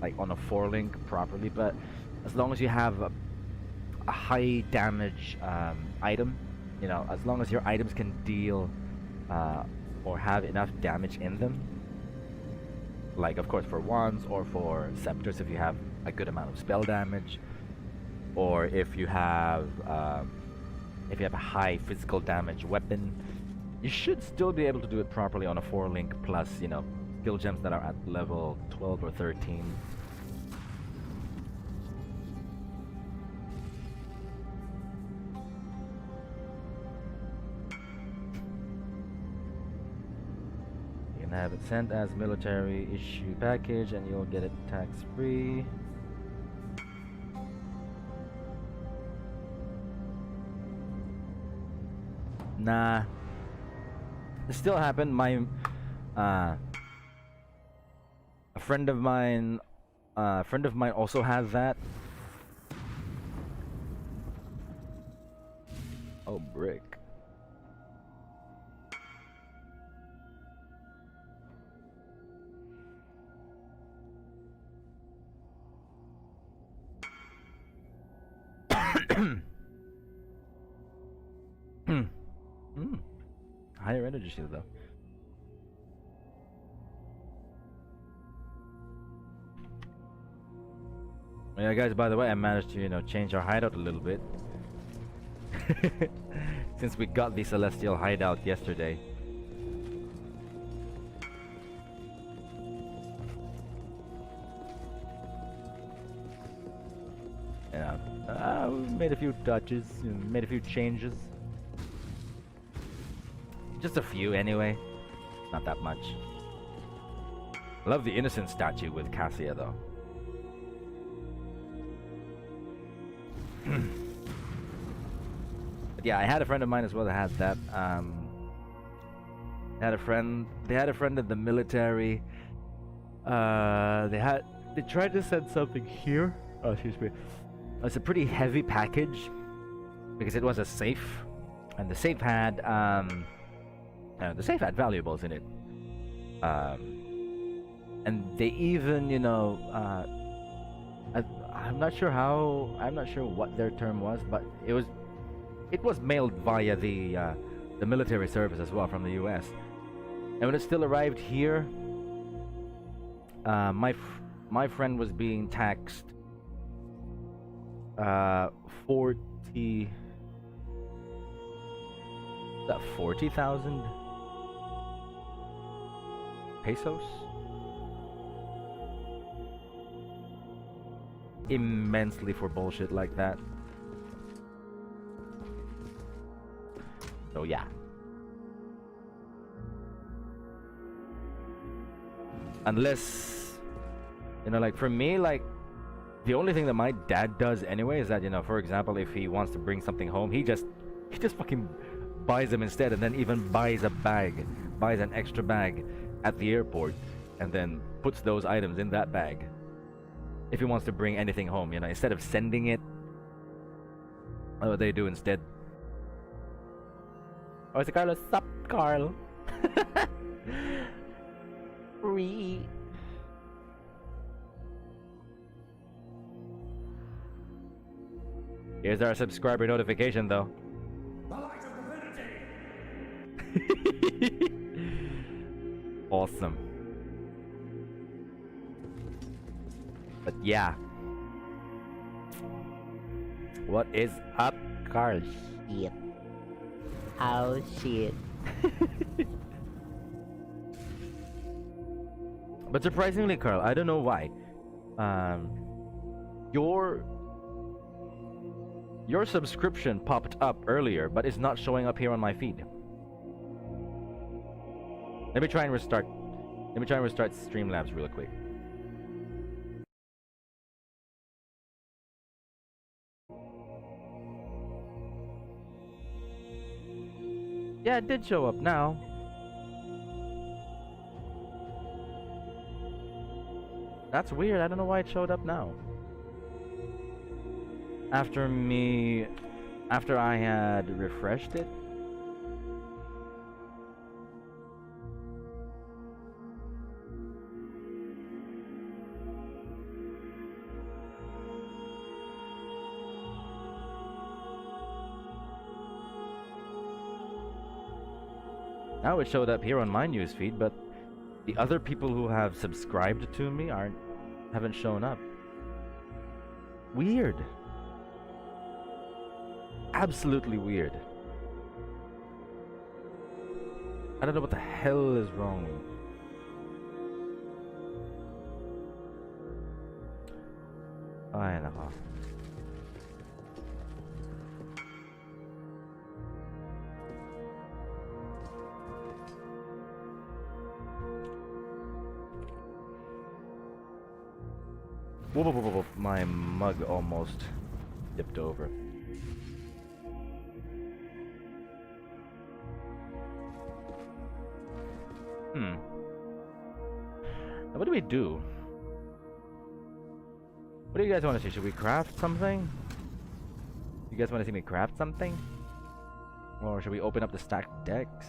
like on a 4-link properly. But as long as you have a high damage item, you know, as long as your items can deal or have enough damage in them, like of course for wands or for scepters, if you have a good amount of spell damage, or if you have a high physical damage weapon, you should still be able to do it properly on a 4-link plus, you know, skill gems that are at level 12 or 13. You can have it sent as military issue package and you'll get it tax-free. Nah. It still happened. My a friend of mine also has that. Oh, brick. Higher energy shield though. Yeah, guys, by the way, I managed to, you know, change our hideout a little bit. Since we got the celestial hideout yesterday. Yeah, we made a few touches, you know, made a few changes. Just a few anyway. Not that much. Love the innocent statue with Cassia though. But yeah, I had a friend of mine as well that had that. They had a friend in the military. They tried to send something here. Oh, excuse me. It's a pretty heavy package because it was a safe, and the safe had valuables in it. And they even, you know, I'm not sure what their term was, but it was mailed via the military service as well from the U.S. And when it still arrived here, my friend was being taxed 40,000 pesos? Immensely for bullshit like that. So yeah. Unless, you know, like for me, like the only thing that my dad does anyway is that, you know, for example, if he wants to bring something home, he just fucking buys them instead, and then even buys an extra bag at the airport, and then puts those items in that bag. If he wants to bring anything home, you know, instead of sending it, what they do instead. Oh, it's a Carlos. Sup, Carl? Free. Here's our subscriber notification, though. Awesome. But yeah. What is up, Carl? Shit. Oh shit. But surprisingly, Carl, I don't know why. Your subscription popped up earlier, but it's not showing up here on my feed. Let me try and restart Streamlabs real quick. Yeah, it did show up now. That's weird. I don't know why it showed up now. After I had refreshed it. Now it showed up here on my newsfeed, but the other people who have subscribed to me haven't shown up. Weird. Absolutely weird. I don't know what the hell is wrong. Ay, nako. Whoa, whoa, whoa, whoa, whoa. My mug almost tipped over. Now what do we do? What do you guys want to see? Should we craft something? You guys want to see me craft something? Or should we open up the stacked decks?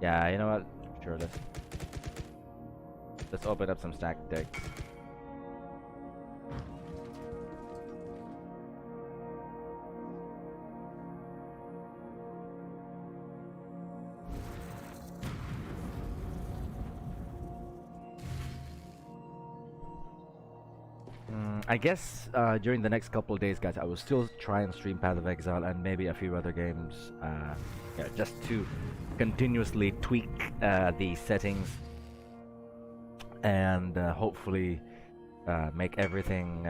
Yeah, you know what? Sure, let's open up some stacked decks. I guess during the next couple of days, guys, I will still try and stream Path of Exile and maybe a few other games. Yeah, just to continuously tweak the settings and hopefully make everything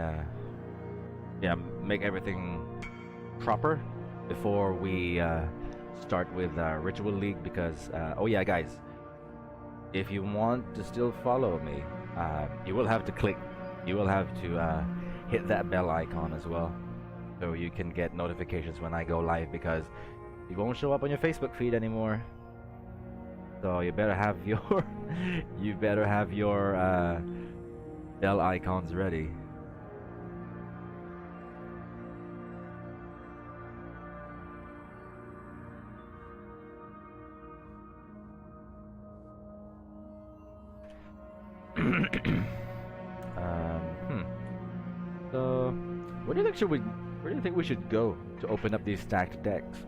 proper before we start with Ritual League. Because oh yeah, guys, if you want to still follow me, you will have to hit that bell icon as well, so you can get notifications when I go live, because it won't show up on your Facebook feed anymore. So you better have your bell icons ready. So, where do you think we should go to open up these stacked decks?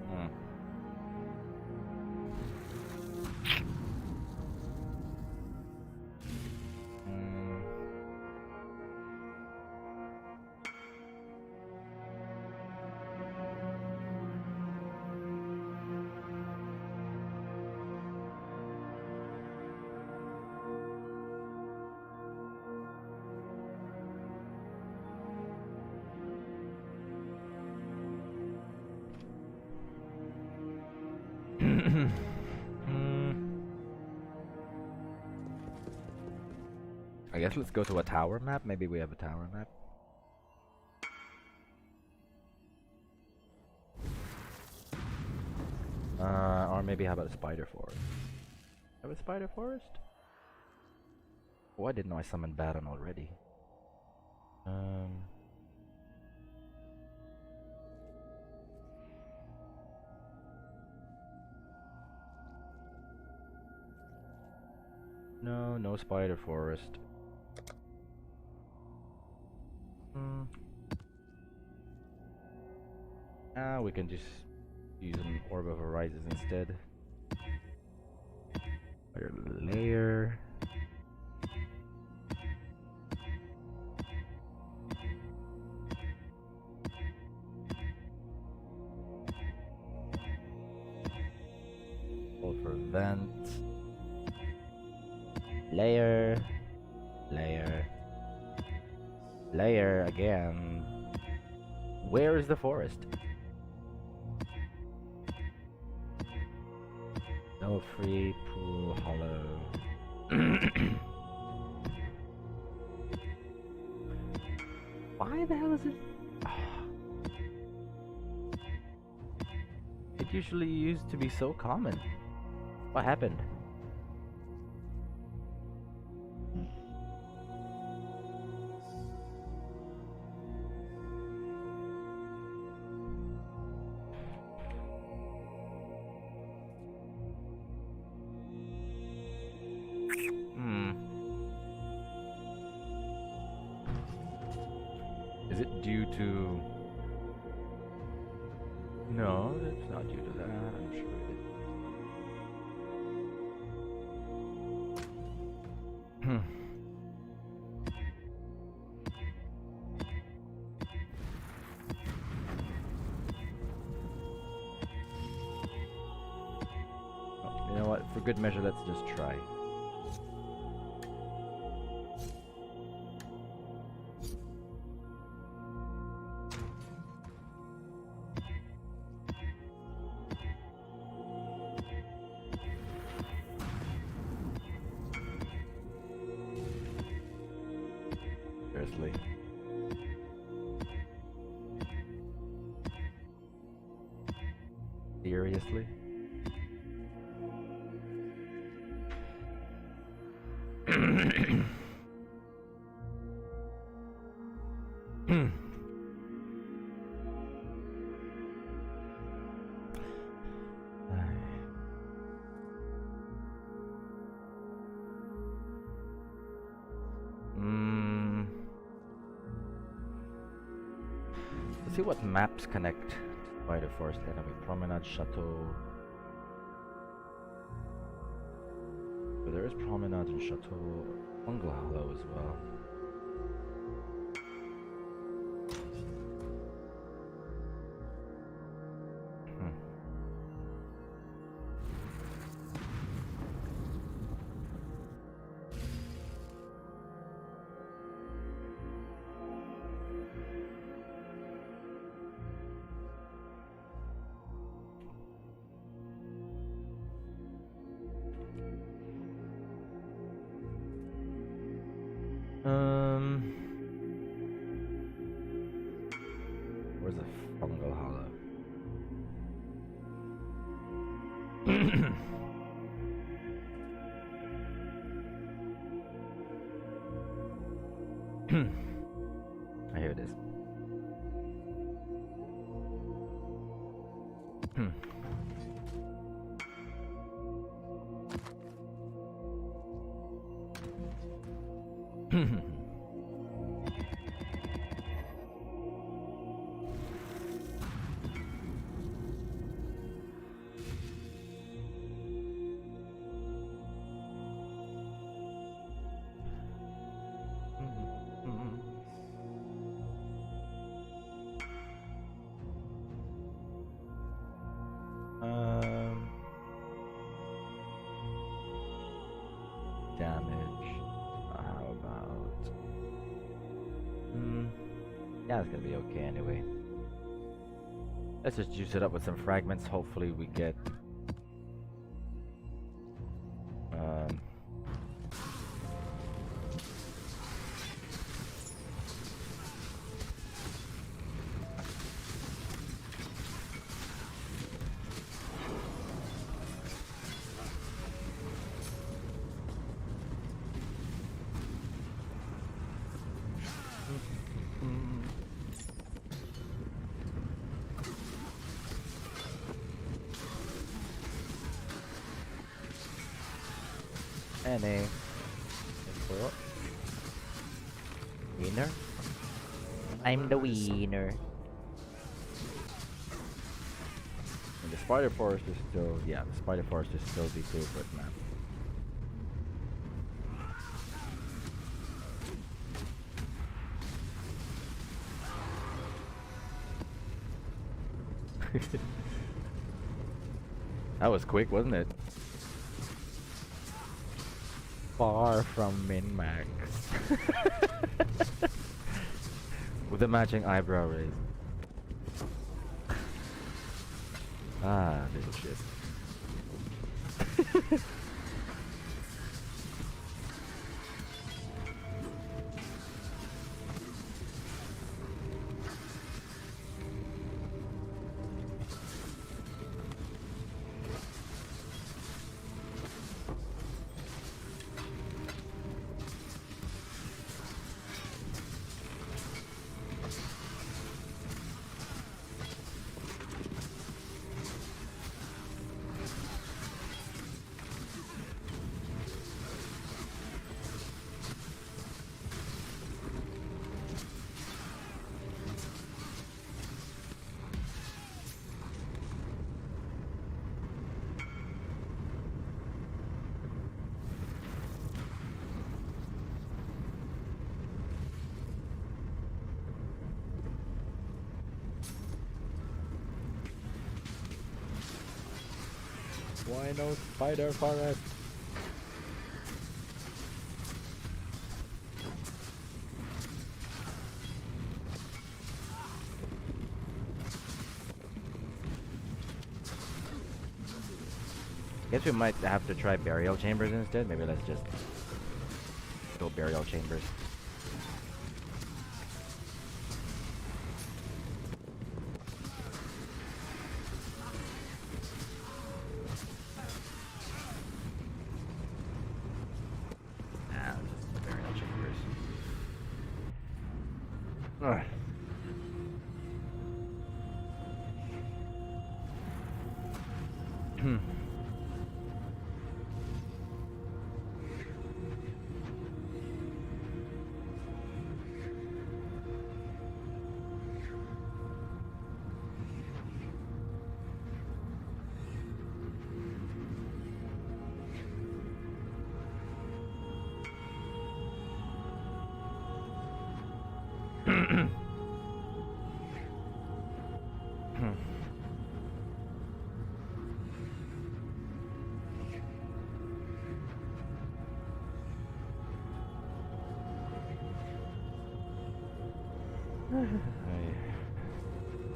I guess let's go to a tower map. Maybe we have a tower map. Or maybe how about a spider forest? Have a spider forest? Oh, I didn't know I summoned Baron already. No, no spider forest. We can just use an Orb of Horizons instead. Layer. Hold for vent. Layer. Layer. Layer again. Where is the forest? No free pool hollow. Why the hell is it? It usually used to be so common. What happened? Is it due to... No, it's not due to that, I'm sure it is. You know what, for good measure, let's just try. Seriously. Seriously? Let's see what maps connect to Spider Forest Enemy. Promenade, Chateau. But there is Promenade and Chateau. Bungle Hollow as well. Where's the Fungal Hollow? Here it is. Damage. How about? Yeah, it's gonna be okay anyway. Let's just juice it up with some fragments. Hopefully, we get. NA. Winner? I'm the winner. And the Spider Forest is still, yeah, the Spider Forest is still the favorite map. That was quick, wasn't it? Far from min-max. With the matching eyebrow raise. Ah, little shit. Why no spider forest? Guess we might have to try burial chambers instead. Maybe let's just go burial chambers. Alright.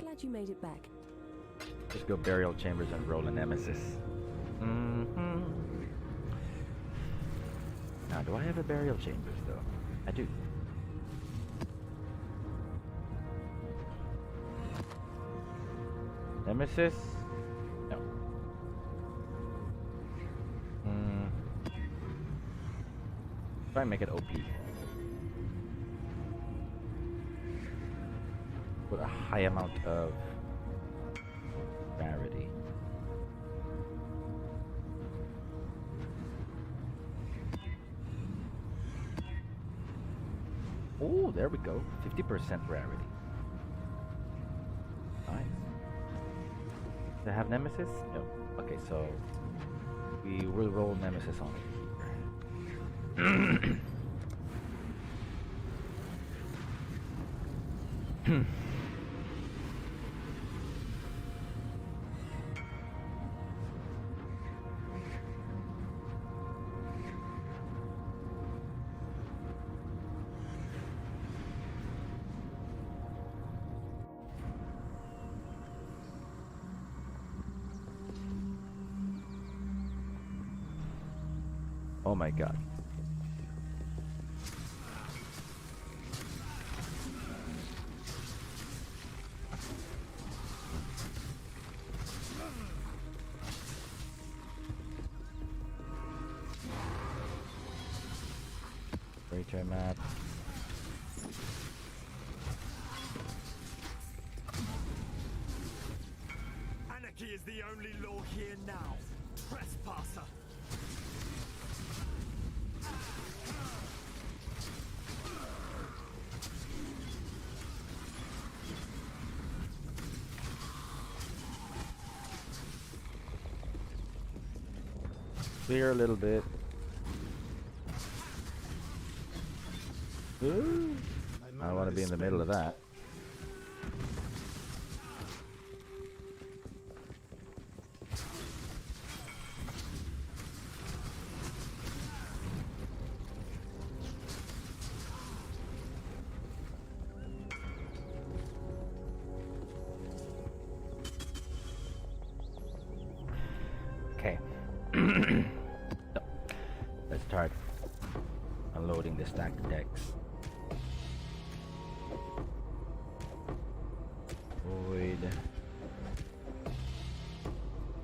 Glad you made it back. Let's go burial chambers and roll a nemesis. Now, do I have a burial chambers though? I do. Nemesis? No. Try and make it OP. With a high amount of rarity. Oh, there we go. 50% rarity. Nice. Do I have Nemesis? No. Okay, so we will roll Nemesis on it. Oh my god. Return map. Anarchy is the only law here now. Trespasser. Clear a little bit. Ooh. I don't want to be in the middle of that. Okay. So, let's start unloading the stacked decks. Void.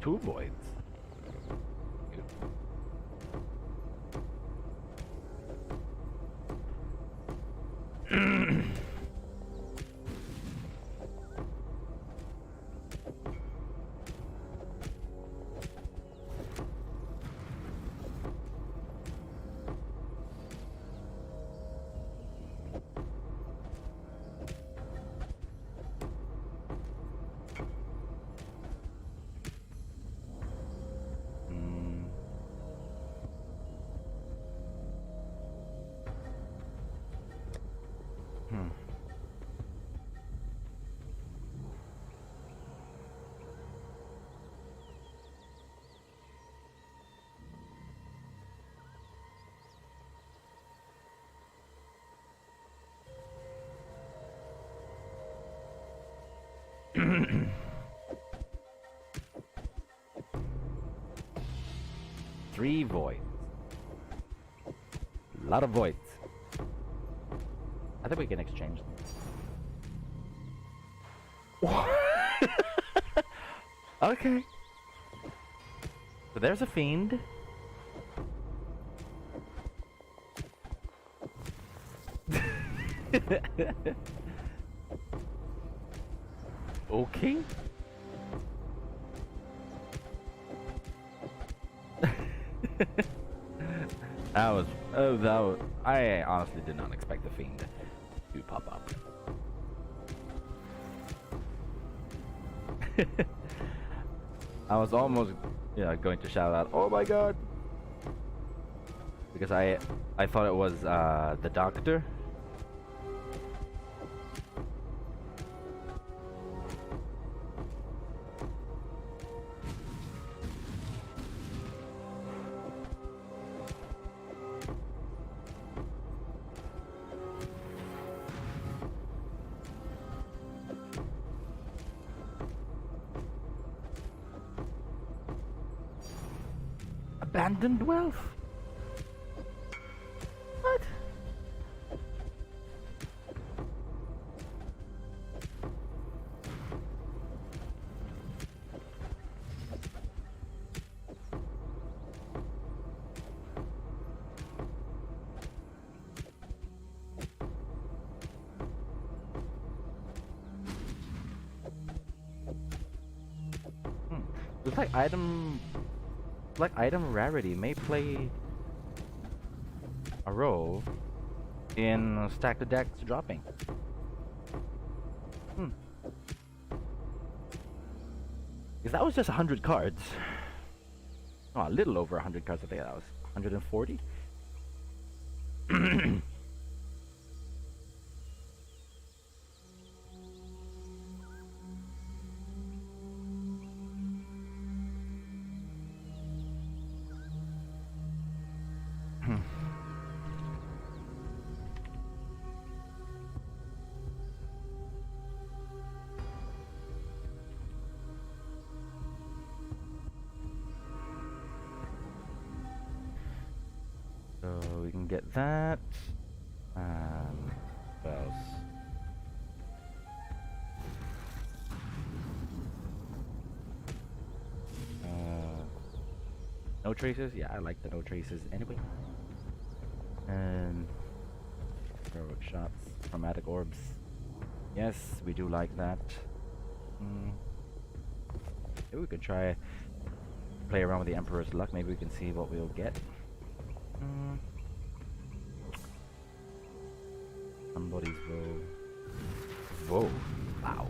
2 voids. Three voids. A lot of voids. I think we can exchange them. Okay. So there's a fiend. Okay. That was I honestly did not expect the fiend to pop up. I was almost going to shout out, "Oh my god!" Because I thought it was the doctor. Abandoned wealth. What? Looks like item rarity may play a role in stack the decks dropping. Because that was just 100 cards. Oh, a little over 100 cards. I think that was 140. So we can get that. What else? No traces? Yeah, I like the no traces anyway. And heroic shots, chromatic orbs. Yes, we do like that. Maybe we could try play around with the Emperor's Luck. Maybe we can see what we'll get. Somebody's Whoa. Wow.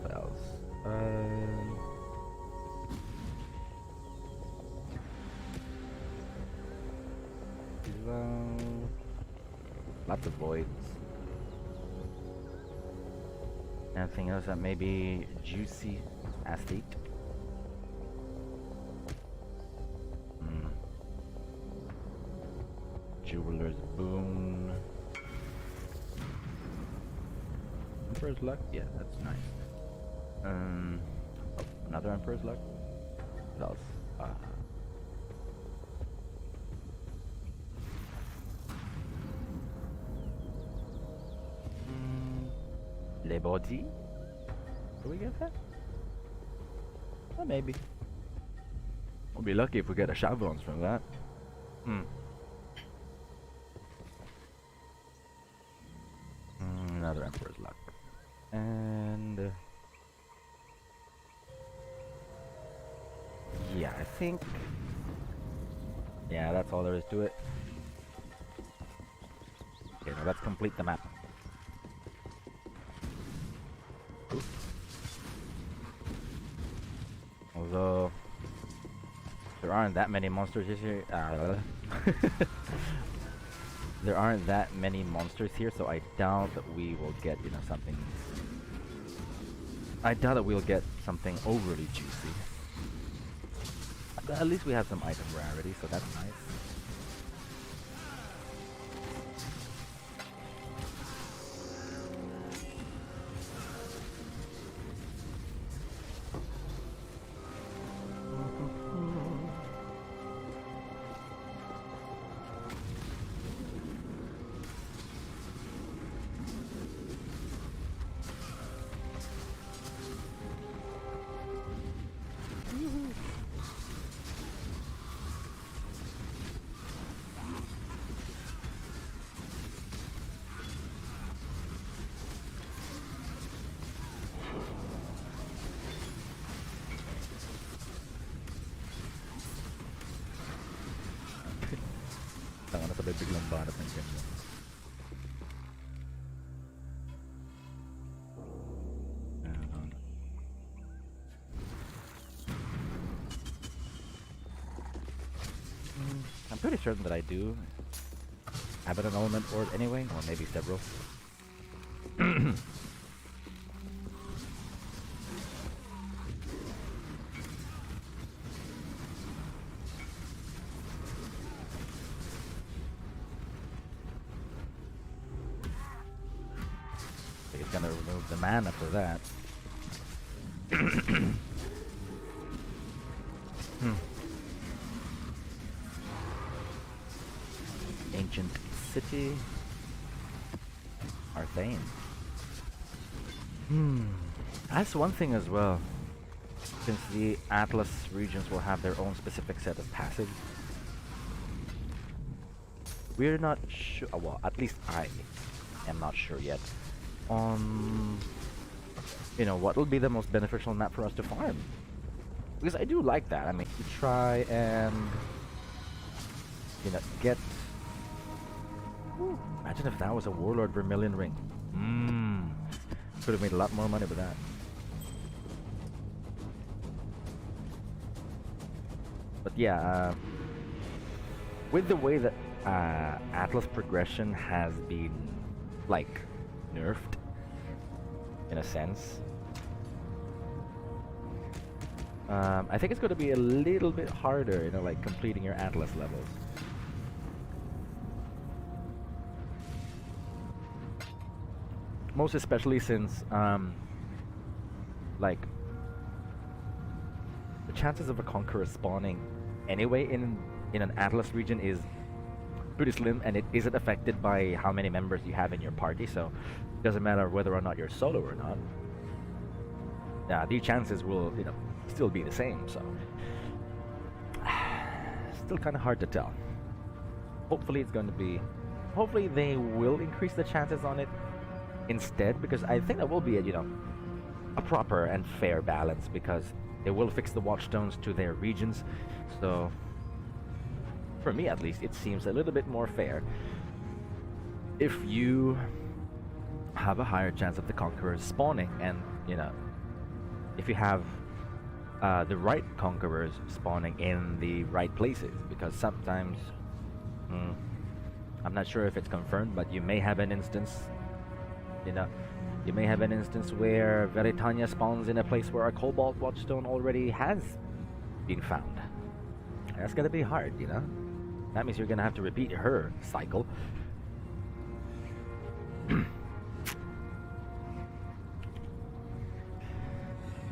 What else? Lots of voids. Anything else that may be juicy? Athlete. Jeweler's boon. Emperor's luck? Yeah, that's nice. Oh, another Emperor's luck? What else? Les body? Do we get that? Well, maybe. We'll be lucky if we get a chevrons from that. Another Emperor's luck. And yeah, I think that's all there is to it. Okay, now let's complete the map. Although there aren't that many monsters here. There aren't that many monsters here, so I doubt that we will get, something. I doubt that we'll get something overly juicy. But at least we have some item rarity, so that's nice. Tanga na sabay biglang banat ng ganyan. I'm pretty certain that I do have an element orb anyway, or maybe several. It's gonna remove the mana for that. Ancient city. Arthane. That's one thing as well. Since the Atlas regions will have their own specific set of passives, we're not sure. Well, at least I am not sure yet on what will be the most beneficial map for us to farm, because I do like that. I mean, to try and get. Ooh, imagine if that was a Warlord Vermilion ring. Could have made a lot more money with that. But yeah, with the way that Atlas progression has been like nerfed in a sense, I think it's going to be a little bit harder, like completing your Atlas levels. Most especially since, like, the chances of a Conqueror spawning anyway in an Atlas region is pretty slim, and it isn't affected by how many members you have in your party, so it doesn't matter whether or not you're solo or not. Yeah, the chances will, still be the same. So still kind of hard to tell. Hopefully it's going to be. Hopefully they will increase the chances on it instead, because I think that will be a proper and fair balance, because they will fix the watchstones to their regions. So for me at least, it seems a little bit more fair if you have a higher chance of the conquerors spawning, and if you have the right conquerors spawning in the right places, because sometimes I'm not sure if it's confirmed, but you may have an instance where Veritania spawns in a place where a Cobalt Watchstone already has been found. That's gonna be hard, That means you're gonna have to repeat her cycle.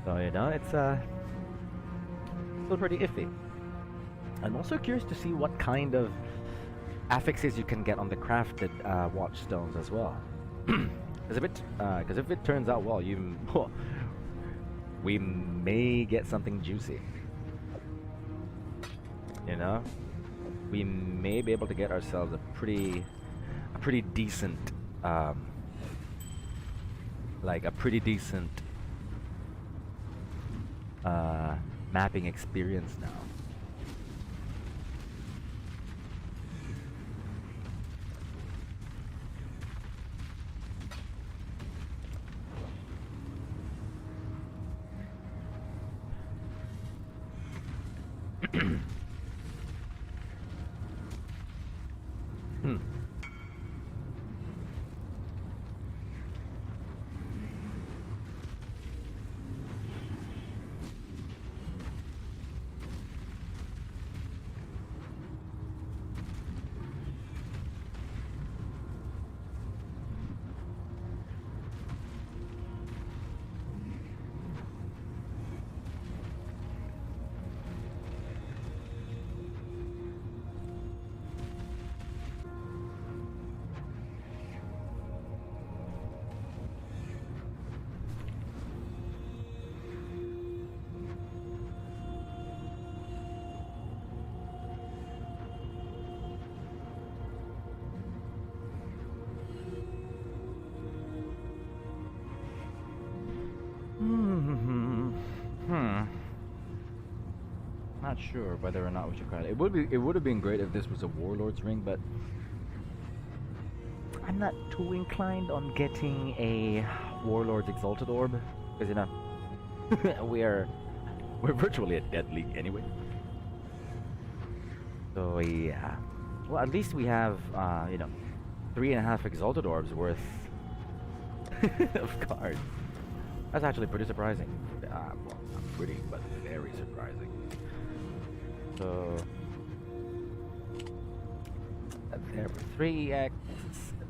So, it's still pretty iffy. I'm also curious to see what kind of affixes you can get on the crafted watchstones as well. Because if it turns out well, we may get something juicy. We may be able to get ourselves a pretty decent, mapping experience now. Not sure whether or not we should cry. It would have been great if this was a Warlord's ring, but I'm not too inclined on getting a Warlord's Exalted Orb, because we're virtually a dead league anyway. So yeah, well, at least we have 3.5 Exalted Orbs worth of cards. That's actually pretty surprising. Well, not pretty, but very surprising. So there for 3x,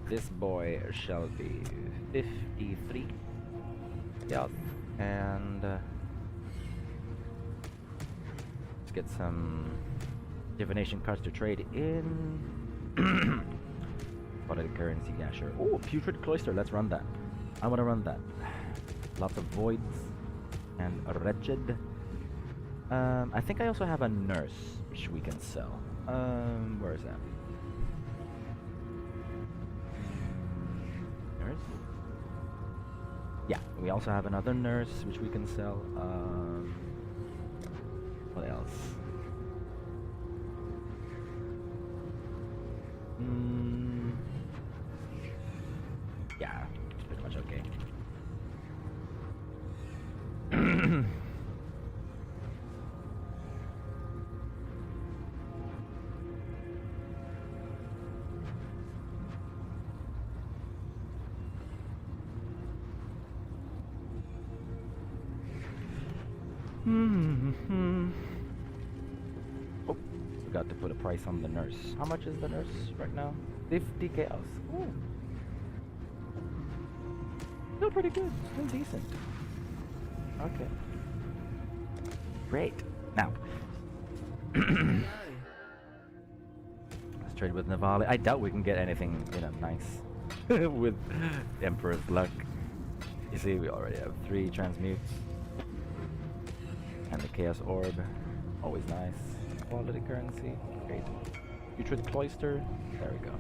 this boy shall be 53. Yeah, and let's get some divination cards to trade in. What are the currency? Yeah, sure. Oh, Putrid Cloister. Let's run that. I want to run that. Lots of voids and a wretched. I think I also have a nurse which we can sell. Where is that? Nurse? Yeah, we also have another nurse which we can sell. What else? Yeah, it's pretty much okay. Oh, forgot to put a price on the nurse. How much is the nurse right now? 50 chaos. Ooh. Still pretty good. Still decent. Okay. Great. Now. Let's trade with Navali. I doubt we can get anything, nice with Emperor's Luck. You see, we already have 3 transmutes. And the Chaos Orb, always nice. Quality currency, great. Putrid Cloister, there we go.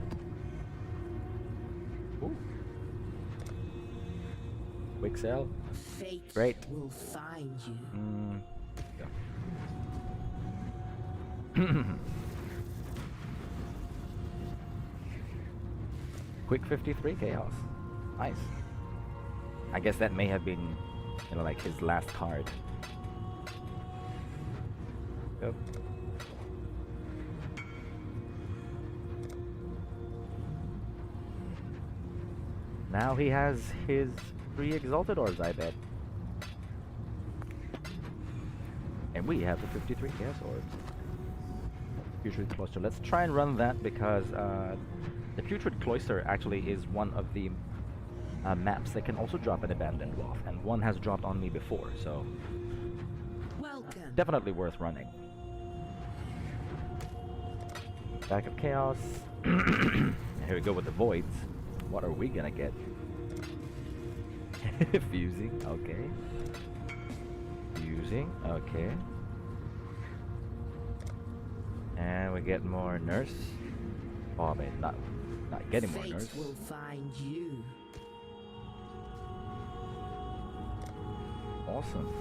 Ooh. Quick sell, Fate great. will find you. Yeah. Quick 53 Chaos, nice. I guess that may have been, you know, like his last card. Yep. Now he has his 3 Exalted Orbs, I bet. And we have the 53 Chaos Orbs. Putrid Cloister. Let's try and run that because the Putrid Cloister actually is one of the maps that can also drop an Abandoned Wealth, and one has dropped on me before, so Welcome. definitely worth running. Back of Chaos. Here we go with the Voids. What are we gonna get? Fusing, okay. Fusing, okay. And we get more Nurse. Oh, I mean, not getting more Nurse. Fate will find you. Awesome.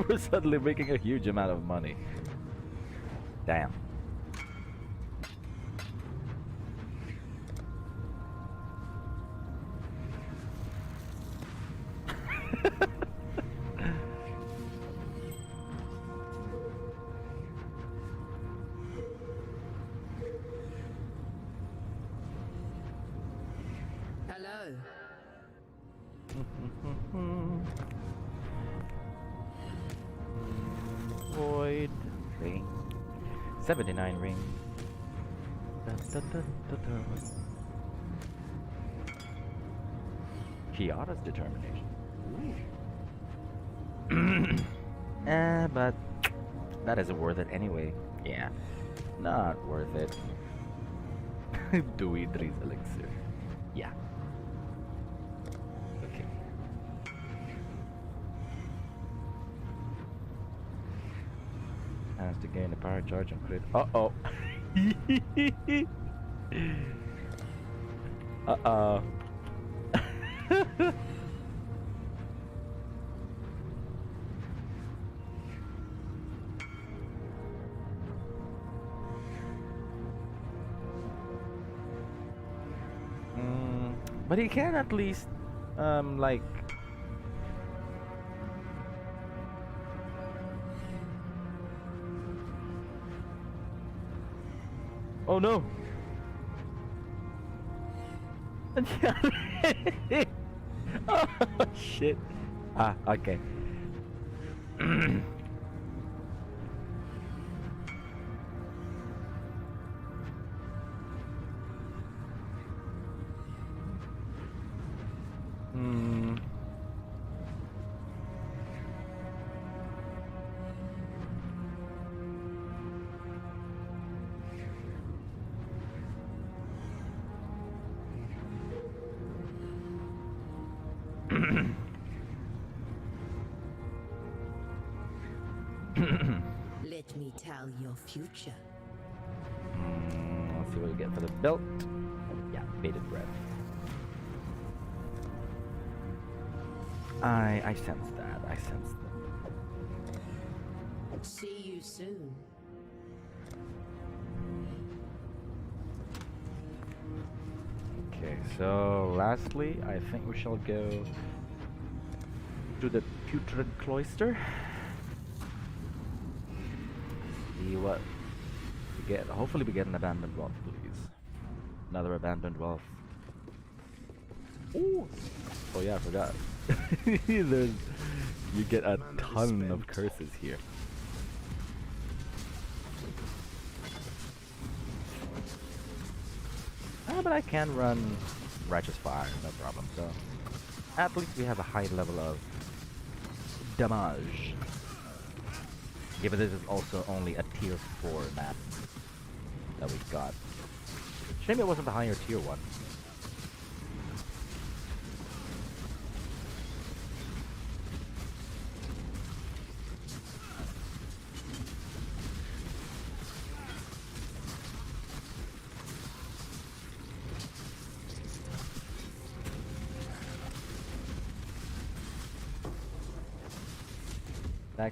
We're suddenly making a huge amount of money. Damn. Hello. Void ring. 79 ring. Dun, dun, dun, dun, dun. Kiara's determination. But that isn't worth it anyway. Yeah, not worth it. Duidri's elixir. Yeah. Okay. Has to gain a power charge on crit. Uh-oh. Uh-oh. But he can at least, like... Oh no! Oh shit! Ah, okay. Let me tell your future. Let's see what we get for the belt. Yeah, bated breath. I sense that. I sense that. See you soon. Okay, so lastly, I think we shall go to the Putrid Cloister. See what we get. Hopefully we get an Abandoned Wealth, please. Another Abandoned Wealth. Ooh. Oh yeah, I forgot. You get a ton of curses here. But I can run Righteous Fire, no problem. So at least we have a high level of damage. Yeah, but this is also only a tier 4 map that we got. Shame it wasn't the higher tier one.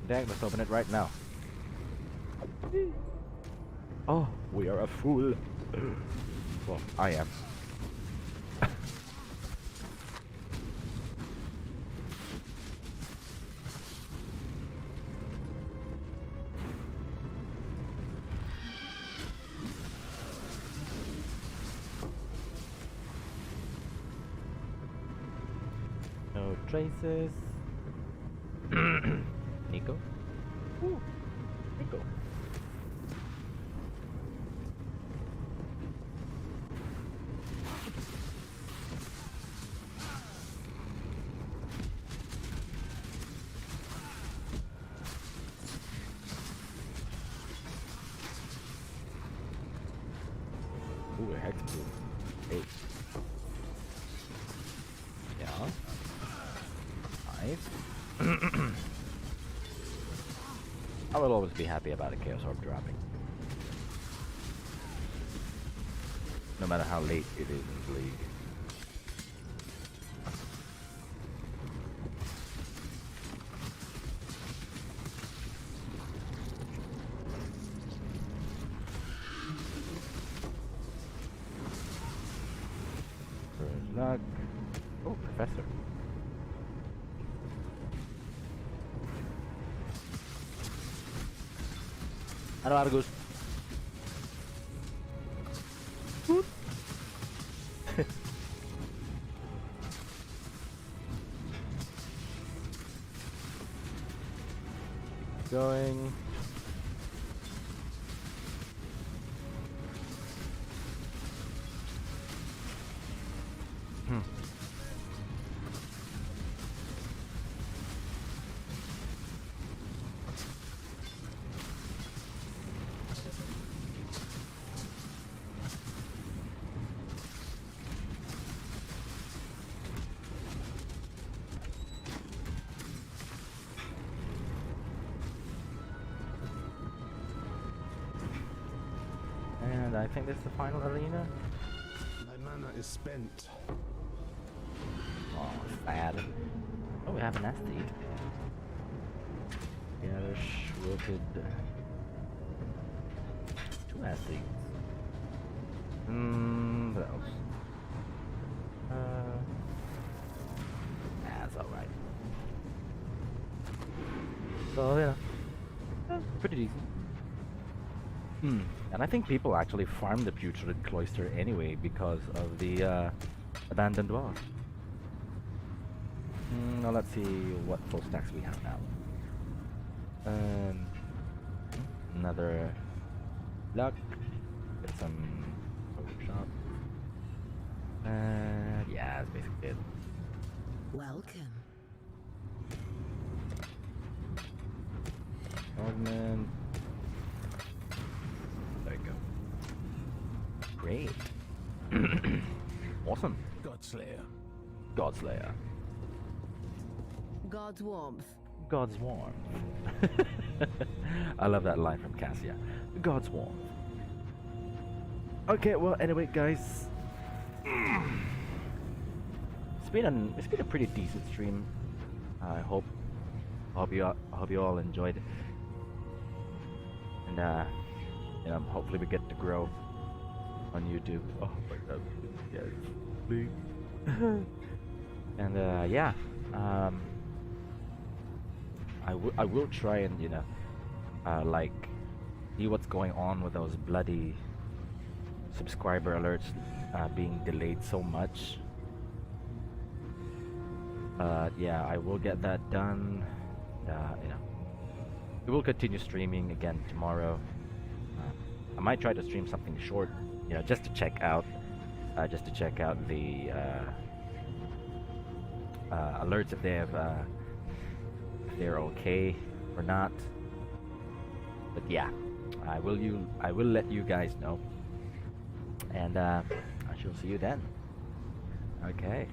Dag, let's open it right now. Oh, we are a fool. Well, I am. No traces. Nico? Ooh, Nico. Ooh, a hex blue. Hey. Yeah. Nice. I will always be happy about a Chaos Orb dropping. No matter how late it is in the league. First luck. Oh, Professor. Ano Argus? Going. And I think this is the final arena. My mana is spent. Oh, sad. Oh, we have an Estate. Garish, Wilted. 2 Estates. What else? That's alright. So, yeah. Pretty decent. And I think people actually farm the Putrid Cloister anyway because of the Abandoned Dwellers. Now let's see what full stacks we have now. Another luck. Get some shop. Yeah, that's basically it. Welcome. Augment. There you go. Great. Awesome. Godslayer. Godslayer. God's warmth. God's warmth. I love that line from Cassia. God's warmth. Okay, well, anyway, guys, it's been a pretty decent stream. I hope you all enjoyed it, and you know, hopefully we get to grow on YouTube. Oh my God, yes, please. And yeah, I will try and, you know, like, see what's going on with those bloody subscriber alerts being delayed so much. Yeah, I will get that done. You know, we will continue streaming again tomorrow. I might try to stream something short, you know, just to check out the alerts if they have if they're okay or not. But yeah, I will let you guys know, and I shall see you then. Okay.